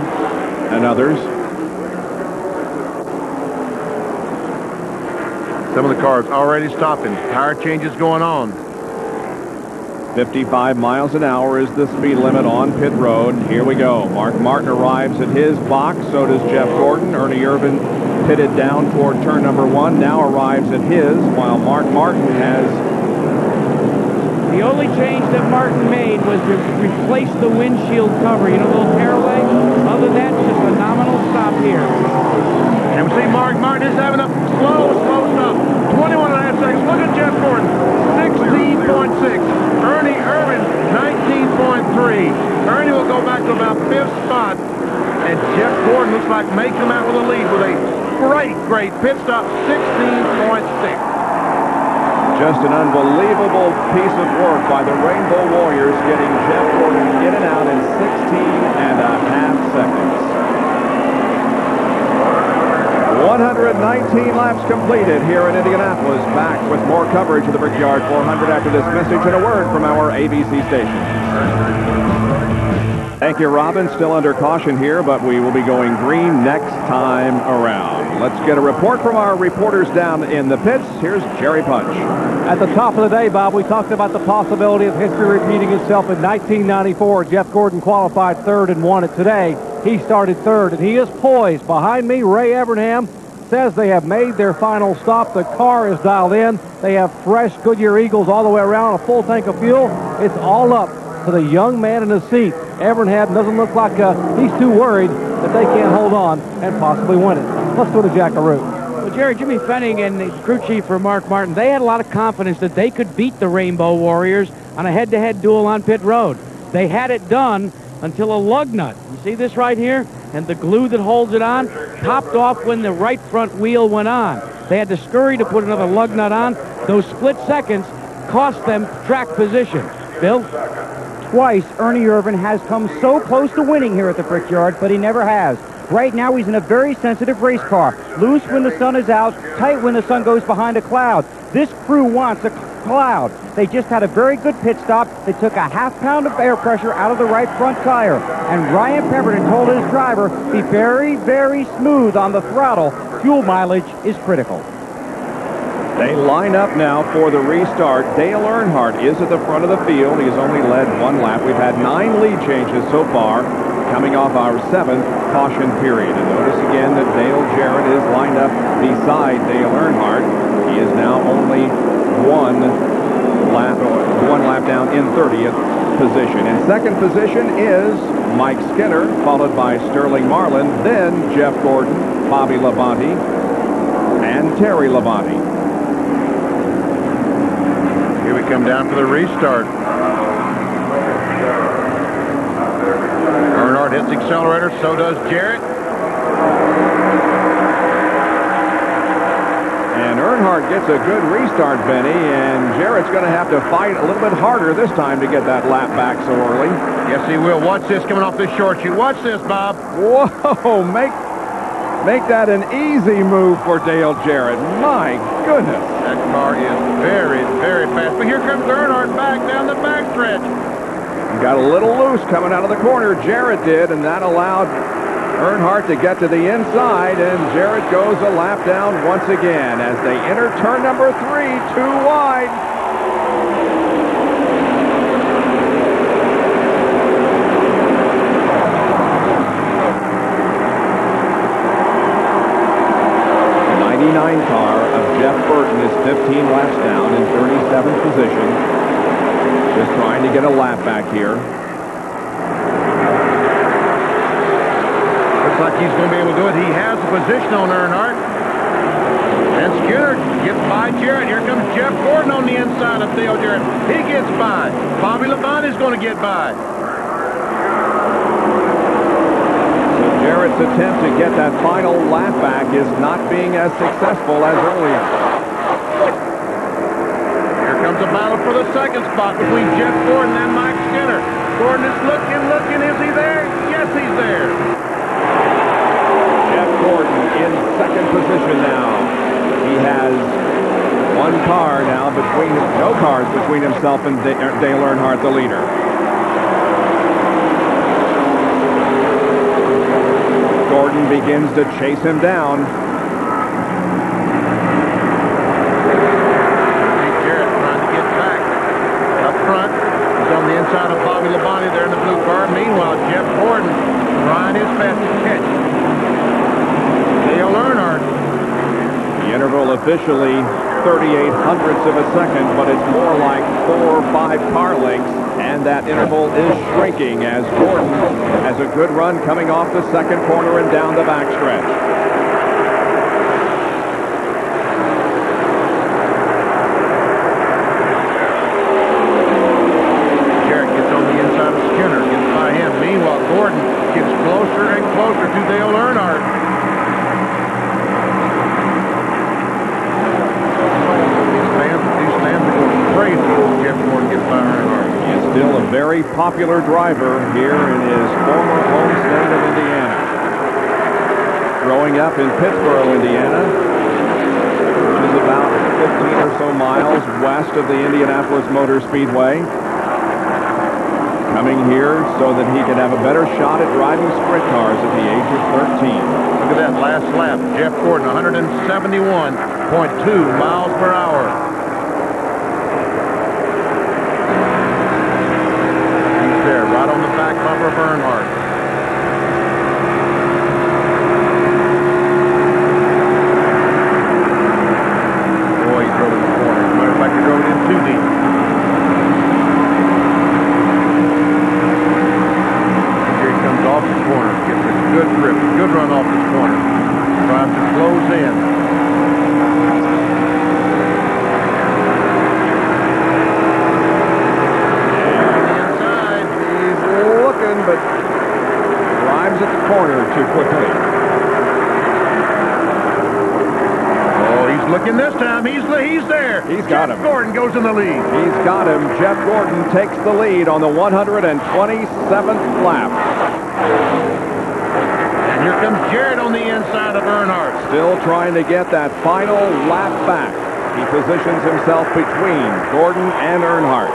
A: and others.
H: Some of the cars already stopping. Tire changes going on.
A: 55 miles an hour is the speed limit on pit road. Here we go. Mark Martin arrives at his box. So does Jeff Gordon. Ernie Irvan pitted down toward turn number 1, now arrives at his, while Mark Martin has...
F: The only change that Martin made was to replace the windshield cover. You know, a little tearaway? Other than that, just a nominal stop here.
H: And we see Mark Martin is having a slow stop. 21 and a half seconds. Look at Jeff Gordon. 16.6. Ernie Irvan, 19.3. Ernie will go back to about 5th spot. And Jeff Gordon looks like may come out with a lead with a great pit stop, 16.6.
A: Just an unbelievable piece of work by the Rainbow Warriors, getting Jeff Gordon in and out in 16.5 seconds. 119 laps completed here in Indianapolis. Back with more coverage of the Brickyard 400 after this message and a word from our ABC station. Thank you, Robin. Still under caution here, but we will be going green next time around. Let's get a report from our reporters down in the pits. Here's Jerry Punch.
D: At the top of the day, Bob, we talked about the possibility of history repeating itself in 1994. Jeff Gordon qualified 3rd and won it today. He started 3rd, and he is poised. Behind me, Ray Evernham says they have made their final stop. The car is dialed in. They have fresh Goodyear Eagles all the way around, a full tank of fuel. It's all up to the young man in the seat. Evernham doesn't look like he's too worried that they can't hold on and possibly win it. Let's go to Jackaroo.
F: Well, Jerry, Jimmy Fennig and the crew chief for Mark Martin, they had a lot of confidence that they could beat the Rainbow Warriors on a head-to-head duel on pit road. They had it done until a lug nut, you see this right here, and the glue that holds it on, popped off when the right front wheel went on. They had to scurry to put another lug nut on. Those split seconds cost them track position. Bill?
B: Twice, Ernie Irvan has come so close to winning here at the Brickyard, but he never has. Right now, he's in a very sensitive race car. Loose when the sun is out, tight when the sun goes behind a cloud. This crew wants a cloud. They just had a very good pit stop. They took a half-pound of air pressure out of the right front tire. And Ryan Pemberton told his driver, be very, very smooth on the throttle. Fuel mileage is critical.
A: They line up now for the restart. Dale Earnhardt is at the front of the field. He's only led one lap. We've had 9 lead changes so far, coming off our 7th caution period. And notice again that Dale Jarrett is lined up beside Dale Earnhardt. He is now only one lap down in 30th position. In second position is Mike Skinner, followed by Sterling Marlin, then Jeff Gordon, Bobby Labonte, and Terry Labonte.
H: Here we come down for the restart. Earnhardt hits the accelerator, so does Jarrett.
A: And Earnhardt gets a good restart, Benny, and Jarrett's going to have to fight a little bit harder this time to get that lap back so early.
H: Yes, he will. Watch this coming off this short chute. Watch this, Bob.
A: Whoa, make that an easy move for Dale Jarrett. My goodness.
H: That car is very, very fast. But here comes Earnhardt back down the backstretch.
A: He got a little loose coming out of the corner. Jarrett did, and that allowed Earnhardt to get to the inside, and Jarrett goes a lap down once again as they enter turn number 3, too wide. Car of Jeff Burton is 15 laps down in 37th position. Just trying to get a lap back here.
H: Looks like he's going to be able to do it. He has the position on Earnhardt. And Skinner gets by Jarrett. Here comes Jeff Gordon on the inside of Dale Jarrett. He gets by. Bobby Labonte is going to get by.
A: Jarrett's attempt to get that final lap back is not being as successful as earlier.
H: Here comes a battle for the second spot between Jeff Gordon and Mike Skinner. Gordon is looking. Is he there? Yes, he's there.
A: Jeff Gordon in second position now. He has one car now no cars between himself and Dale Earnhardt, the leader. Gordon begins to chase him down.
H: Jarrett trying to get back. Up front, he's on the inside of Bobby Labonte there in the blue car. Meanwhile, Jeff Gordon trying his best to catch Dale Earnhardt.
A: The interval officially 38 hundredths of a second, but it's more like 4 or 5 car lengths. And that interval is shrinking as Gordon has a good run coming off the second corner and down the backstretch.
H: Jarrett gets on the inside of Skinner, gets by him. Meanwhile, Gordon gets closer and closer to Dale Earnhardt. These fans are going crazy when Jeff Gordon gets by Earnhardt.
A: He is still a very popular driver here in his former home state of Indiana. Growing up in Pittsburgh, Indiana, which is about 15 or so miles west of the Indianapolis Motor Speedway. Coming here so that he could have a better shot at driving sprint cars at the age of 13.
H: Look at that last lap. Jeff Gordon, 171.2 miles per hour. Right on the back bumper of Earnhardt. Boy, he drove in the corner. Matter of fact, he drove it in too deep. Here he comes off the corner. Gets a good grip, good run off this corner. Tries to close in.
A: But turns at the corner too quickly.
H: Oh, he's looking this time. He's there.
A: He's got him.
H: Gordon goes in the lead.
A: He's got him. Jeff Gordon takes the lead on the 127th lap.
H: And here comes Jarrett on the inside of Earnhardt.
A: Still trying to get that final lap back. He positions himself between Gordon and Earnhardt.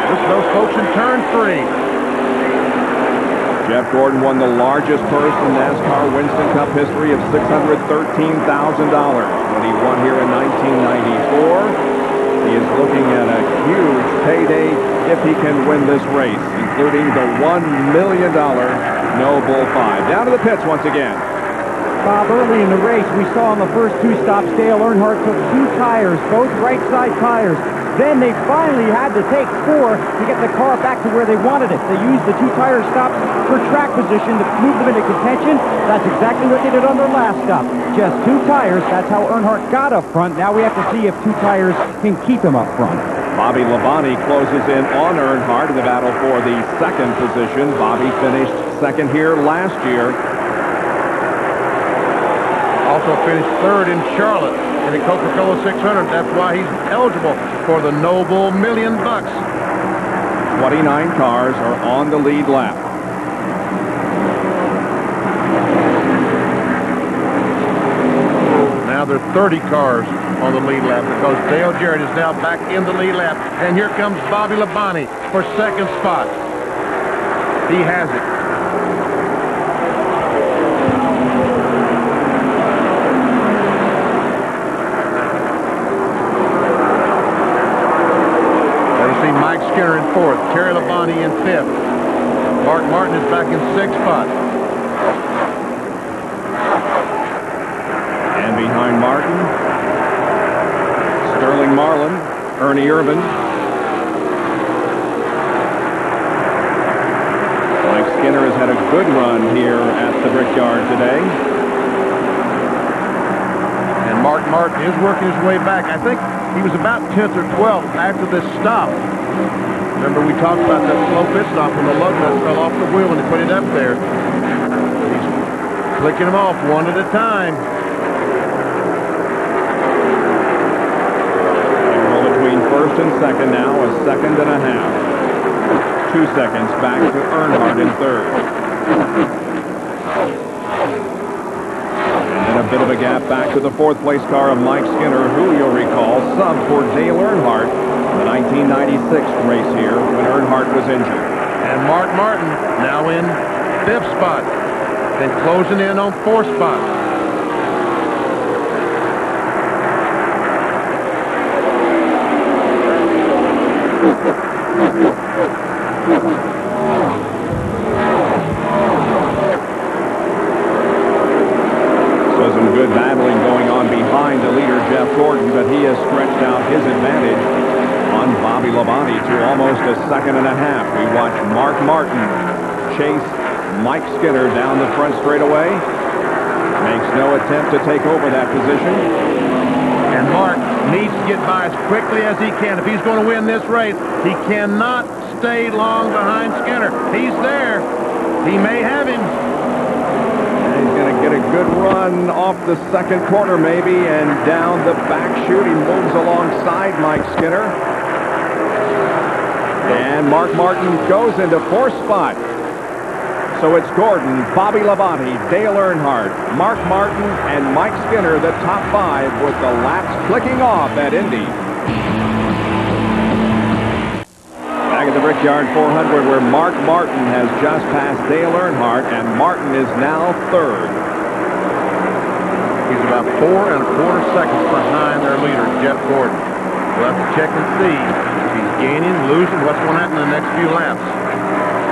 H: This those folks in turn 3.
A: Jeff Gordon won the largest purse in NASCAR Winston Cup history of $613,000 when he won here in 1994. He is looking at a huge payday if he can win this race, including the $1 million No Bull 5. Down to the pits once again.
D: Bob, early in the race, we saw on the first 2 stops, Dale Earnhardt took 2 tires, both right side tires. Then they finally had to take 4 to get the car back to where they wanted it. They used the 2 tire stops for track position to move them into contention. That's exactly what they did on their last stop. Just 2 tires. That's how Earnhardt got up front. Now we have to see if 2 tires can keep him up front.
A: Bobby Labonte closes in on Earnhardt in the battle for the 2nd position. Bobby finished 2nd here last year.
H: Also finished 3rd in Charlotte in the Coca-Cola 600. That's why he's eligible for the No Bull $1 million.
A: 29 cars are on the lead lap.
H: Now there are 30 cars on the lead lap because Dale Jarrett is now back in the lead lap. And here comes Bobby Labonte for 2nd spot. He has it. Mike Skinner in 4th, Terry Labonte in 5th. Mark Martin is back in 6th spot.
A: And behind Martin, Sterling Marlin, Ernie Irvan. Mike Skinner has had a good run here at the Brickyard today.
H: And Mark Martin is working his way back. I think he was about 10th or 12th after this stop. Remember, we talked about that slow pit stop when the lug nut fell off the wheel and they put it up there. He's clicking them off one at a time.
A: Interval between 1st and 2nd now, a 2.5 seconds. 2 seconds back to Earnhardt in 3rd. And a bit of a gap back to the 4th place car of Mike Skinner, who you'll recall subbed for Dale Earnhardt in the 1996 race here when Earnhardt was injured.
H: And Mark Martin now in 5th spot, then closing in on 4th spot.
A: So some good battling going on behind the leader, Jeff Gordon, but he has stretched out his advantage on Bobby Labonte to almost a 1.5 seconds. We watch Mark Martin chase Mike Skinner down the front straightaway. Makes no attempt to take over that position.
H: And Mark needs to get by as quickly as he can. If he's going to win this race, he cannot stay long behind Skinner. He's there. He may have him.
A: And he's going to get a good run off the 2nd corner maybe, and down the back chute. He moves alongside Mike Skinner. And Mark Martin goes into 4th spot. So it's Gordon, Bobby Labonte, Dale Earnhardt, Mark Martin, and Mike Skinner, the top 5, with the laps clicking off at Indy. Back at the Brickyard 400, where Mark Martin has just passed Dale Earnhardt, and Martin is now 3rd.
H: He's about 4.25 seconds behind their leader, Jeff Gordon. We'll have to check and see if he's gaining, losing, what's going to happen in the next few laps.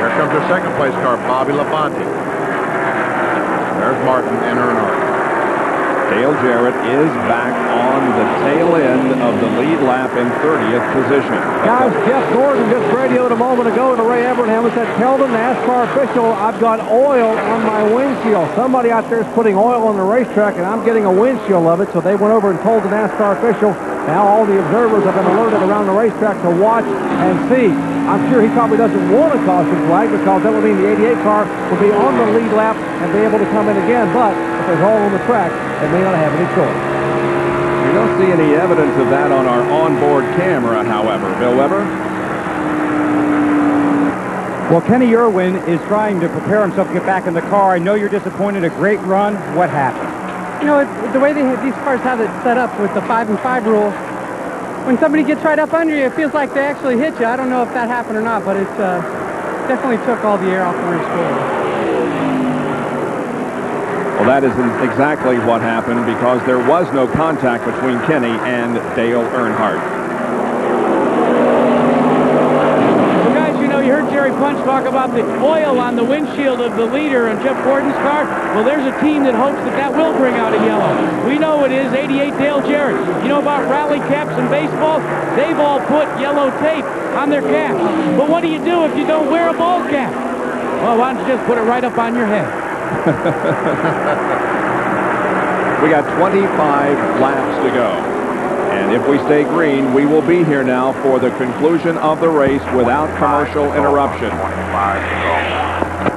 H: Here comes their 2nd place car, Bobby Labonte. There's Martin and Earnhardt.
A: Dale Jarrett is back on the tail end of the lead lap in 30th position.
D: Guys, Jeff Gordon just radioed a moment ago to Ray Abraham and said, tell the NASCAR official I've got oil on my windshield. Somebody out there is putting oil on the racetrack, and I'm getting a windshield of it. So they went over and told the NASCAR official. Now all the observers have been alerted around the racetrack to watch and see. I'm sure he probably doesn't want a caution flag because that would mean the 88 car will be on the lead lap and be able to come in again. But if there's all on the track, they may not have any choice.
A: We don't see any evidence of that on our onboard camera, however. Bill Weber?
B: Well, Kenny Irwin is trying to prepare himself to get back in the car. I know you're disappointed. A great run. What happened?
L: You know, the way these cars have it set up with the 5 and 5 rule, when somebody gets right up under you, it feels like they actually hit you. I don't know if that happened or not, but it definitely took all the air off the race floor.
A: Well, that isn't exactly what happened because there was no contact between Kenny and Dale Earnhardt.
F: Well, guys, you know, you heard Jerry Punch talk about the oil on the windshield of the leader on Jeff Gordon's car. Well, there's a team that hopes that will bring out a yellow. We know it is 88 Dale Jarrett. You know about rally caps in baseball? They've all put yellow tape on their caps. But what do you do if you don't wear a ball cap? Well, why don't you just put it right up on your head?
A: We got 25 laps to go. And if we stay green, we will be here now for the conclusion of the race without commercial interruption.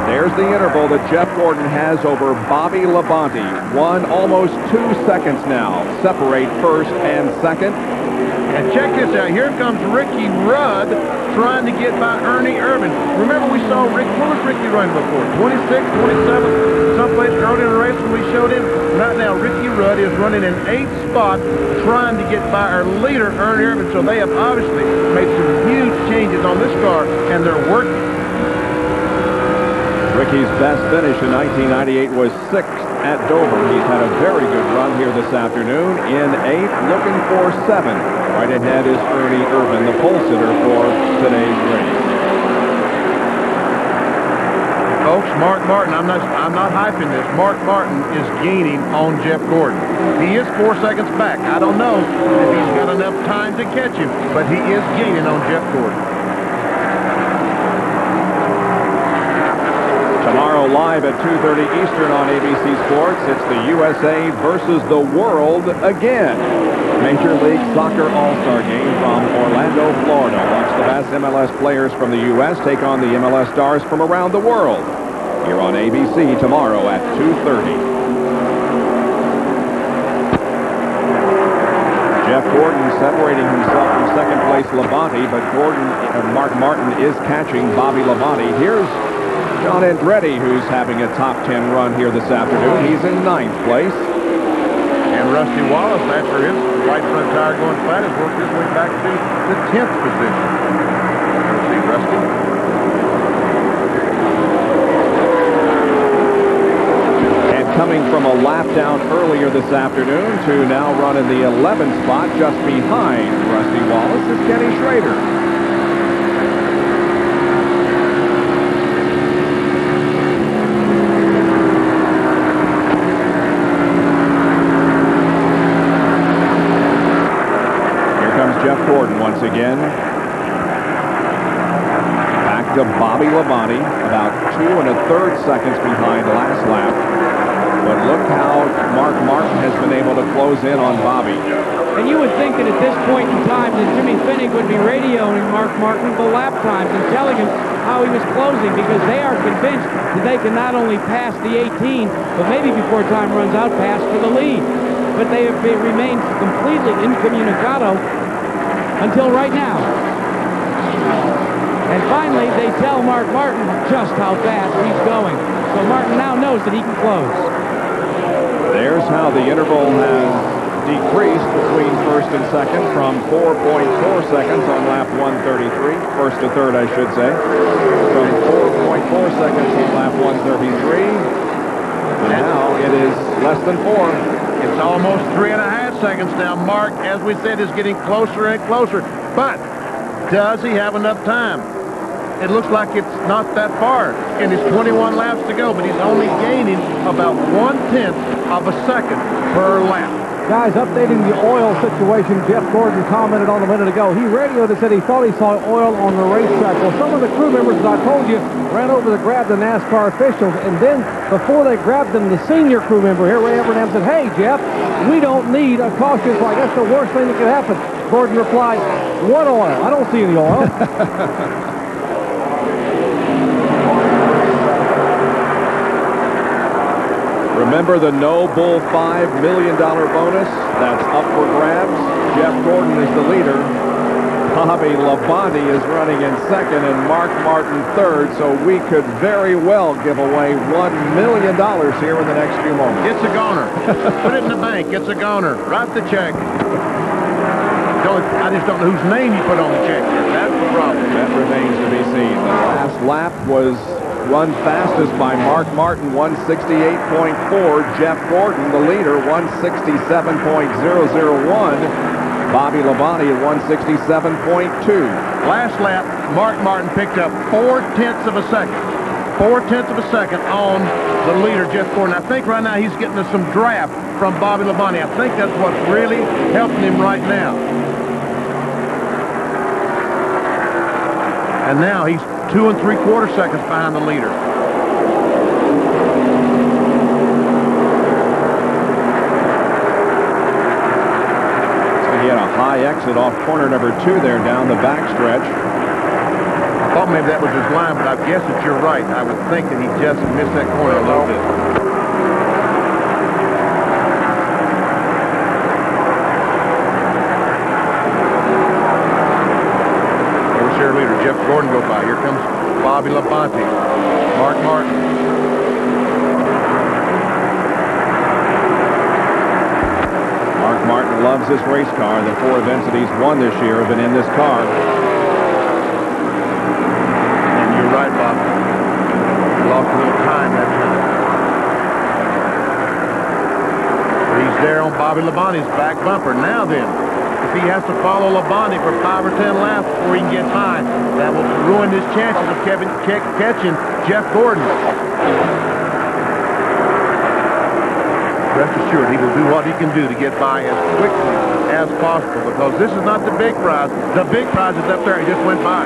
A: There's the interval that Jeff Gordon has over Bobby Labonte. Almost 2 seconds now separate first and second.
H: And check this out. Here comes Ricky Rudd trying to get by Ernie Irvin. Remember we saw Rick, what was Ricky running before? 26, 27, someplace early in the race when we showed him. Right now, Ricky Rudd is running in 8th spot trying to get by our leader, Ernie Irvin. So they have obviously made some huge changes on this car, and they're working.
A: Ricky's best finish in 1998 was 6th at Dover. He's had a very good run here this afternoon in 8th, looking for 7th. Right ahead is Ernie Irvin, the pole sitter for today's race.
H: Folks, Mark Martin, I'm not hyping this. Mark Martin is gaining on Jeff Gordon. He is 4 seconds back. I don't know if he's got enough time to catch him, but he is gaining on Jeff Gordon.
A: Tomorrow live at 2:30 Eastern on ABC Sports, it's the USA versus the world again. Major League Soccer All-Star game from Orlando, Florida. Watch the best MLS players from the U.S. take on the MLS stars from around the world. Here on ABC tomorrow at 2:30. Jeff Gordon separating himself from second place Labonte, but Mark Martin is catching Bobby Labonte. Here's John Andretti, who's having a top 10 run here this afternoon. He's in 9th place.
H: And Rusty Wallace, after his right front tire going flat, has worked his way back to the 10th position. Let's see, Rusty.
A: And coming from a lap down earlier this afternoon to now run in the 11th spot just behind Rusty Wallace is Kenny Schrader. Jeff Gordon once again. Back to Bobby Labonte, about 2 1/3 seconds behind last lap. But look how Mark Martin has been able to close in on Bobby.
F: And you would think that at this point in time that Jimmy Finnick would be radioing Mark Martin the lap times and telling him how he was closing, because they are convinced that they can not only pass the 18, but maybe before time runs out, pass for the lead. But they have remained completely incommunicado until right now. And finally, they tell Mark Martin just how fast he's going. So Martin now knows that he can close.
A: There's how the interval has decreased between first and second from 4.4 seconds on lap 133. First to third, I should say. From 4.4 seconds on lap 133. And now it is less than 4.
H: It's almost 3.5 seconds now. Mark, as we said, is getting closer and closer. But does he have enough time? It looks like it's not that far. And it's 21 laps to go, but he's only gaining about 1/10 of a second per lap.
D: Guys, updating the oil situation, Jeff Gordon commented on a minute ago. He radioed and said he thought he saw oil on the racetrack. Well, some of the crew members, as I told you, ran over to grab the NASCAR officials, and then before they grabbed them, the senior crew member here, Ray Evernham, said, "Hey, Jeff, we don't need a caution flag. That's the worst thing that could happen." Gordon replied, "What oil? I don't see any oil."
A: Remember the No Bull $5 million bonus? That's up for grabs. Jeff Gordon is the leader. Bobby Labonte is running in second and Mark Martin third, so we could very well give away $1 million here in the next few moments.
H: It's a goner. Put it in the bank. It's a goner. Write the check. I just don't know whose name you put on the check. That's the problem.
A: That remains to be seen. The last lap was run fastest by Mark Martin, 168.4. Jeff Gordon, the leader, 167.001. Bobby Labonte at 167.2.
H: Last lap, Mark Martin picked up 0.4 of a second. 0.4 of a second on the leader, Jeff Gordon. I think right now he's getting some draft from Bobby Labonte. I think that's what's really helping him right now. And now he's 2 3/4 seconds behind the leader.
A: He had a high exit off corner number 2 there down the backstretch.
H: I thought maybe that was his line, but I guess that you're right. I would think that he just missed that corner a little bit. There's your leader, Jeff Gordon, go by. Here comes Bobby Labonte, Mark Martin.
A: Martin loves this race car. The 4 events that he's won this year have been in this car.
H: And you're right, Bob. He lost a little time that time. But he's there on Bobby Labonte's back bumper. Now then, if he has to follow Labonte for 5 or 10 laps before he can get by, that will ruin his chances of catching Jeff Gordon. Rest assured, he will do what he can do to get by as quickly as possible, because this is not the big prize. The big prize is up there. He just went by.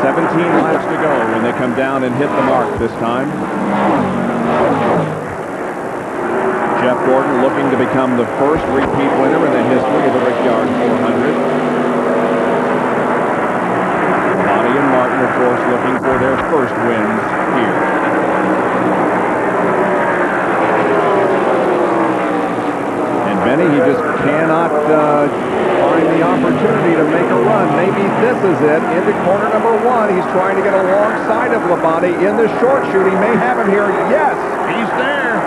A: 17 laps to go when they come down and hit the mark this time. Jeff Gordon looking to become the first repeat winner in the history of the Brickyard 400. Bonnie and Martin, of course, looking for their first wins here. Benny, he just cannot find the opportunity to make a run. Maybe this is it. Into corner number 1. He's trying to get alongside of Labonte in the short shoot. He may have him here. Yes.
H: He's there.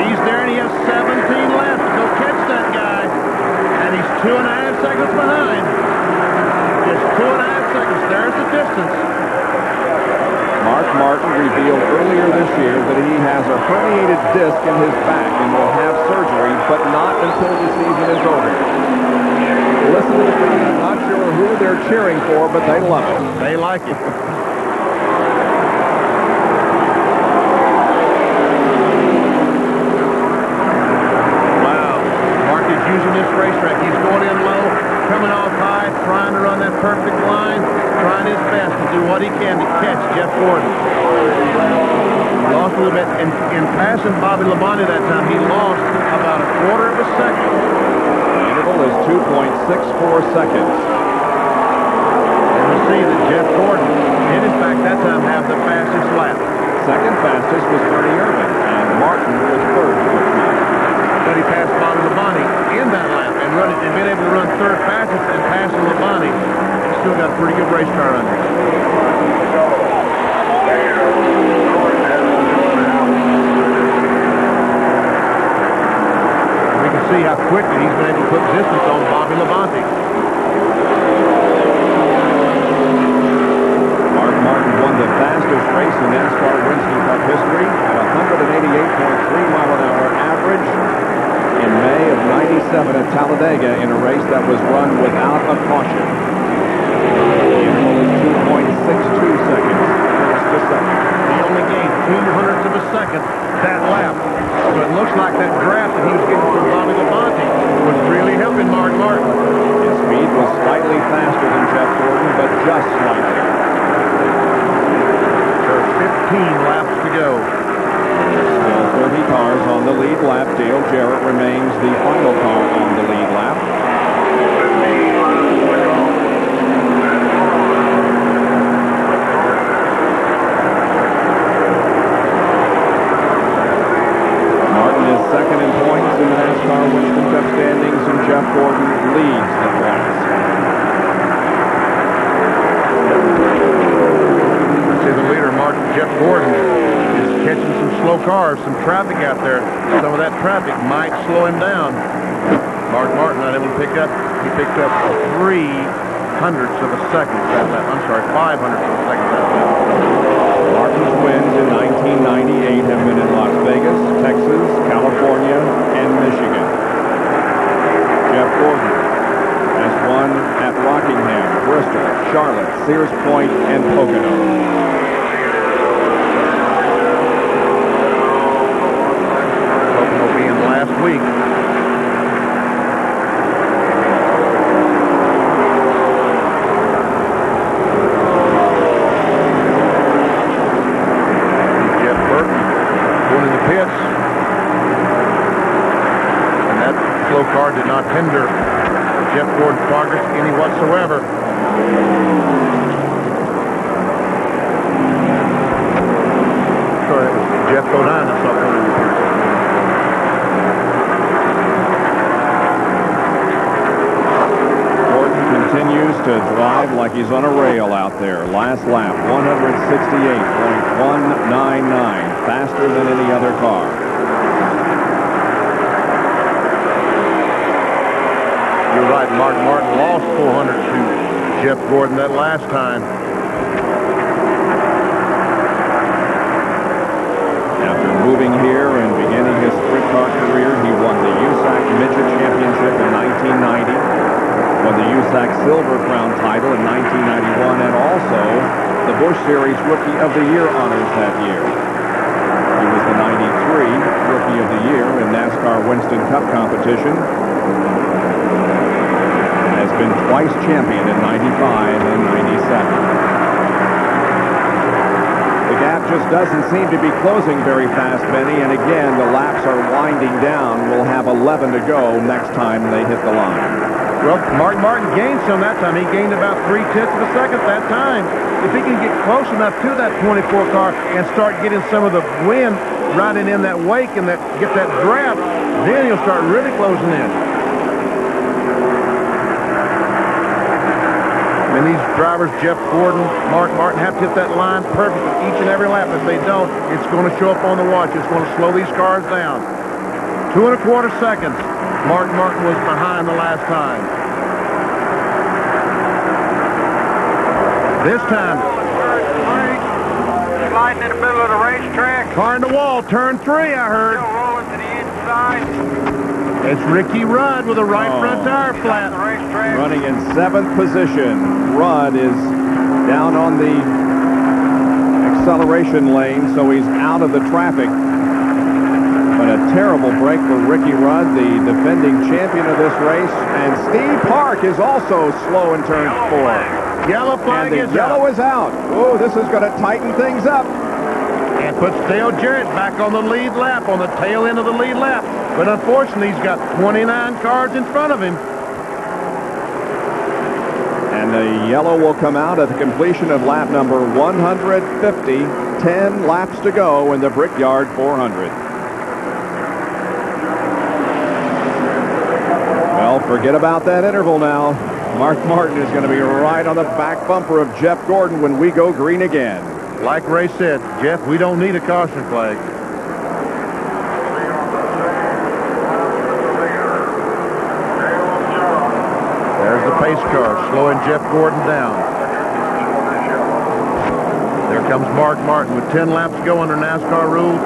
H: He's there, and he has 17 left to go catch that guy. And he's 2.5 seconds behind. Just 2.5 seconds. There's the distance.
A: Mark Martin revealed earlier this year that he has a herniated disc in his back and will have surgery, but not until the season is over. Listen to the crowd. I'm not sure who they're cheering for, but they love it.
H: They like it. Wow. Mark is using this racetrack. He's going in low, coming off high, trying to run that perfect line, trying his best to do what he can to catch Jeff Gordon. He lost a little bit. In passing Bobby Labonte that time, he lost about 1/4 of a second.
A: The interval is 2.64 seconds.
H: And we see that Jeff Gordon did, in fact, that time have the fastest lap.
A: Second fastest was Ernie Irvin, and Martin was third.
H: But he passed Bobby Labonte in that lap and been able to run third fastest and passing Labonte. He's still got a pretty good race car under him. We can see how quickly he's been able to put distance on Bobby Labonte.
A: Mark Martin won the fastest race in NASCAR Winston Cup history at 188.3 mile-an-hour average in May of '97 at Talladega in a race that was run without a caution. The interval is 2.62 seconds.
H: He only gained 0.02 of a second that lap. So it looks like that draft that he was getting from Bobby Labonte was really helping Mark Martin.
A: His speed was slightly faster than Jeff Gordon, but just slightly.
H: There are 15 laps to go.
A: Still 30 cars on the lead lap. Dale Jarrett remains the final car on the lead lap.
H: catching some slow cars, some traffic out there. Some of that traffic might slow him down. Mark Martin not able to pick up. He picked up 3/100ths of a second that lap. I'm sorry, 5/100ths of a second that lap.
A: Martin's wins in 1998 have been in Las Vegas, Texas, California, and Michigan. Jeff Gordon has won at Rockingham, Bristol, Charlotte, Sears Point, and Pocono.
H: Pocono being last week. Car did not hinder Jeff Gordon's progress any whatsoever. Sorry, it was Jeff Godin that saw Gordon appear.
A: Gordon continues to drive like he's on a rail out there. Last lap, 168.199, faster than any other car.
H: You're right, Mark Martin lost 400 to Jeff Gordon that last time.
A: After moving here and beginning his sprint car career, he won the USAC Midget Championship in 1990, won the USAC Silver Crown title in 1991, and also the Busch Series Rookie of the Year honors that year. He was the 93 Rookie of the Year in NASCAR Winston Cup competition. Has been twice champion in 95 and 97. The gap just doesn't seem to be closing very fast, Benny, and again, the laps are winding down. We'll have 11 to go next time they hit the line.
H: Well, Mark Martin gained some that time. He gained about 3/10 of a second that time. If he can get close enough to that 24 car and start getting some of the wind riding in that wake and get that draft, then he'll start really closing in. And these drivers, Jeff Gordon, Mark Martin, have to hit that line perfectly each and every lap. If they don't, it's going to show up on the watch. It's going to slow these cars down. 2 1/4 seconds. Mark Martin was behind the last time. This time.
Q: Sliding in the middle of the racetrack.
H: Car in the wall, turn 3, I heard.
Q: Still rolling to the inside.
H: It's Ricky Rudd with a right front tire flat.
A: Running in 7th position. Rudd is down on the acceleration lane, so he's out of the traffic. But a terrible break for Ricky Rudd, the defending champion of this race. And Steve Park is also slow in turn 4.
H: Yellow flag
A: is yellow is out. Oh, this is going to tighten things up.
H: And puts Dale Jarrett back on the lead lap, on the tail end of the lead lap. But unfortunately, he's got 29 cars in front of him.
A: And the yellow will come out at the completion of lap number 150. 10 laps to go in the Brickyard 400. Well, forget about that interval now. Mark Martin is going to be right on the back bumper of Jeff Gordon when we go green again.
H: Like Ray said, Jeff, we don't need a caution flag. There's the pace car slowing Jeff Gordon down. There comes Mark Martin with 10 laps to go under NASCAR rules.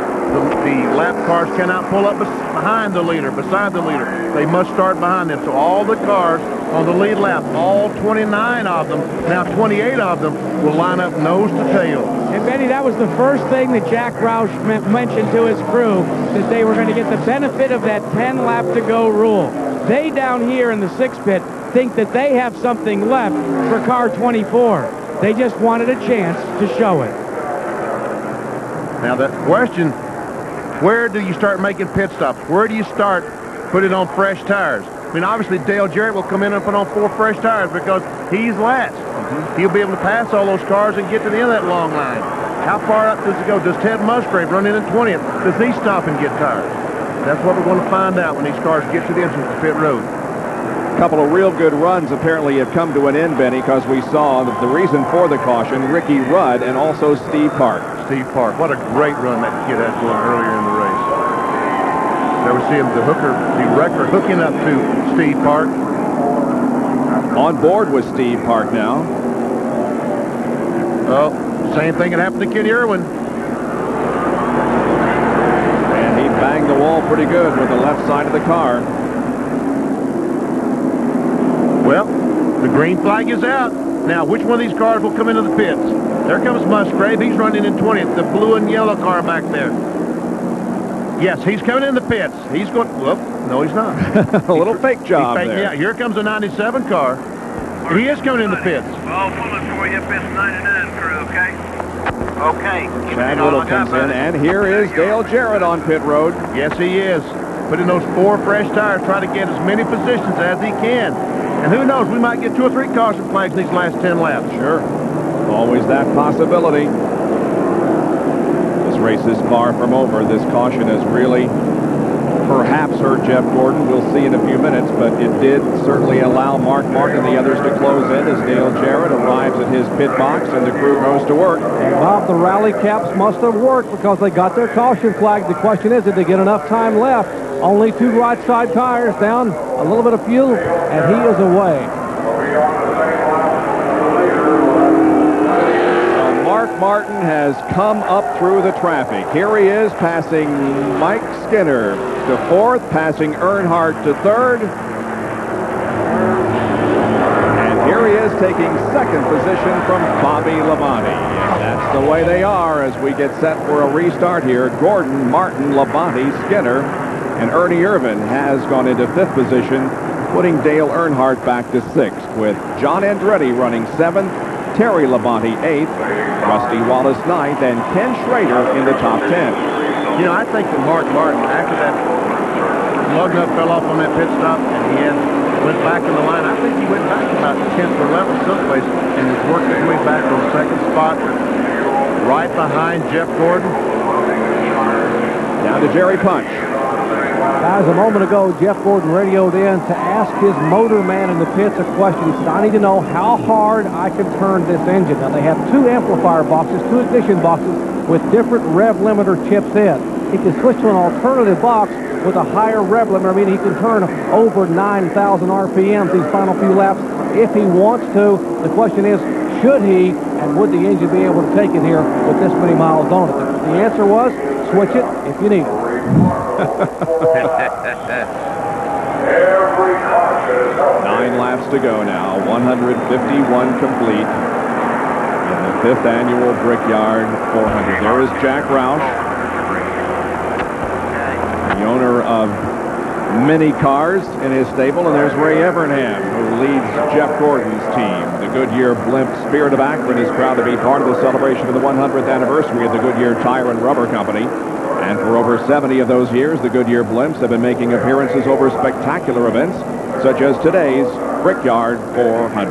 H: The lap cars cannot pull up behind the leader, beside the leader. They must start behind them. So all the cars on the lead lap, all 29 of them, now 28 of them, will line up nose to tail.
F: And Benny, that was the first thing that Jack Roush mentioned to his crew, that they were going to get the benefit of that 10 lap to go rule. They down here in the 6 pit think that they have something left for car 24. They just wanted a chance to show it.
H: Now the question, where do you start making pit stops? Where do you start putting on fresh tires? I mean, obviously Dale Jarrett will come in and put on 4 fresh tires because he's last. He'll be able to pass all those cars and get to the end of that long line. How far up does it go? Does Ted Musgrave run in at 20th? Does he stop and get tires? That's what we're going to find out when these cars get to the entrance to pit road.
A: A couple of real good runs apparently have come to an end, Benny, because we saw that the reason for the caution, Ricky Rudd and also Steve Park.
H: Steve Park, what a great run that kid had going earlier in the race. There we see him, the wrecker hooking up to Steve Park.
A: On board with Steve Park now.
H: Oh, same thing that happened to Kenny Irwin.
A: And he banged the wall pretty good with the left side of the car.
H: Well, the green flag is out. Now, which one of these cars will come into the pits? There comes Musgrave. He's running in 20th. The blue and yellow car back there. Yes, he's coming in the pits. He's going, well, no, he's not.
A: A little fake job there.
H: Yeah, here comes the 97 car. He is coming in the pits.
Q: All pulling for you, pits 99 crew, okay? Okay.
A: Chad Little comes in, and here is Dale Jarrett on pit road.
H: Yes, he is. Putting those 4 fresh tires, trying to get as many positions as he can. And who knows, we might get 2 or 3 caution flags in these last 10 laps.
A: Sure. Always that possibility. This race is far from over. This caution has really perhaps hurt Jeff Gordon. We'll see in a few minutes, but it did certainly allow Mark Martin and the others to close in as Dale Jarrett arrives at his pit box and the crew goes to work.
D: And Bob, the rally caps must have worked because they got their caution flag. The question is, did they get enough time left? Only 2 right side tires down, a little bit of fuel, and he is away.
A: Mark Martin has come up through the traffic. Here he is passing Mike Skinner to 4th, passing Earnhardt to 3rd. And here he is taking 2nd position from Bobby Labonte. And that's the way they are as we get set for a restart here. Gordon, Martin, Labonte, Skinner, and Ernie Irvin has gone into 5th position, putting Dale Earnhardt back to 6th, with John Andretti running 7th, Terry Labonte 8th, Rusty Wallace 9th, and Ken Schrader in the top 10.
H: You know, I think that Mark Martin, after that lug nut fell off on that pit stop and he went back in the line, I think he went back about 10th or 11th someplace and has worked his way back to the 2nd spot, right behind Jeff Gordon.
A: Down to Jerry Punch.
D: Guys, a moment ago, Jeff Gordon radioed in to ask his motor man in the pits a question. He said, I need to know how hard I can turn this engine. Now, they have 2 amplifier boxes, 2 ignition boxes with different rev limiter chips in. He can switch to an alternative box with a higher rev limiter, meaning he can turn over 9,000 RPMs these final few laps if he wants to. The question is, should he, and would the engine be able to take it here with this many miles on it? The answer was, switch it if you need it.
A: 9 laps to go now. 151 complete in the 5th annual Brickyard 400. There is Jack Roush, the owner of many cars in his stable, and there's Ray Evernham, who leads Jeff Gordon's team. The Goodyear Blimp Spirit of Akron is proud to be part of the celebration of the 100th anniversary of the Goodyear Tire and Rubber Company. And for over 70 of those years, the Goodyear Blimps have been making appearances over spectacular events, such as today's Brickyard 400.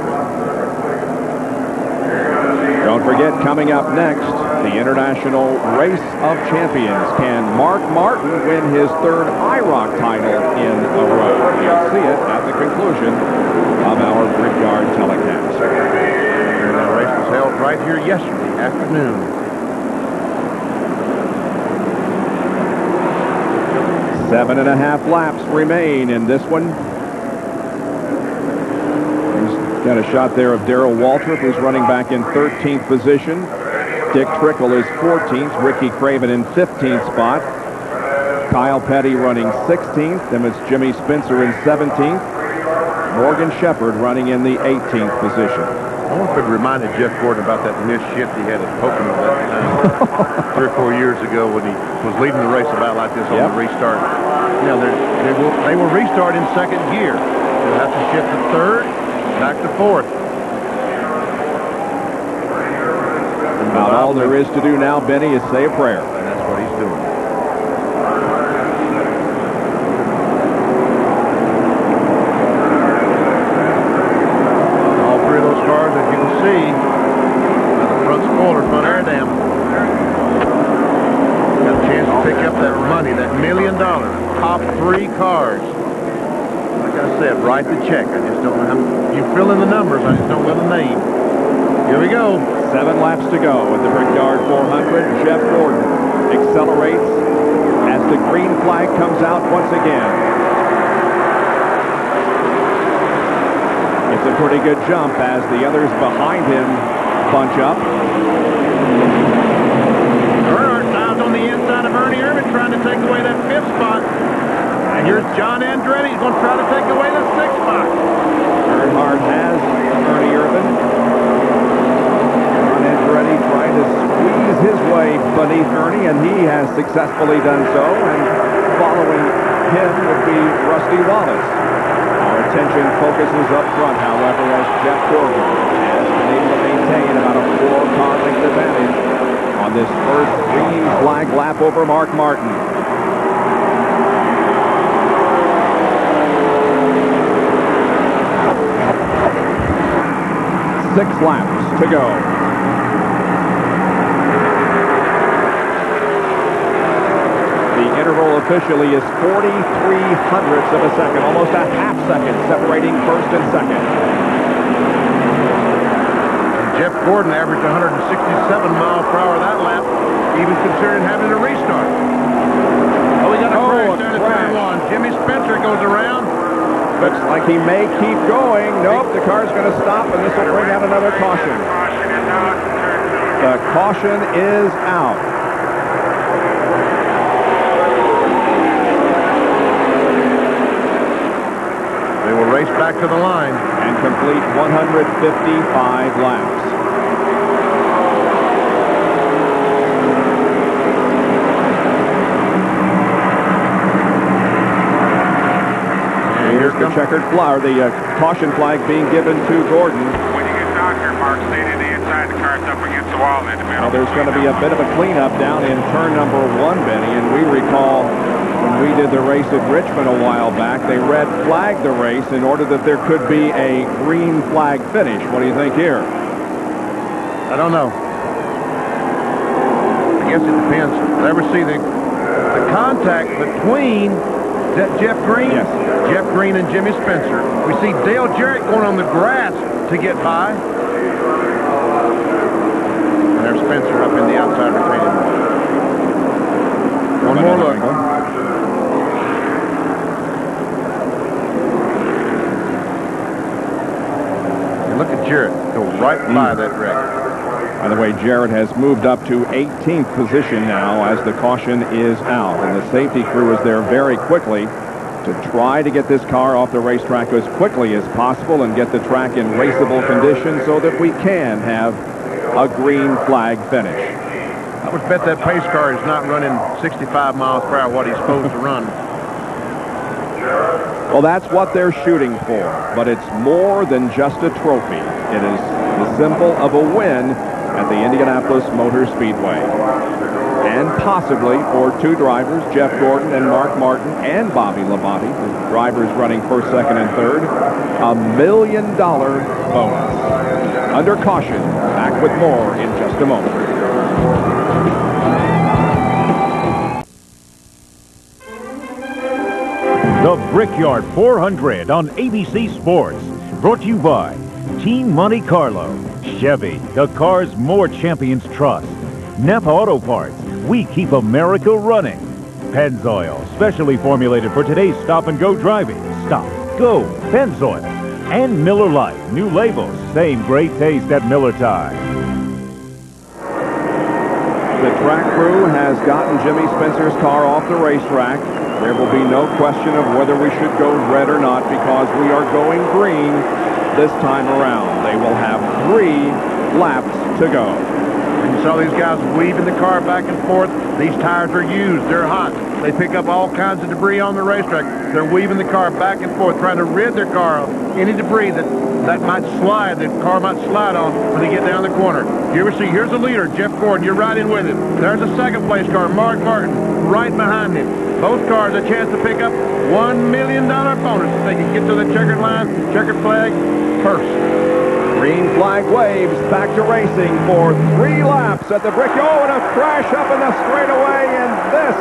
A: Don't forget, coming up next, the International Race of Champions. Can Mark Martin win his 3rd IROC title in a row? You'll see it at the conclusion of our Brickyard telecast.
H: The race was held right here yesterday afternoon.
A: 7.5 laps remain in this one. He's got a shot there of Darrell Waltrip, who's running back in 13th position. Dick Trickle is 14th. Ricky Craven in 15th spot. Kyle Petty running 16th. Then it's Jimmy Spencer in 17th. Morgan Shepherd running in the 18th position.
H: I wonder if it reminded Jeff Gordon about that missed shift he had at Pocono that time 3 or 4 years ago when he was leading the race about like this on the restart. You know, they will restart in 2nd gear. They'll have to shift to 3rd, back to 4th.
A: About all there is to do now, Benny, is say a prayer.
H: And that's what he's doing. Top 3 cars. Like I said, write the check. I just don't know how you fill in the numbers. I just don't know the name. Here we go.
A: 7 laps to go at the Brickyard 400. Jeff Gordon accelerates as the green flag comes out once again. It's a pretty good jump as the others behind him bunch up.
H: Earnhardt now on the inside of Ernie Irvin trying to take away that 5th spot. And here's John Andretti. He's going to try to take away the 6th spot.
A: Earnhardt has Ernie Irvin. John Andretti trying to squeeze his way beneath Ernie, and he has successfully done so. And following him would be Rusty Wallace. Our attention focuses up front, however, as Jeff Gordon has been able to maintain about a 4-car length advantage on this first green flag lap over Mark Martin. Six laps to go. The interval officially is 43 hundredths of a second, almost a half second separating first and second.
H: Jeff Gordon averaged 167 miles per hour that lap, even considering having to restart. Oh, we got a crash down at turn 1. Jimmy Spencer goes around.
A: Looks like he may keep going. Nope, the car's going to stop, and this will bring out another caution. The caution is out.
H: They will race back to the line
A: and complete 155 laps. Here's the checkered flag, the caution flag being given to Gordon.
J: When you get down here, Mark, stay to the inside. The car's up against the wall in the middle.
A: Well, there's going to be a bit of a cleanup down in turn number 1, Benny, and we recall when we did the race at Richmond a while back, they red flagged the race in order that there could be a green flag finish. What do you think here?
H: I don't know. I guess it depends. Did I ever see the contact between, is that Jeff Green?
A: Yes.
H: Jeff Green and Jimmy Spencer. We see Dale Jarrett going on the grass to get by. And there's Spencer up in the outside retaining wall. One more look. And look at Jarrett go right by that wreck.
A: By the way, Jarrett has moved up to 18th position now as the caution is out. And the safety crew is there very quickly to try to get this car off the racetrack as quickly as possible and get the track in raceable condition so that we can have a green flag finish.
H: I would bet that pace car is not running 65 miles per hour what he's supposed to run.
A: Well, that's what they're shooting for, but it's more than just a trophy. It is the symbol of a win at the Indianapolis Motor Speedway. And possibly for 2 drivers, Jeff Gordon and Mark Martin and Bobby Labonte, the drivers running first, second, and third, $1 million bonus. Under caution, back with more in just a moment.
P: The Brickyard 400 on ABC Sports. Brought to you by Team Monte Carlo, Chevy, the cars more champions trust. Napa Auto Parts, we keep America running. Pennzoil, specially formulated for today's stop-and-go driving. Stop, go, Pennzoil. And Miller Lite, new labels, same great taste at Miller Time.
A: The track crew has gotten Jimmy Spencer's car off the racetrack. There will be no question of whether we should go red or not because we are going green this time around. They will have 3 laps to go.
H: You saw these guys weaving the car back and forth. These tires are used. They're hot. They pick up all kinds of debris on the racetrack. They're weaving the car back and forth, trying to rid their car of any debris that might slide, the car might slide on when they get down the corner. You ever see, here's the leader, Jeff Gordon. You're right in with him. There's a second place car, Mark Martin, right behind him. Both cars a chance to pick up $1 million bonus if they can get to the checkered line, checkered flag first.
A: Green flag waves, back to racing for 3 laps at the Brickyard. Oh, and a crash up in the straightaway, and this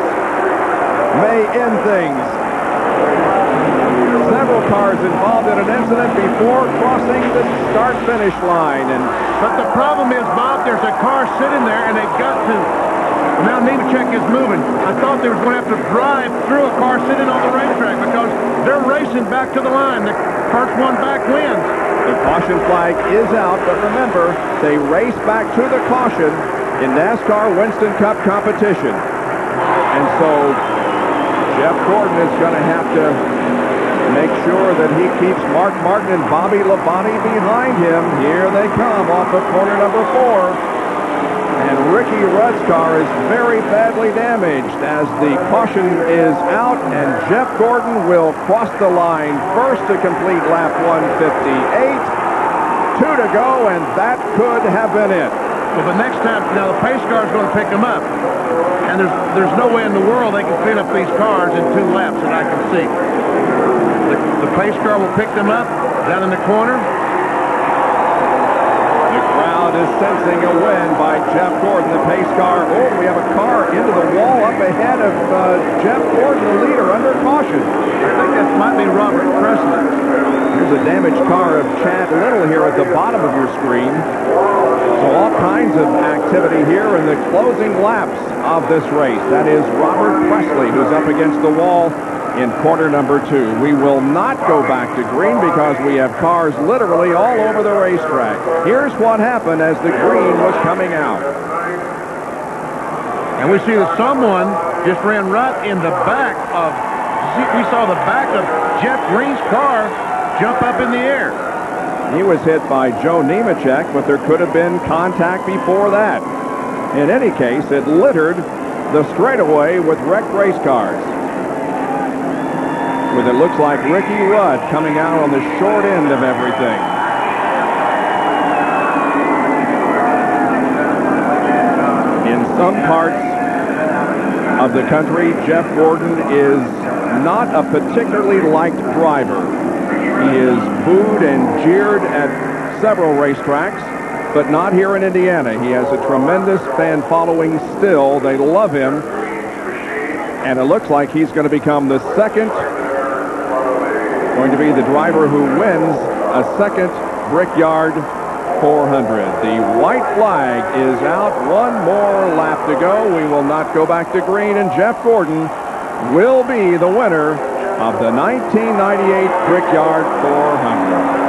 A: may end things. several cars involved in an incident before crossing the start-finish line.
H: But the problem is, Bob, there's a car sitting there, and they've got to. Now Nemechek is moving. I thought they were going to have to drive through a car sitting on the racetrack because they're racing back to the line. The first one back wins.
A: The caution flag is out, but remember, they race back to the caution in NASCAR Winston Cup competition. And so Jeff Gordon is going to have to make sure that he keeps Mark Martin and Bobby Labonte behind him. Here they come off of corner number 4. And Ricky Rudd's car is very badly damaged as the caution is out, and Jeff Gordon will cross the line first to complete lap 158. 2 to go, and that could have been it.
H: Well, the next time, now the pace car is going to pick them up. And there's no way in the world they can clean up these cars in 2 laps that I can see. The pace car will pick them up down in the corner.
A: Is sensing a win by Jeff Gordon, the pace car. Oh, we have a car into the wall up ahead of Jeff Gordon, the leader, under caution.
H: I think that might be Robert Presley.
A: Here's a damaged car of Chad Little here at the bottom of your screen. So all kinds of activity here in the closing laps of this race. That is Robert Presley, who's up against the wall in corner number 2. We will not go back to green because we have cars literally all over the racetrack. Here's what happened as the green was coming out.
H: And we see that someone just ran right in the back of, we saw the back of Jeff Green's car jump up in the air.
A: He was hit by Joe Nemechek, but there could have been contact before that. In any case, it littered the straightaway with wrecked race cars, with it looks like Ricky Rudd coming out on the short end of everything. In some parts of the country, Jeff Gordon is not a particularly liked driver. He is booed and jeered at several racetracks, but not here in Indiana. He has a tremendous fan following still. They love him. And it looks like he's going to become the second, going to be the driver who wins a second Brickyard 400. The white flag is out. 1 more lap to go. We will not go back to green, and Jeff Gordon will be the winner of the 1998 Brickyard 400.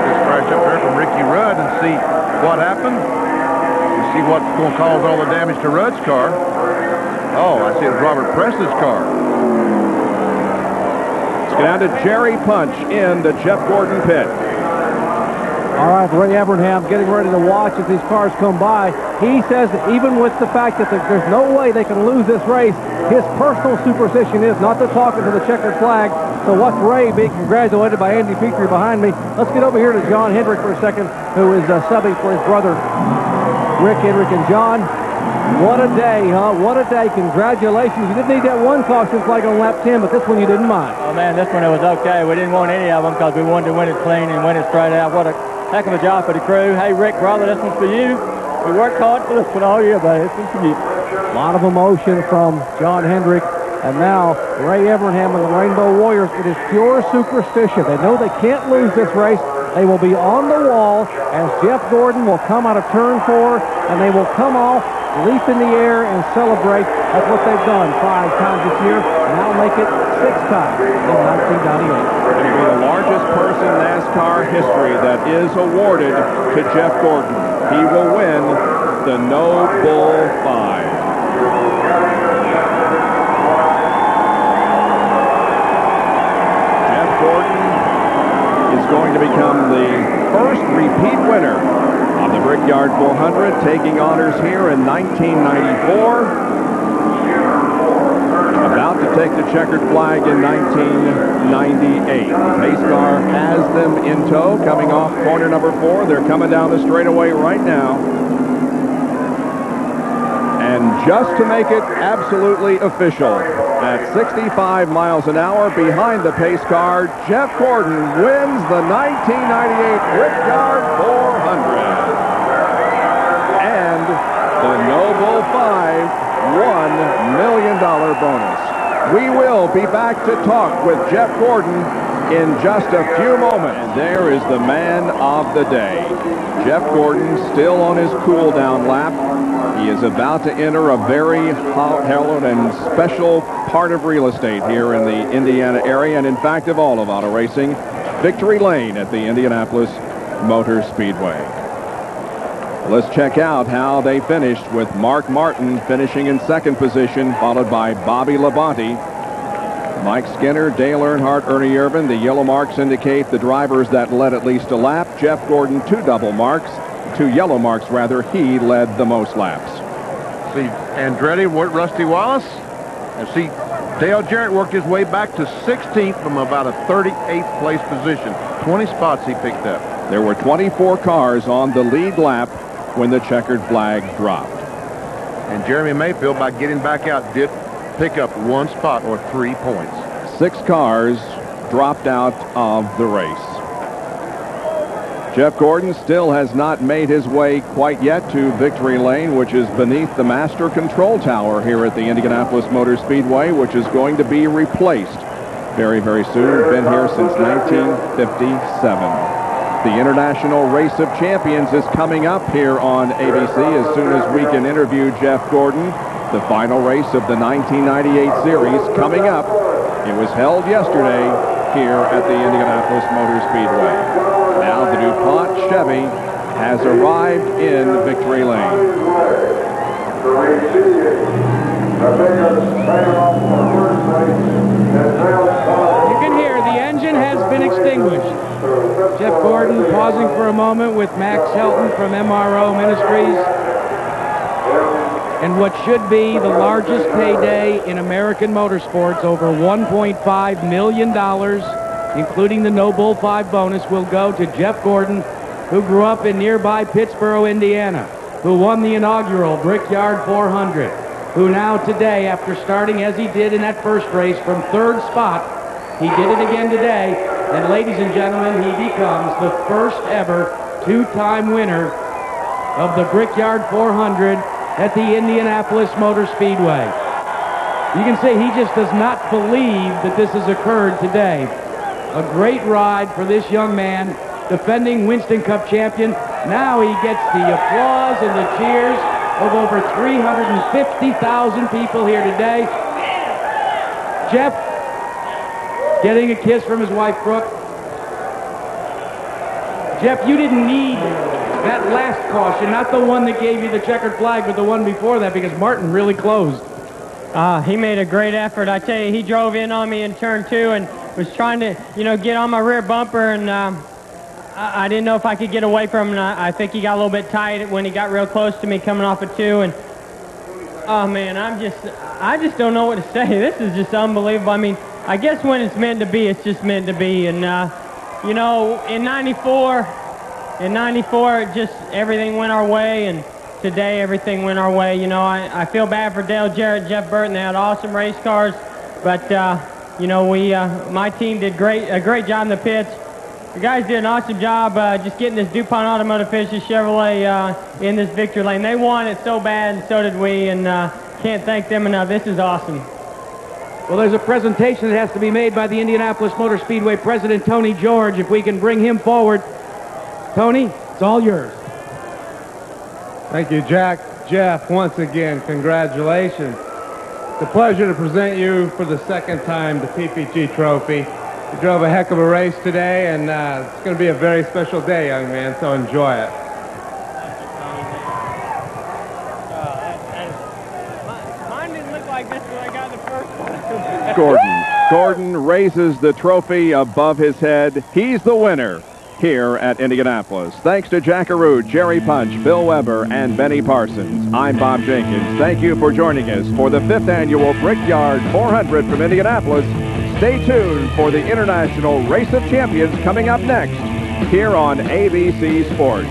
H: This crash up there from Ricky Rudd and see what happened. You see what's going to cause all the damage to Rudd's car. Oh, I see it's Robert Presley's car.
A: Let's get down to Jerry Punch in the Jeff Gordon pit.
D: All right, Ray Evernham getting ready to watch as these cars come by. He says that even with the fact that there's no way they can lose this race, his personal superstition is not to talk into the checkered flag. So watch Ray being congratulated by Andy Petrie behind me. Let's get over here to John Hendrick for a second, who is subbing for his brother, Rick Hendrick. And John, what a day, huh? What a day. Congratulations. You didn't need that one caution flag on lap 10, but this one you didn't mind.
E: Oh, man, this one it was okay. We didn't want any of them because we wanted to win it clean and win it straight out. What a heck of a job for the crew. Hey, Rick, brother, this one's for you. We worked hard for this one all year, buddy. This one's for you.
D: A lot of emotion from John Hendrick. And now Ray Evernham and the Rainbow Warriors. It is pure superstition. They know they can't lose this race. They will be on the wall as Jeff Gordon will come out of turn 4, and they will come off, leap in the air, and celebrate. That's what they've done 5 times this year. Now make it 6 times in 1998.
A: Going to be the largest purse in NASCAR history that is awarded to Jeff Gordon. He will win the No Bull 5. Jeff Gordon is going to become the first repeat winner of the Brickyard 400, taking honors here in 1994. About to take the checkered flag in 1998. The pace car has them in tow, coming off corner number 4. They're coming down the straightaway right now. And just to make it absolutely official, at 65 miles an hour behind the pace car, Jeff Gordon wins the 1998 Brickyard 400. And the No Bull 5, $1 million. bonus. We will be back to talk with Jeff Gordon in just a few moments. And there is the man of the day. Jeff Gordon still on his cool-down lap. He is about to enter a very hallowed and special part of real estate here in the Indiana area, and in fact of all of auto racing, Victory Lane at the Indianapolis Motor Speedway. Let's check out how they finished, with Mark Martin finishing in second position, followed by Bobby Labonte, Mike Skinner, Dale Earnhardt, Ernie Irvan. The yellow marks indicate the drivers that led at least a lap. Jeff Gordon, 2 double marks, 2 yellow marks rather. He led the most laps.
H: See Andretti, Rusty Wallace, and see Dale Jarrett worked his way back to 16th from about a 38th place position. 20 spots he picked up.
A: There were 24 cars on the lead lap when the checkered flag dropped.
H: And Jeremy Mayfield, by getting back out, did pick up 1 spot or 3 points.
A: 6 cars dropped out of the race. Jeff Gordon still has not made his way quite yet to Victory Lane, which is beneath the Master Control Tower here at the Indianapolis Motor Speedway, which is going to be replaced very, very soon. Been here since 1957. The International Race of Champions is coming up here on ABC as soon as we can interview Jeff Gordon. The final race of the 1998 series coming up. It was held yesterday here at the Indianapolis Motor Speedway. Now the DuPont Chevy has arrived in Victory Lane.
F: You can hear the engine has been extinguished. Jeff Gordon pausing for a moment with Max Helton from MRO Ministries. And what should be the largest payday in American motorsports, over $1.5 million, including the No Bull 5 bonus, will go to Jeff Gordon, who grew up in nearby Pittsboro, Indiana, who won the inaugural Brickyard 400, who now today, after starting as he did in that first race from 3rd spot, he did it again today, and ladies and gentlemen, he becomes the first ever 2-time winner of the Brickyard 400 at the Indianapolis Motor Speedway. You can see he just does not believe that this has occurred today. A great ride for this young man, defending Winston Cup champion. Now he gets the applause and the cheers of over 350,000 people here today. Jeff getting a kiss from his wife, Brooke. Jeff, you didn't need that last caution, not the one that gave you the checkered flag, but the one before that, because Martin really closed.
E: He made a great effort. I tell you, he drove in on me in turn 2 and was trying to, get on my rear bumper, and I didn't know if I could get away from him. And I think he got a little bit tight when he got real close to me coming off of 2. And oh man, I just don't know what to say. This is just unbelievable. I mean, I guess when it's meant to be, it's just meant to be. And in '94, just everything went our way, and today everything went our way. I feel bad for Dale Jarrett, Jeff Burton. They had awesome race cars, but my team did a great job in the pits. The guys did an awesome job just getting this DuPont Automotive Fishes Chevrolet in this victory lane. They won it so bad, and so did we, and can't thank them enough. This is awesome.
F: Well, there's a presentation that has to be made by the Indianapolis Motor Speedway President Tony George. If we can bring him forward. Tony, it's all yours.
C: Thank you, Jack. Jeff, once again, congratulations. It's a pleasure to present you for the 2nd time the PPG Trophy. You drove a heck of a race today, and it's going to be a very special day, young man, so enjoy it.
E: Mine didn't look like this when I got the first one.
A: Gordon raises the trophy above his head. He's the winner here at Indianapolis. Thanks to Jack Arute, Jerry Punch, Bill Weber, and Benny Parsons. I'm Bob Jenkins. Thank you for joining us for the 5th annual Brickyard 400 from Indianapolis. Stay tuned for the International Race of Champions coming up next here on ABC Sports.